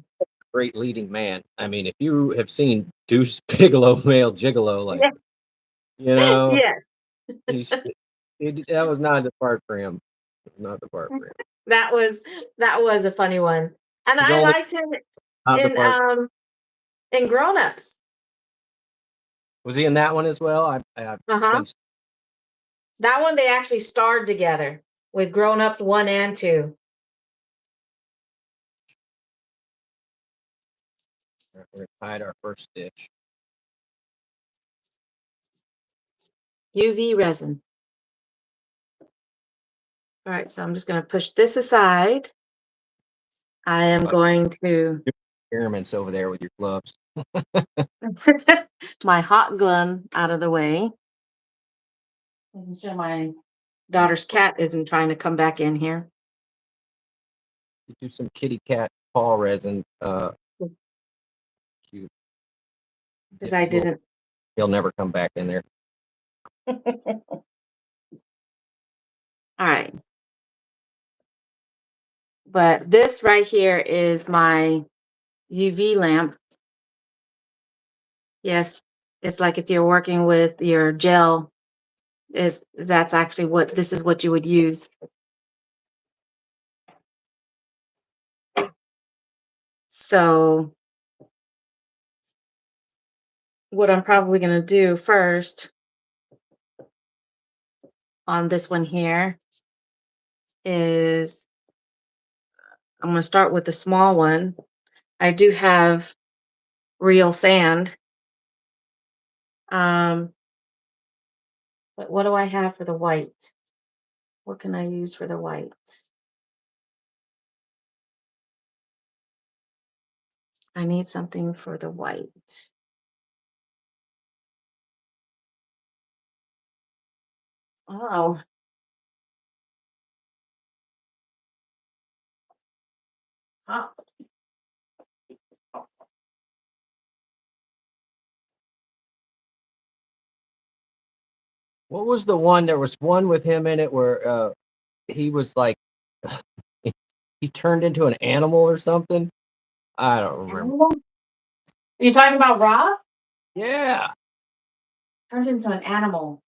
great leading man. I mean, if you have seen Deuce Bigelow, male gigolo, like, you know, yes, he's that was not the part for him. Not the part for him. that was a funny one, and He's I only liked him not the part. in Grown Ups. Was he in that one as well? I Uh-huh. That one they actually starred together with Grown Ups 1 and 2. We're gonna hide our first stitch. UV resin. All right, so I'm just going to push this aside. I am going to Experiments over there with your gloves. my hot gun out of the way. Making sure my daughter's cat isn't trying to come back in here. Do some kitty cat paw resin. Cute. Because I didn't. He'll never come back in there. All right. But this right here is my UV lamp. Yes, it's like if you're working with your gel, that's actually this is what you would use. So what I'm probably going to do first on this one here is I'm going to start with the small one. I do have real sand. But what do I have for the white? What can I use for the white? I need something for the white. Oh. Oh. What was the one? There was one with him in it where he was like he turned into an animal or something. I don't remember. Animal? Are you talking about Rob? Yeah, Turned into an animal.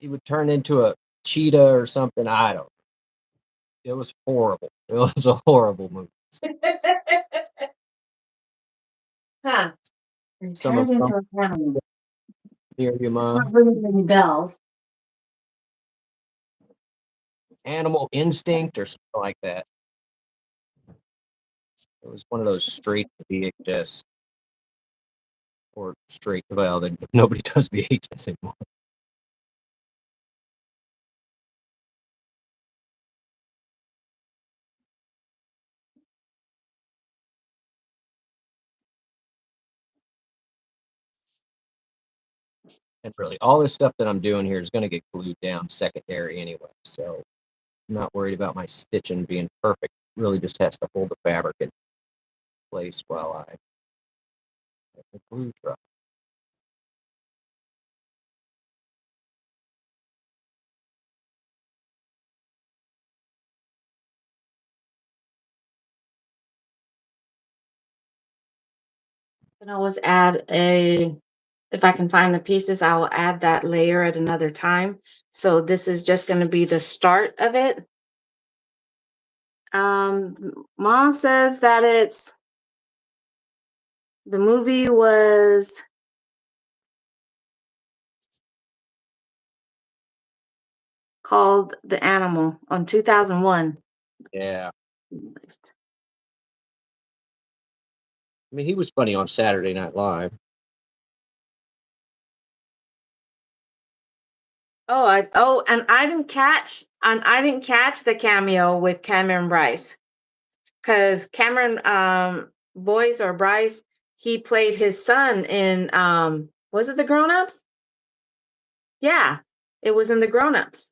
he would turn into a cheetah or something. I don't. It was horrible. It was a horrible movie. Huh. Some of Turned into them an animal. hear you, It's Mom. not ringing any bells. Animal Instinct or something like that. It was one of those straight VHS or straight. Well, then nobody does VHS anymore. And really, all this stuff that I'm doing here is going to get glued down secondary anyway. So I'm not worried about my stitching being perfect. It really just has to hold the fabric in place while I let the glue dry. You can always add if I can find the pieces, I will add that layer at another time. So this is just going to be the start of it. Mom says that the movie was called The Animal on 2001. Yeah. I mean, he was funny on Saturday Night Live. And I didn't catch the cameo with Cameron Bryce, because Cameron Boyce or Bryce, he played his son in was it The Grown Ups? Yeah, it was in The Grown Ups.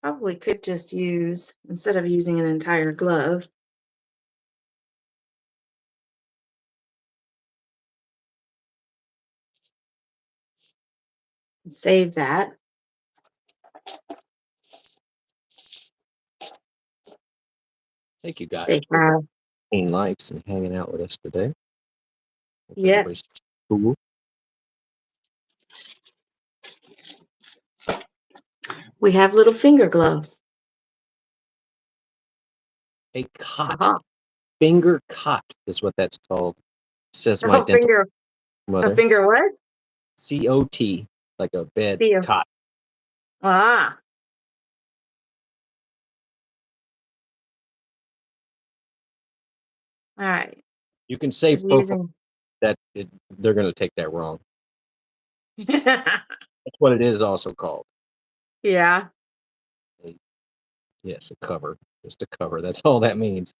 Probably could just use, instead of using an entire glove. Save that. Thank you guys They for have, 15 likes and hanging out with us today. Hope yeah. everybody's cool. We have little finger gloves. A cot. Uh-huh. Finger cot is what that's called. Says my Oh, dental a mother. finger what? COT, like a bed Steel. cot. Ah. All right. You can say Just both using. they're going to take that wrong. That's what it is also called. Yeah. Yes, a cover. Just a cover. That's all that means.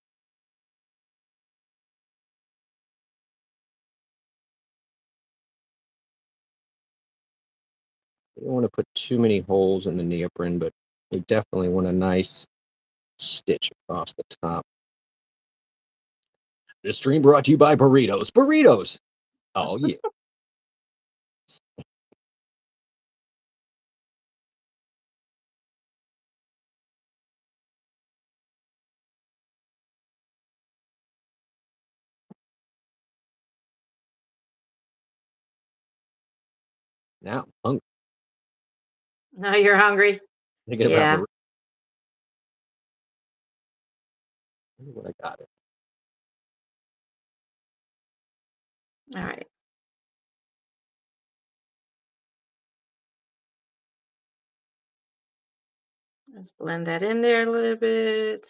You don't want to put too many holes in the neoprene, but we definitely want a nice stitch across the top. This stream brought to you by burritos. Burritos! Oh, yeah. Now I'm hungry. No, you're hungry. Thinking Yeah. about what I got it. All right. Let's blend that in there a little bit.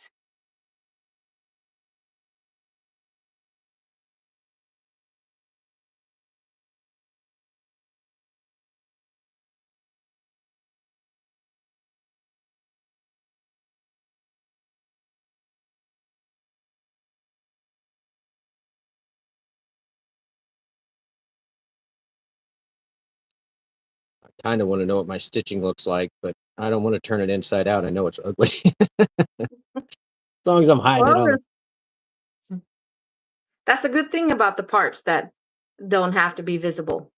I kind of want to know what my stitching looks like, but I don't want to turn it inside out. I know it's ugly. As long as I'm hiding it Well, on the. that's a good thing about the parts that don't have to be visible.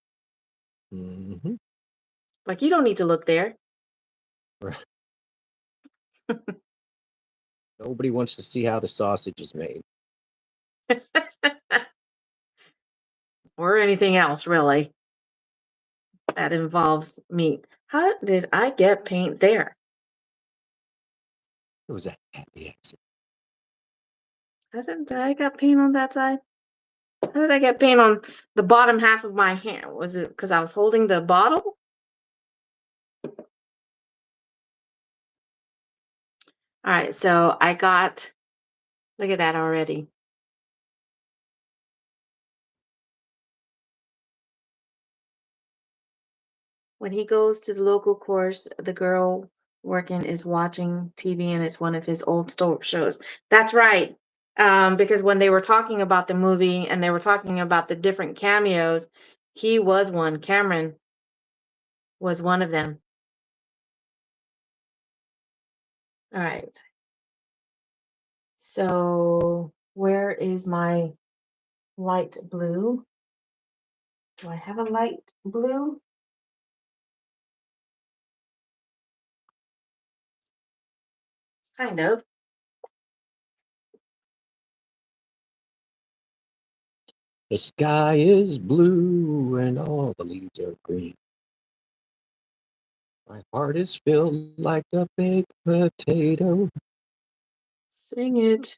Mhm. Like you don't need to look there. Right. Nobody wants to see how the sausage is made. Or anything else really that involves meat. How did I get paint there? It was a happy accident. Did I got paint on that side? How did I get paint on the bottom half of my hand? Was it because I was holding the bottle? All right, so I got, look at that already. When he goes to the local course, the girl working is watching TV and it's one of his old shows. That's right. Because when they were talking about the movie and they were talking about the different cameos, he was one. Cameron was one of them. All right. So where is my light blue? Do I have a light blue? Kind of. The sky is blue and all the leaves are green. My heart is filled like a baked potato. Sing it.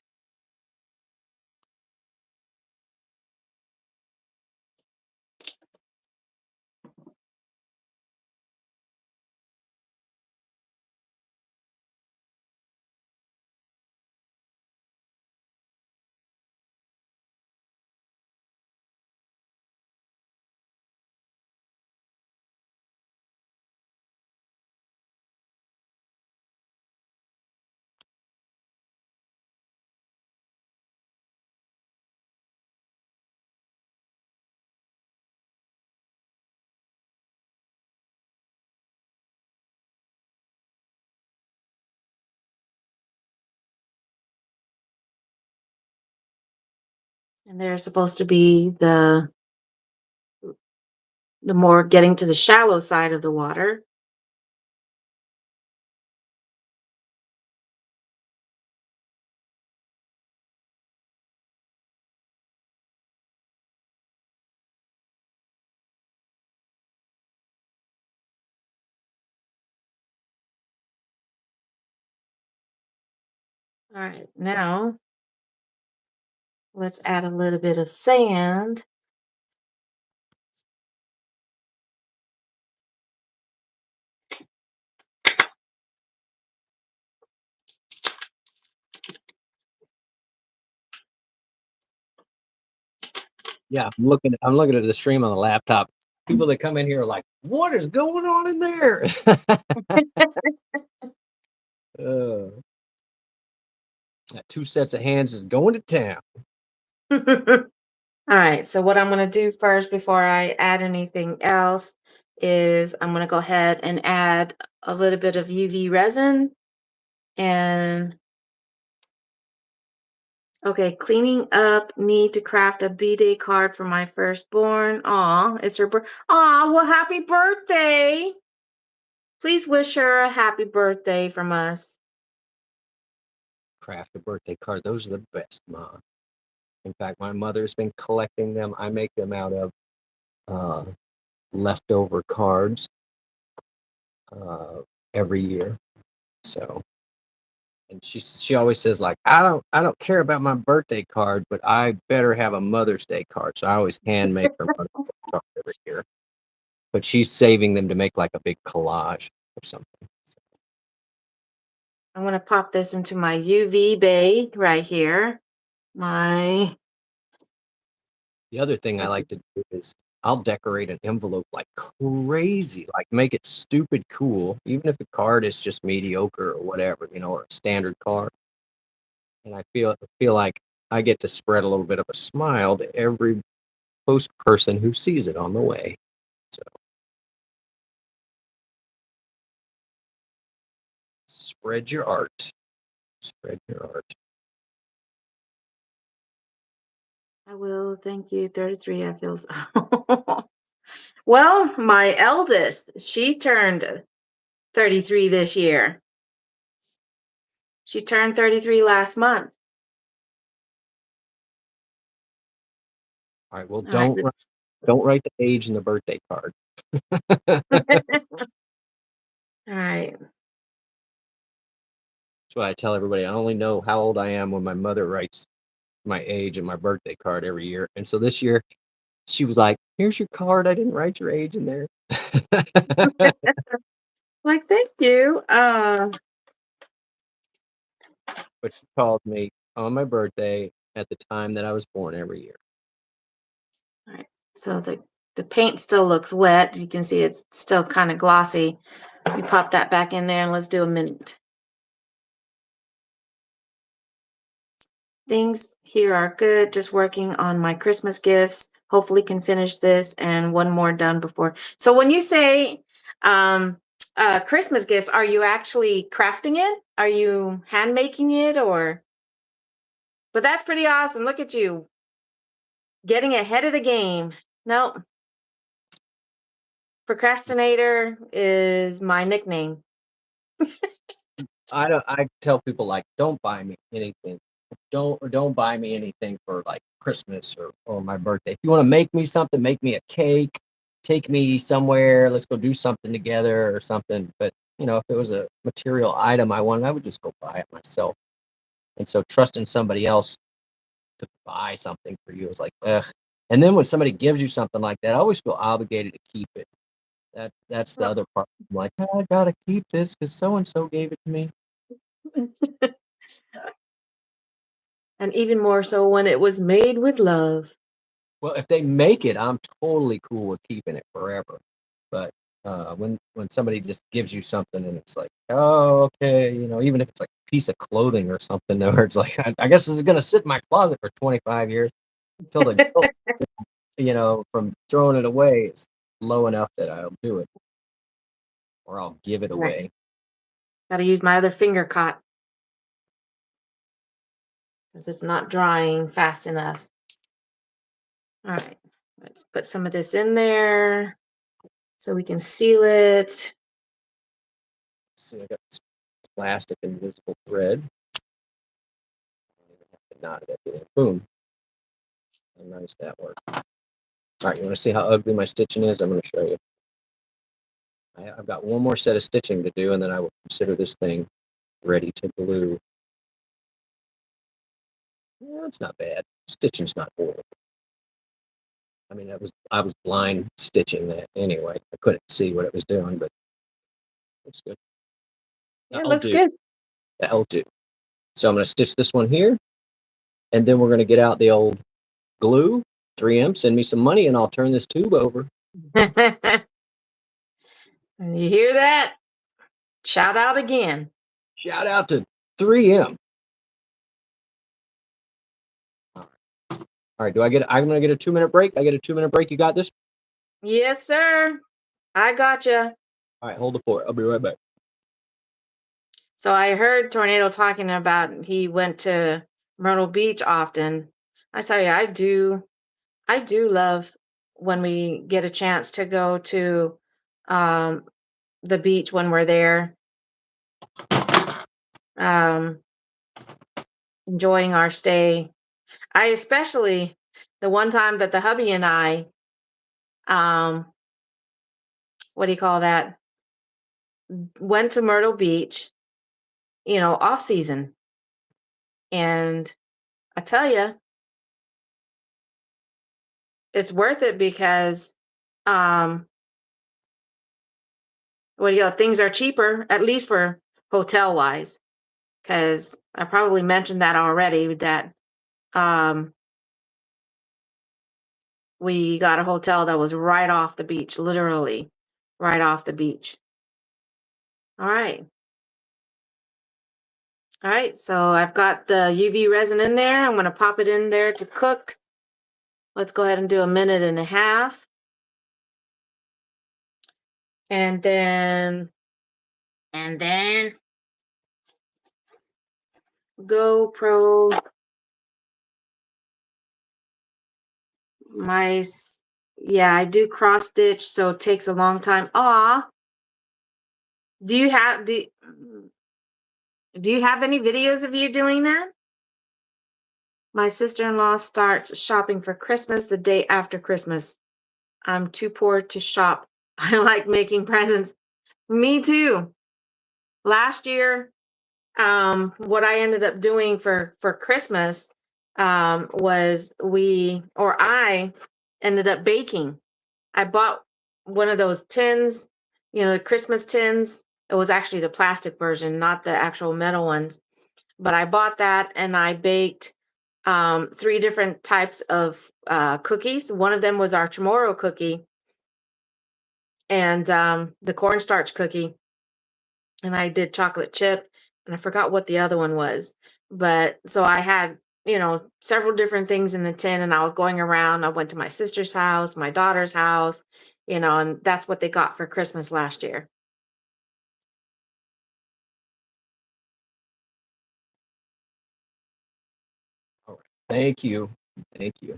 And they're supposed to be the the more getting to the shallow side of the water. All right, now let's add a little bit of sand. Yeah, I'm looking at the stream on the laptop. People that come in here are like, "What is going on in there?" uh, that 2 sets of hands is going to town. All right, so what I'm going to do first before I add anything else is I'm going to go ahead and add a little bit of UV resin. And okay, cleaning up, need to craft a B-Day card for my firstborn. Aw, it's her birth. Aw, well, happy birthday. Please wish her a happy birthday from us. Craft a birthday card. Those are the best, Mom. In fact, my mother's been collecting them. I make them out of uh, leftover cards uh, every year. So, and she always says like, I don't care about my birthday card, but I better have a Mother's Day card. So I always hand make her Mother's Day card every year. But she's saving them to make like a big collage or something. So, I'm going to pop this into my UV bay right here. My the other thing I like to do is I'll decorate an envelope like crazy, like make it stupid cool, even if the card is just mediocre or whatever, or a standard card. And I feel like I get to spread a little bit of a smile to every post person who sees it on the way. So spread your art. Spread your art. I will. Thank you. 33. I feel so. Well, my eldest, she turned 33 this year. She turned 33 last month. All right. Well, All right, don't write the age in the birthday card. all right. That's what I tell everybody. I only know how old I am when my mother writes my age and my birthday card every year. And so this year she was like, "Here's your card. I didn't write your age in there." Like, thank you. But she called me on my birthday at the time that I was born every year. All right. So the paint still looks wet. You can see it's still kind of glossy. You pop that back in there and let's do a mint. Things here are good. Just working on my Christmas gifts. Hopefully can finish this and one more done before. So when you say Christmas gifts, are you actually crafting it? Are you hand making it or? But that's pretty awesome. Look at you getting ahead of the game. No, procrastinator is my nickname. I tell people like, don't buy me anything. Don't buy me anything for like Christmas or my birthday. If you want to make me something, make me a cake, take me somewhere, let's go do something together or something. But if it was a material item I wanted, I would just go buy it myself. And so trusting somebody else to buy something for you is like, ugh. And then when somebody gives you something like that, I always feel obligated to keep it. That's the other part. I'm like, "Oh, I gotta keep this because so and so gave it to me." And even more so when it was made with love. Well, if they make it, I'm totally cool with keeping it forever. But when somebody just gives you something and it's like, oh, okay, even if it's like a piece of clothing or something, where it's like, I guess this is gonna sit in my closet for 25 years until the guilt, from throwing it away is low enough that I'll do it or I'll give it Right. away. Got to use my other finger cot because it's not drying fast enough. All right, let's put some of this in there. so we can seal it. See, I got this plastic invisible thread. Knot it at the end. Boom. How nice that worked. All right, you want to see how ugly my stitching is? I'm going to show you. I've got one more set of stitching to do, and then I will consider this thing ready to glue. Yeah, it's not bad. Stitching's not horrible. I mean, I was blind stitching that anyway. I couldn't see what it was doing, but looks good. It looks good. That'll do. So I'm going to stitch this one here, and then we're going to get out the old glue. 3M, send me some money, and I'll turn this tube over. You hear that? Shout out again. Shout out to 3M. All right. I'm going to get a 2-minute break. I get a 2-minute break. You got this? Yes, sir. I gotcha. All right. Hold the fort. I'll be right back. So I heard Tornado talking about he went to Myrtle Beach often. I tell you, I do love when we get a chance to go to the beach when we're there. Enjoying our stay. I especially the one time that the hubby and I, what do you call that? Went to Myrtle Beach, off season. And I tell you, it's worth it because, things are cheaper, at least for hotel wise. Because I probably mentioned that already, that we got a hotel that was right off the beach, literally right off the beach. All right. All right, so I've got the UV resin in there. I'm going to pop it in there to cook. Let's go ahead and do 1.5 minutes. And then GoPro yeah, I do cross stitch, so it takes a long time. Do you have any videos of you doing that? My sister-in-law starts shopping for Christmas the day after Christmas. I'm too poor to shop. I like making presents. Me too. Last year, what I ended up doing for Christmas was I ended up baking. I bought one of those tins, the Christmas tins. It was actually the plastic version, not the actual metal ones. But I bought that and I baked 3 different types of cookies. One of them was our tomorrow cookie and the cornstarch cookie. And I did chocolate chip, and I forgot what the other one was. But so I had, several different things in the tin, and I was going around. I went to my sister's house, my daughter's house, and that's what they got for Christmas last year. All right. Thank you. Thank you.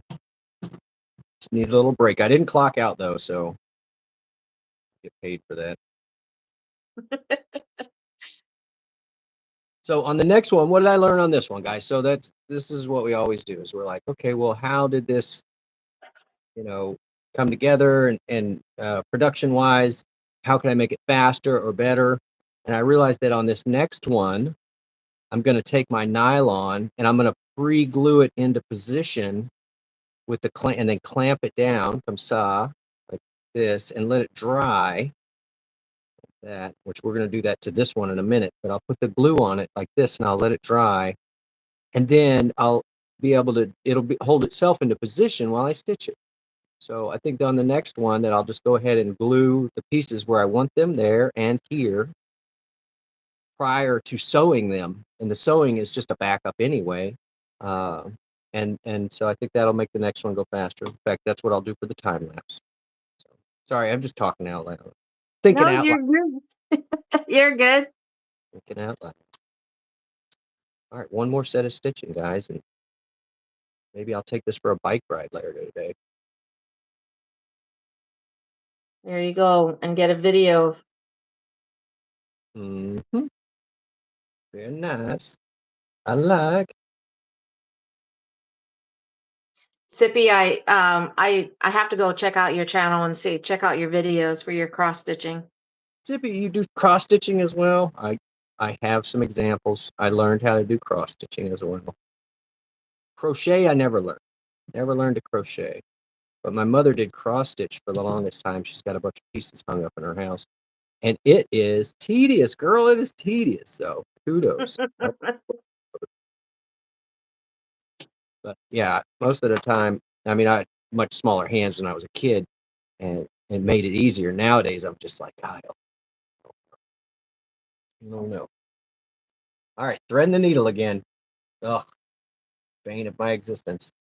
Just need a little break. I didn't clock out though, so I get paid for that. So on the next one, what did I learn on this one, guys? So this is what we always do is we're like, okay, well, how did this, come together and production wise, how can I make it faster or better? And I realized that on this next one, I'm going to take my nylon and I'm going to pre-glue it into position with the clamp and then clamp it down from saw like this and let it dry. That, which we're going to do that to this one in a minute, but I'll put the glue on it like this and I'll let it dry. And then I'll be able to, hold itself into position while I stitch it. So I think on the next one that I'll just go ahead and glue the pieces where I want them there and here prior to sewing them. And the sewing is just a backup anyway. And so I think that'll make the next one go faster. In fact, that's what I'll do for the time lapse. So, sorry, I'm just talking out loud. Thinking out you're loud. good. You're good. Thinking out loud. All right, one more set of stitching, guys, and maybe I'll take this for a bike ride later today. There you go, and get a video. Mm-hmm. Very nice. I like. Sippy, I have to go check out your channel and check out your videos for your cross stitching. Zippy, you do cross stitching as well? I have some examples. I learned how to do cross stitching as well. Crochet, I never learned. Never learned to crochet. But my mother did cross stitch for the longest time. She's got a bunch of pieces hung up in her house. And it is tedious, girl. It is tedious. So kudos. But yeah, most of the time, I mean, I had much smaller hands when I was a kid, and it made it easier. Nowadays, I'm just like, God, I don't know. All right, threading the needle again. Ugh, bane of my existence.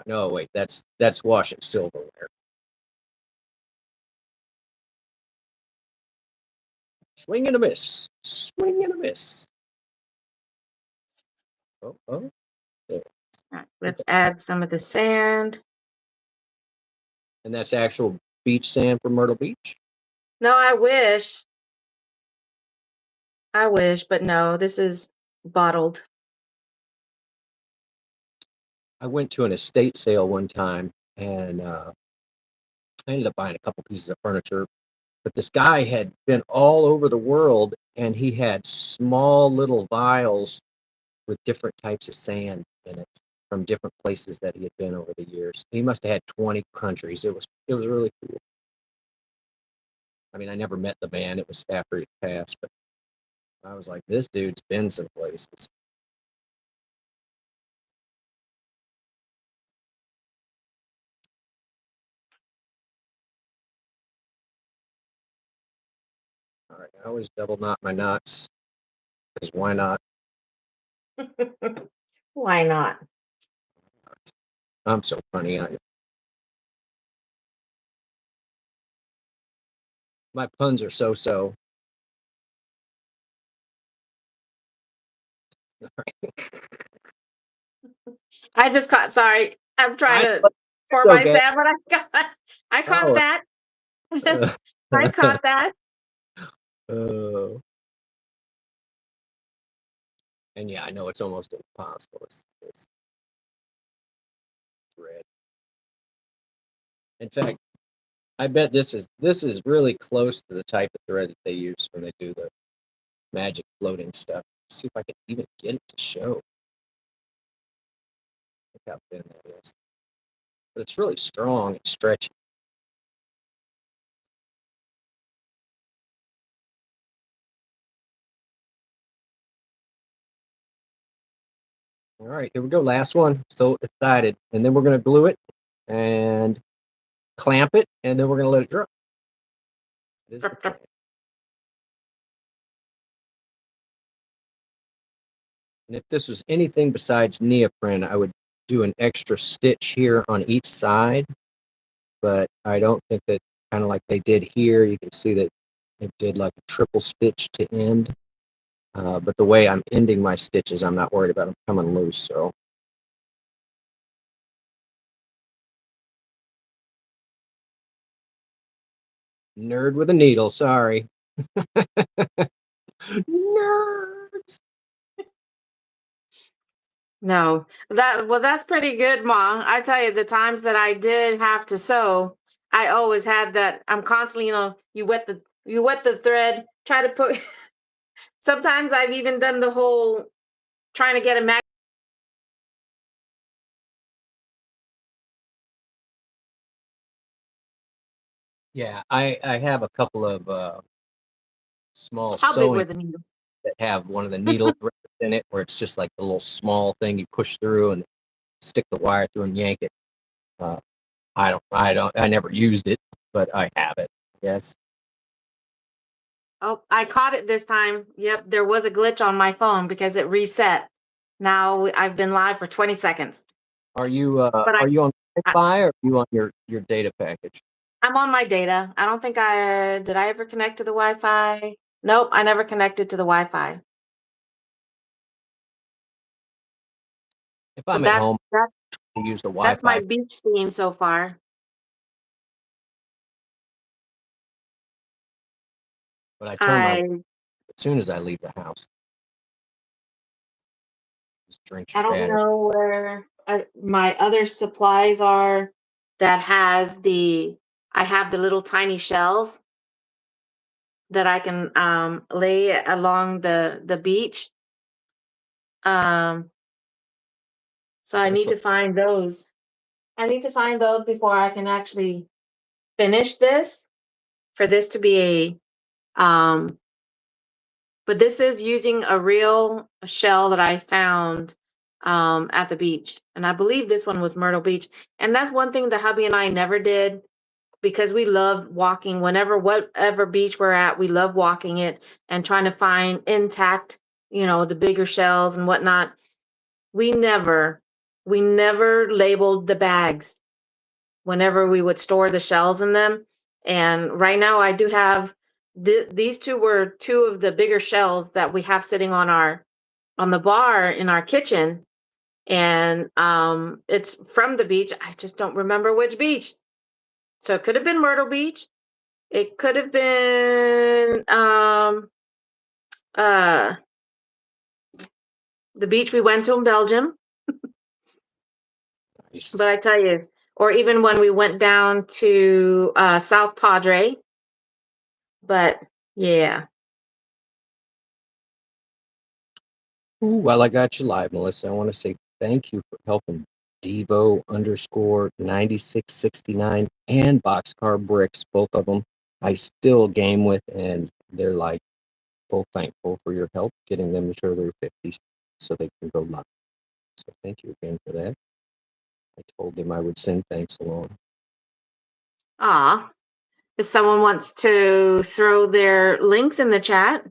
No, wait, that's washing silverware. Swing and a miss. Swing and a miss. Oh, oh. There. Right, let's add some of the sand. And that's actual beach sand from Myrtle Beach. No, I wish. I wish, but no, this is bottled. I went to an estate sale one time, and I ended up buying a couple pieces of furniture. But this guy had been all over the world, and he had small little vials with different types of sand in it from different places that he had been over the years. He must have had 20 countries. It was really cool. I mean, I never met the man. It was after he passed, but I was like, this dude's been some places. All right, I always double knot my knots because why not? Why not? I'm so funny. My puns are so. I just caught. Sorry, I'm trying I to pour my okay. sand, but I caught Oh, that. I caught that. oh. And yeah, I know it's almost impossible. It's thread. In fact, I bet this is really close to the type of thread that they use when they do the magic floating stuff. Let's see if I can even get it to show. Look how thin that is. But it's really strong and stretchy. All right, here we go. Last one. So excited. And then we're going to glue it and clamp it, and then we're going to let it dry. That is the plan. And if this was anything besides neoprene, I would do an extra stitch here on each side. But I don't think that, kind of like they did here, you can see that it did like a triple stitch to end. But the way I'm ending my stitches, I'm not worried about them coming loose. So nerd with a needle, sorry. Nerds. No, that's pretty good, Ma. I tell you, the times that I did have to sew, I always had that. I'm constantly, you wet the thread, try to put. Sometimes I've even done the whole trying to get a mag. Yeah, I have a couple of small How big sewing were the needles? that have one of the needle threads in it, where it's just like the little small thing you push through and stick the wire through and yank it. Uh, I never used it, but I have it. Yes. Oh, I caught it this time. Yep, there was a glitch on my phone because it reset. Now I've been live for 20 seconds. Are you But are you on I Wi-Fi or are you on your data package? I'm on my data. I don't think did I ever connect to the Wi-Fi? Nope, I never connected to the Wi-Fi. If But I'm at home, I use the that's my Wi-Fi. beach scene so far. But I turn my I as soon as I leave the house. Just drinks I your don't battery. know where my other supplies are that has the I have the little tiny shells that I can lay along the beach. Um, so I This need to find those. I need to find those before I can actually finish this for this to be a but this is using a real shell that I found at the beach. And I believe this one was Myrtle Beach. And that's one thing that hubby and I never did because we love walking whenever whatever beach we're at, we love walking it and trying to find intact, the bigger shells and whatnot. We never, we never labeled the bags whenever we would store the shells in them. And right now I do have these two were two of the bigger shells that we have sitting on the bar in our kitchen. And it's from the beach. I just don't remember which beach. So it could have been Myrtle Beach. It could have been uh the beach we went to in Belgium. nice. But I tell you, or even when we went down to South Padre. But yeah. Ooh, while I got you live, Melissa, I want to say thank you for helping Devo underscore 9669 and Boxcar Bricks, both of them. I still game with, and they're like both thankful for your help getting them to show their 50s so they can go live. So thank you again for that. I told them I would send thanks along. If someone wants to throw their links in the chat.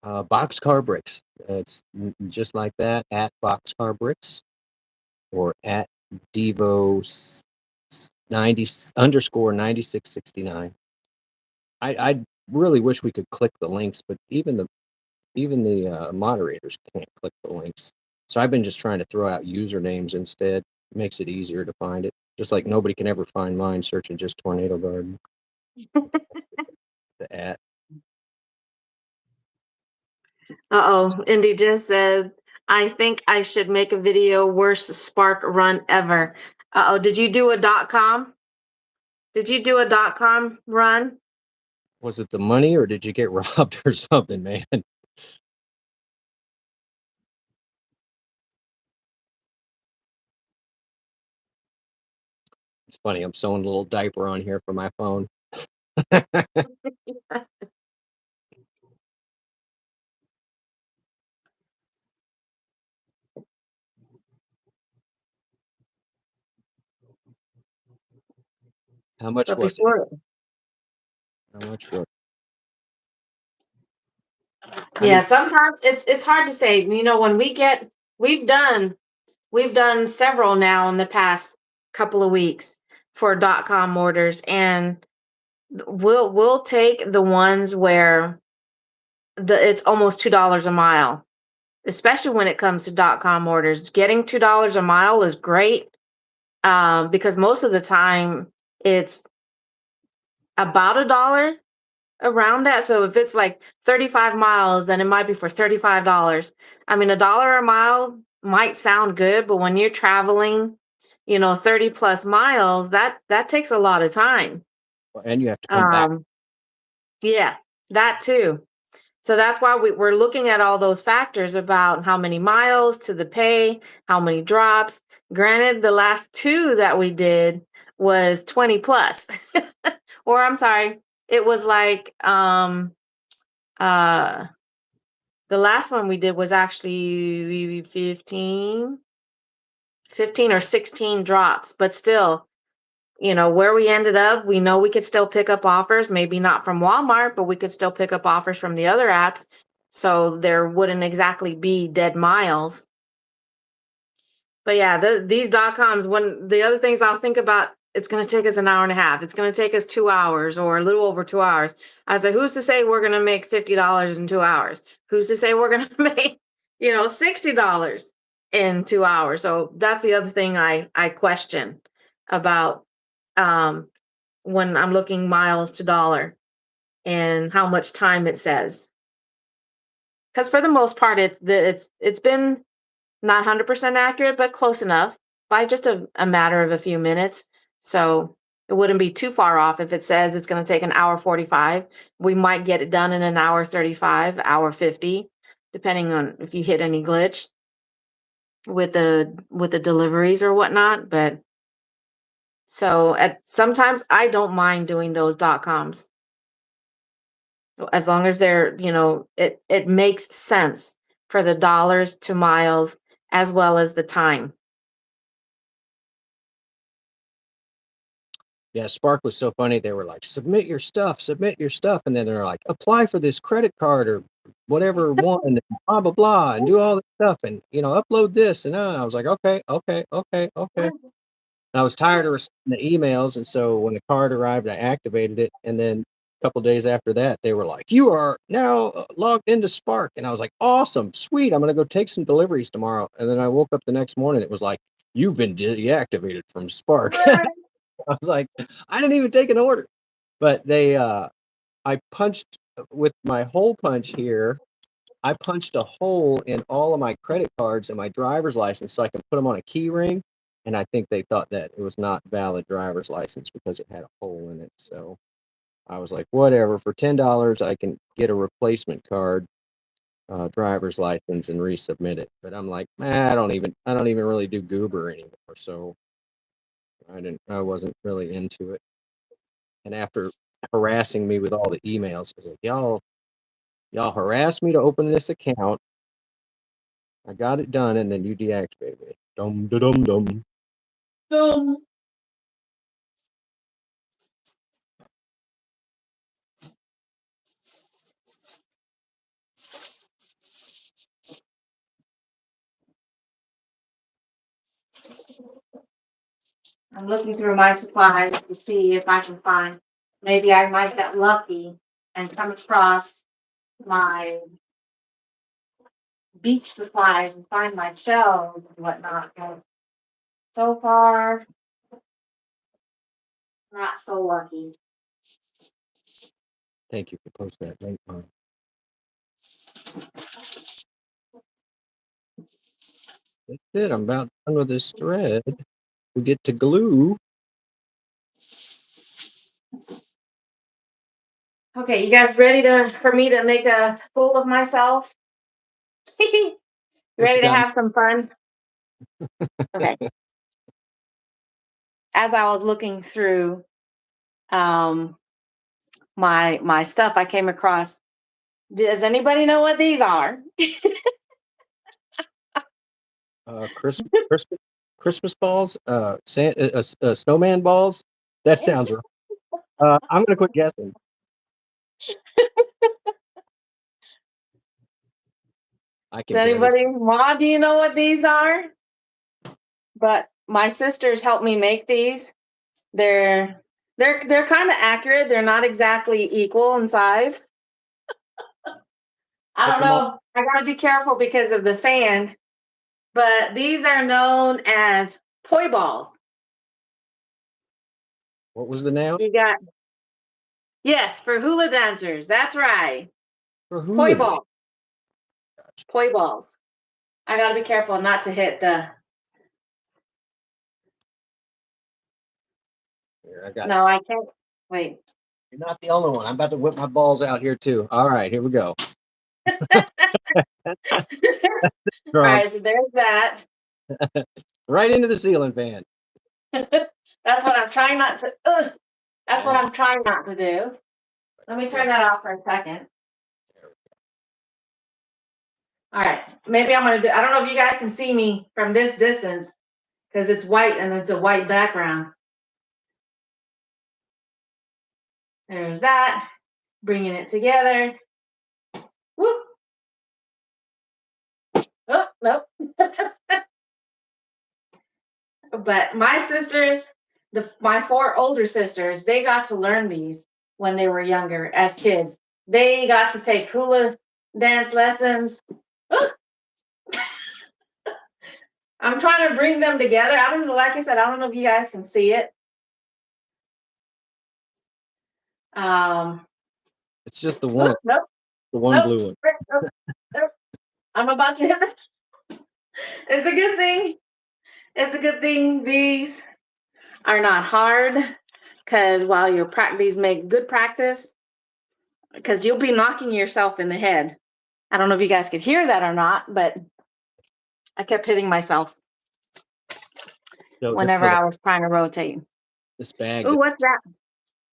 Boxcar Bricks. It's just like that at Boxcar Bricks or at Devo 90 underscore 9669. I really wish we could click the links, but even the moderators can't click the links. So I've been just trying to throw out usernames instead. It makes it easier to find it. Just like nobody can ever find mine searching just Tornado Garden. The at. Indy just said, I think I should make a video, worst spark run ever. Did you do a .com? Did you do a .com run? Was it the money or did you get robbed or something, man? It's funny. I'm sewing a little diaper on here for my phone. How much But was it? before, How much was yeah, sometimes it's hard to say. When we've done we've done several now in the past couple of weeks for .com orders, and we'll take the ones where it's almost $2 a mile, especially when it comes to .com orders. Getting $2 a mile is great because most of the time it's about $1 around that. So if it's like 35 miles, then it might be for $35. I mean, $1 a mile might sound good, but when you're traveling, 30 plus miles, that takes a lot of time. and you have to come back. Yeah, that too. So that's why we're looking at all those factors about how many miles to the pay, how many drops. Granted, the last two that we did was 20 plus. Or I'm sorry, it was like uh the last one we did was actually 15 or 16 drops, but still, where we ended up, we know we could still pick up offers, maybe not from Walmart, but we could still pick up offers from the other apps. So there wouldn't exactly be dead miles. But yeah, these .coms, one the other things I'll think about, it's going to take us an hour and a half. It's going to take us 2 hours or a little over 2 hours. I was like, who's to say we're going to make $50 in 2 hours? Who's to say we're going to make, $60 in 2 hours? So that's the other thing I question about when I'm looking miles to dollar. and how much time it says. Because for the most part, it's been not 100% accurate, but close enough by just a matter of a few minutes. So it wouldn't be too far off if it says it's going to take an hour 45. We might get it done in an hour 35, hour 50, depending on if you hit any glitch with the deliveries or whatnot. But so at sometimes I don't mind doing those .coms as long as they're, it makes sense for the dollars to miles as well as the time. Yeah, Spark was so funny. They were like, submit your stuff, and then they're like, apply for this credit card or whatever one, and blah blah blah, and do all this stuff, and upload this. And I was like, okay, okay, okay, okay. I was tired of receiving the emails, and so when the card arrived, I activated it, and then a couple days after that, they were like, "You are now logged into Spark," and I was like, "Awesome, sweet! I'm gonna go take some deliveries tomorrow." And then I woke up the next morning, it was like, "You've been deactivated from Spark." I was like, "I didn't even take an order," but I punched with my hole punch here. I punched a hole in all of my credit cards and my driver's license so I can put them on a key ring. And I think they thought that it was not valid driver's license because it had a hole in it. So I was like, whatever, for $10, I can get a replacement card, driver's license, and resubmit it. But I'm like, I don't even really do Goober anymore. So I wasn't really into it. And after harassing me with all the emails, I was like, y'all harassed me to open this account. I got it done, and then you deactivated it. Dum da dum dum. Boom. I'm looking through my supplies to see if I can find, maybe I might get lucky and come across my beach supplies and find my shelves and whatnot. But so far, not so lucky. Thank you for posting that link, Mom. That's it. I'm about done with this thread. We get to glue. Okay, you guys ready for me to make a fool of myself? What you Ready to got? have some fun? Okay. As I was looking through my stuff, I came across. Does anybody know what these are? Christmas balls. Snowman balls. That sounds right. I'm gonna quit guessing. I can Does barely. anybody, Ma, do you know what these are? But my sisters helped me make these. They're they're kind of accurate. They're not exactly equal in size. I don't know. I gotta be careful because of the fan. But these are known as poi balls. What was the name? You got, yes, for hula dancers. That's right. For Poi hula. balls. Poi balls. I gotta be careful not to hit the. Here, I got. No, I can't. Wait. You're not the only one. I'm about to whip my balls out here too. All right, here we go. All right, so there's that. Right into the ceiling fan. That's what I'm trying not to. That's what I'm trying not to do. Let me turn that off for a second. All right, maybe I'm gonna do. I don't know if you guys can see me from this distance because it's white and it's a white background. There's that. Bringing it together. Whoop. Oh, nope. But my sisters, my four older sisters, they got to learn these when they were younger as kids. They got to take hula dance lessons. I'm trying to bring them together. I don't know, like I said, I don't know if you guys can see it. It's just the Nope, one, nope, the one nope, blue one. nope, nope. I'm about to hit it. It's a good thing. It's a good thing these are not hard, because while you're these make good practice, because you'll be knocking yourself in the head. I don't know if you guys could hear that or not, but I kept hitting myself So whenever I was trying to rotate. this bag, Ooh, what's that?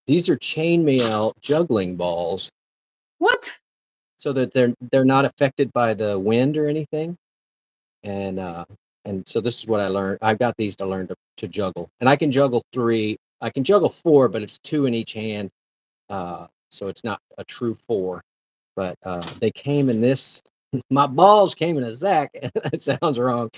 these are chainmail juggling balls, What? so that they're not affected by the wind or anything. And so this is what I learned. I've got these to learn to juggle, and I can juggle 3. I can juggle 4, but it's 2 in each hand, so it's not a true 4. But they came in this. My balls came in a sack. That sounds wrong.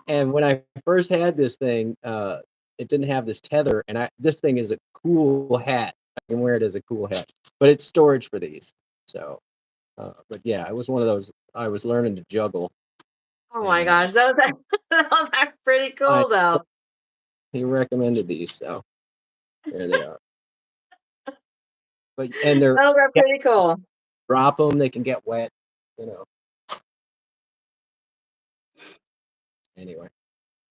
And when I first had this thing, it didn't have this tether, and this thing is a cool hat. I can wear it as a cool hat, but it's storage for these. So, but yeah, it was one of those. I was learning to juggle. Oh my And gosh, that was that was pretty I cool though. he recommended these, so there they are. But and they're Those are pretty cool. drop them, they can get wet, you know. Anyway,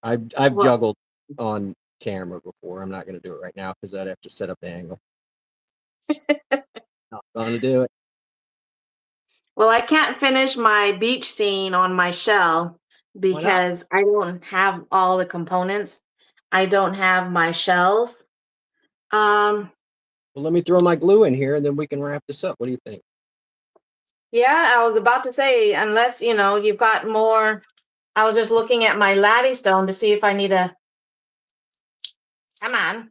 I've Well, juggled on camera before. I'm not going to do it right now because I'd have to set up the angle. Not going to do it. well, I can't finish my beach scene on my shell Why not? because I don't have all the components. I don't have my shells. Um, Well, let me throw my glue in here and then we can wrap this up. What do you think? yeah, I was about to say, unless you've got more. I was just looking at my laddie stone to see if I need a. Come on. I'm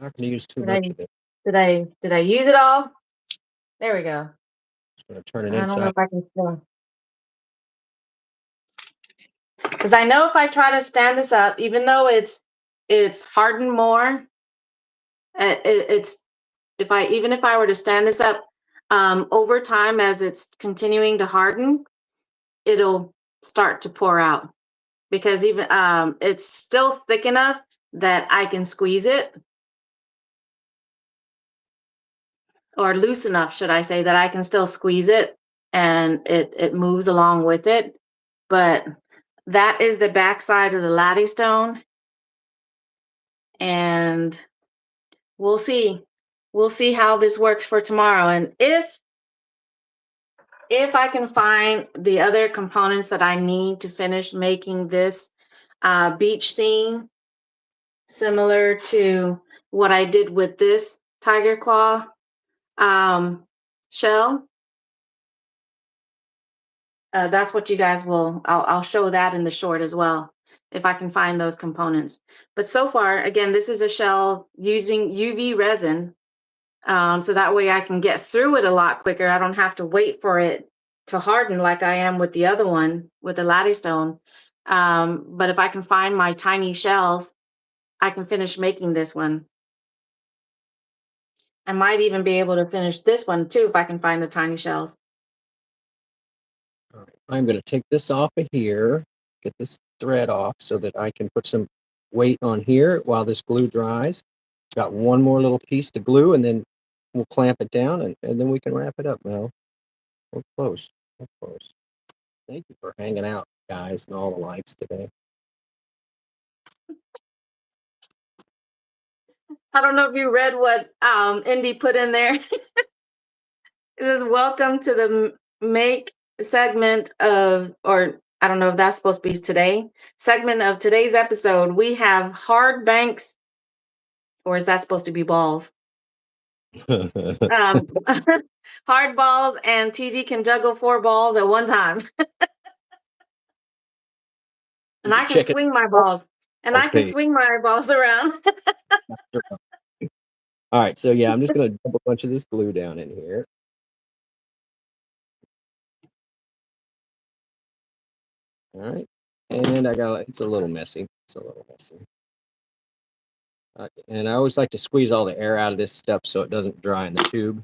not going to use too Did I much of it. did I use it all? There we go. Just going to turn it I don't know inside. if I can still. Because I know if I try to stand this up, even though it's hardened more, it's if I were to stand this up over time as it's continuing to harden, it'll start to pour out because even it's still thick enough that I can squeeze it, or loose enough, should I say, that I can still squeeze it and it moves along with it. But that is the backside of the laddie stone, and we'll see. We'll see how this works for tomorrow. And if I can find the other components that I need to finish making this beach scene, similar to what I did with this tiger claw shell, that's what you guys will, I'll show that in the short as well, if I can find those components. But so far, again, this is a shell using UV resin. So that way I can get through it a lot quicker. I don't have to wait for it to harden like I am with the other one, with the laddie stone. But if I can find my tiny shells, I can finish making this one. I might even be able to finish this one too if I can find the tiny shells. All right. I'm going to take this off of here, get this thread off so that I can put some weight on here while this glue dries. Got one more little piece to glue and then we'll clamp it down and then we can wrap it up, Mel. We're close. We're close. Thank you for hanging out, guys, and all the likes today. I don't know if you read what Indy put in there. It says, welcome to the make segment of, or I don't know if that's supposed to be today, segment of today's episode. We have hard banks, or is that supposed to be balls? Um, hard balls, and TG can juggle 4 balls at one time. And I can Chicken. swing my balls. And I can Okay. swing my balls around. All right, so yeah, I'm just going to dump a bunch of this glue down in here. All right, and it's a little messy. It's a little messy. And I always like to squeeze all the air out of this stuff so it doesn't dry in the tube.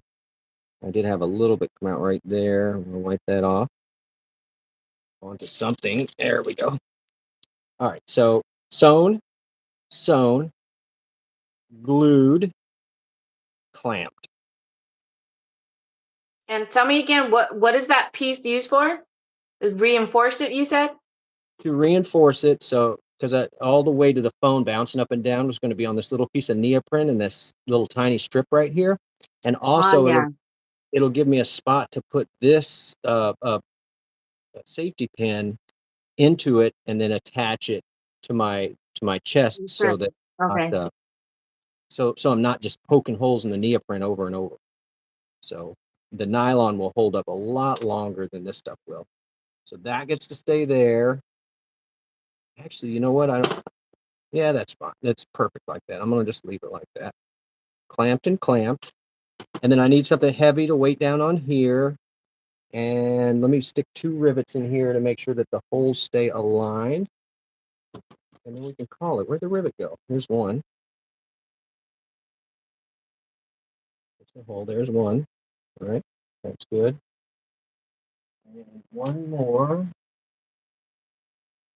I did have a little bit come out right there. I'm going to wipe that off. Onto something. There we go. All right, so sewn, glued, clamped. And tell me again, what is that piece used for? Reinforce it, you said? To reinforce it, so because all the way to the phone bouncing up and down was going to be on this little piece of neoprene and this little tiny strip right here, and Oh also yeah. it'll give me a spot to put this safety pin into it and then attach it to my chest so Sure. that Okay. so I'm not just poking holes in the neoprene over and over. So the nylon will hold up a lot longer than this stuff will. So that gets to stay there. Actually, you know what? Yeah, that's fine. That's perfect like that. I'm gonna just leave it like that. Clamped and clamped. And then I need something heavy to weight down on here. And let me stick 2 rivets in here to make sure that the holes stay aligned. And then we can call it. Where'd the rivet go? Here's one. That's the hole. There's one. All right. That's good. And one more.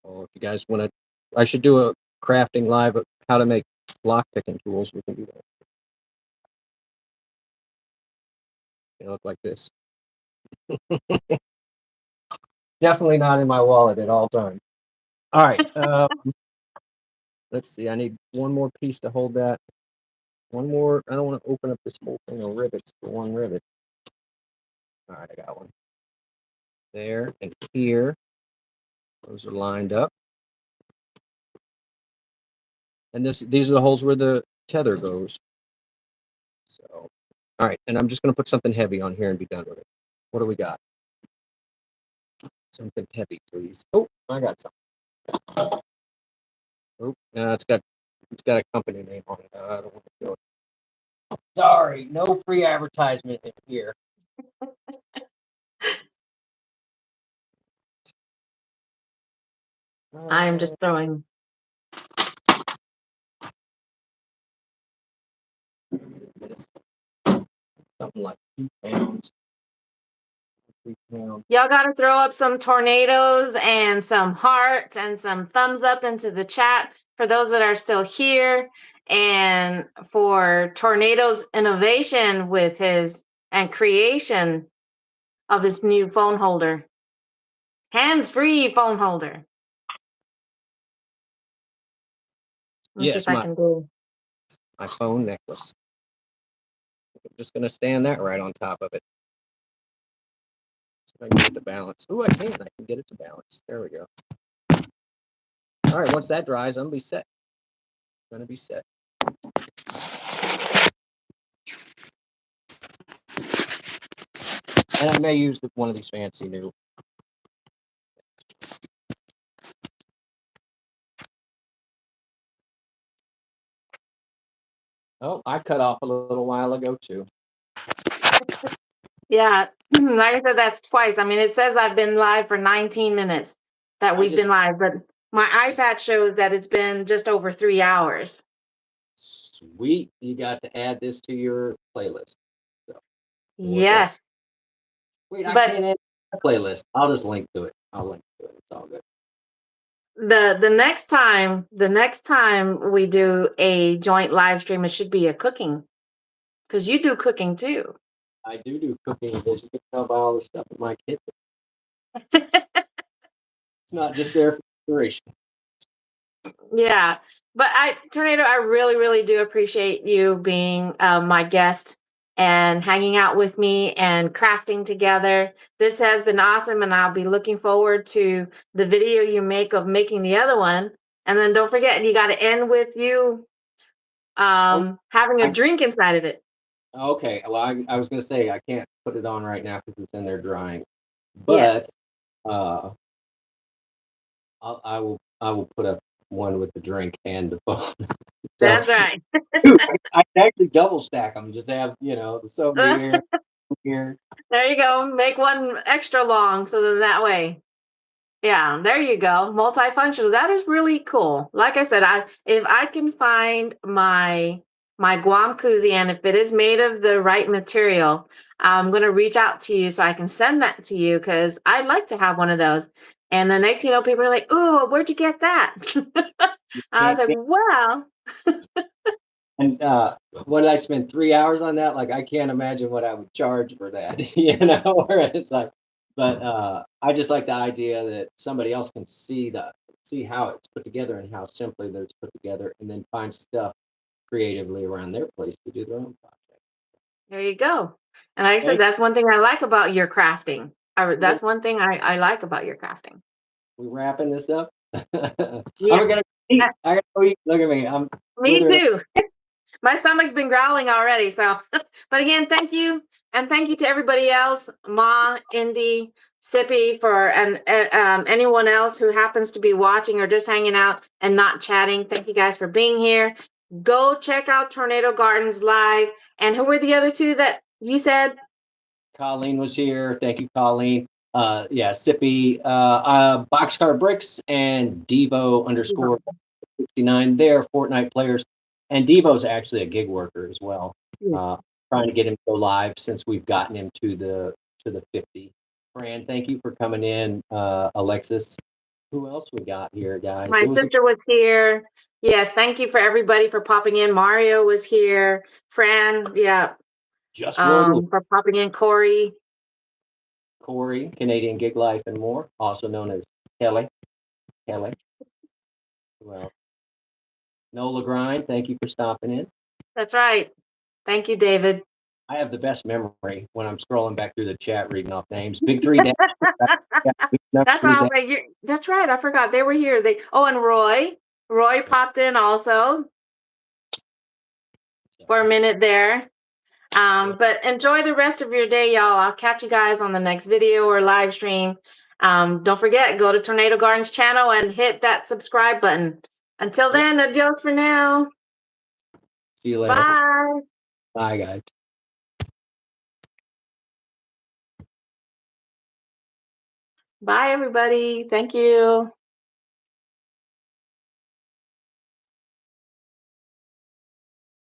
Oh, if you guys want to, I should do a crafting live of how to make lock picking tools. We can do that. They look like this. Definitely not in my wallet at all times. All right. Let's see. I need one more piece to hold that. One more. I don't want to open up this whole thing of rivets for one rivet. All right, I got one. There and here. Those are lined up. And these are the holes where the tether goes. So, all right. And I'm just going to put something heavy on here and be done with it. What do we got? Something heavy, please. Oh, I got something. Oh, no, it's got a company name on it. I don't want to do it. Sorry, no free advertisement in here. I am just throwing. Something like 2 pounds. 3 pounds. Y'all got to throw up some tornadoes and some hearts and some thumbs up into the chat for those that are still here, and for Tornado's innovation with his and creation of his new phone holder, hands-free phone holder. Let me see Yes, if I can do. my phone necklace. I'm just going to stand that right on top of it. So I can get it to balance. Oh, I can get it to balance. There we go. All right, once that dries, I'm going to be set. And I may use one of these fancy new. Oh, I cut off a little while ago too. Yeah, like I said, that's twice. I mean, it says I've been live for 19 minutes that we've been live, but my iPad shows that it's been just over 3 hours. Sweet. You got to add this to your playlist. So, yes. Wait, I can't add a playlist. I'll just link to it. I'll link to it. It's all good. The next time we do a joint live stream, it should be a cooking, because you do cooking too. I do cooking, as you can tell by all the stuff in my kitchen. It's not just there for inspiration. Yeah, but Tornado, I really, really do appreciate you being my guest and hanging out with me and crafting together. This has been awesome, and I'll be looking forward to the video you make of making the other one. And then don't forget, you got to end with you having a drink inside of it. Okay, well, I was going to say I can't put it on right now because it's in there drying, but Yes. I will put up one with the drink and the phone. So, that's right. I can actually double stack them. Just have the soap here. There you go. Make one extra long, so then that way. Yeah, there you go. Multifunctional. That is really cool. Like I said, if I can find my Guam koozie, and if it is made of the right material, I'm gonna reach out to you so I can send that to you, because I'd like to have one of those. And the next you know, people are like, "Oh, where'd you get that?" I was like, "Well." And what did I spend 3 hours on that? Like, I can't imagine what I would charge for that, you know? Or it's like, but I just like the idea that somebody else can see how it's put together and how simply that it's put together, and then find stuff creatively around their place to do their own project. There you go. And like I said, Thank that's one thing I like about your crafting. you. That's one thing I like about your crafting. We wrapping this up? I'm Yes. gonna eat. I gotta go eat. Look at me. I'm Me literally. too. My stomach's been growling already. So, but again, thank you. And thank you to everybody else, Ma, Indy, Sippy, and anyone else who happens to be watching or just hanging out and not chatting. Thank you guys for being here. Go check out Tornado Gardens live. And who were the other two that you said? Colleen was here. Thank you, Colleen. Yeah, Sippy, Boxcar Bricks, and Devo _ 69. They're Fortnite players, and Devo's actually a gig worker as well. Yes. Trying to get him to go live since we've gotten him to the 50. Fran, thank you for coming in. Alexis, who else we got here, guys? My sister was here. Yes, thank you for everybody for popping in. Mario was here. Fran, yeah, just rolled for popping in. Corey, Canadian GigLife-N-More, also known as Kelly. Well, Nola Grind, thank you for stopping in. That's right. Thank you, David. I have the best memory when I'm scrolling back through the chat, reading off names. Big Three. That's why I was like, that's right. I forgot they were here. And Roy. Roy popped in also for a minute there. But enjoy the rest of your day, y'all. I'll catch you guys on the next video or live stream. Don't forget, go to Tornado Gardens channel and hit that subscribe button. Until then, adios for now. See you later. Bye. Bye, guys. Bye, everybody. Thank you.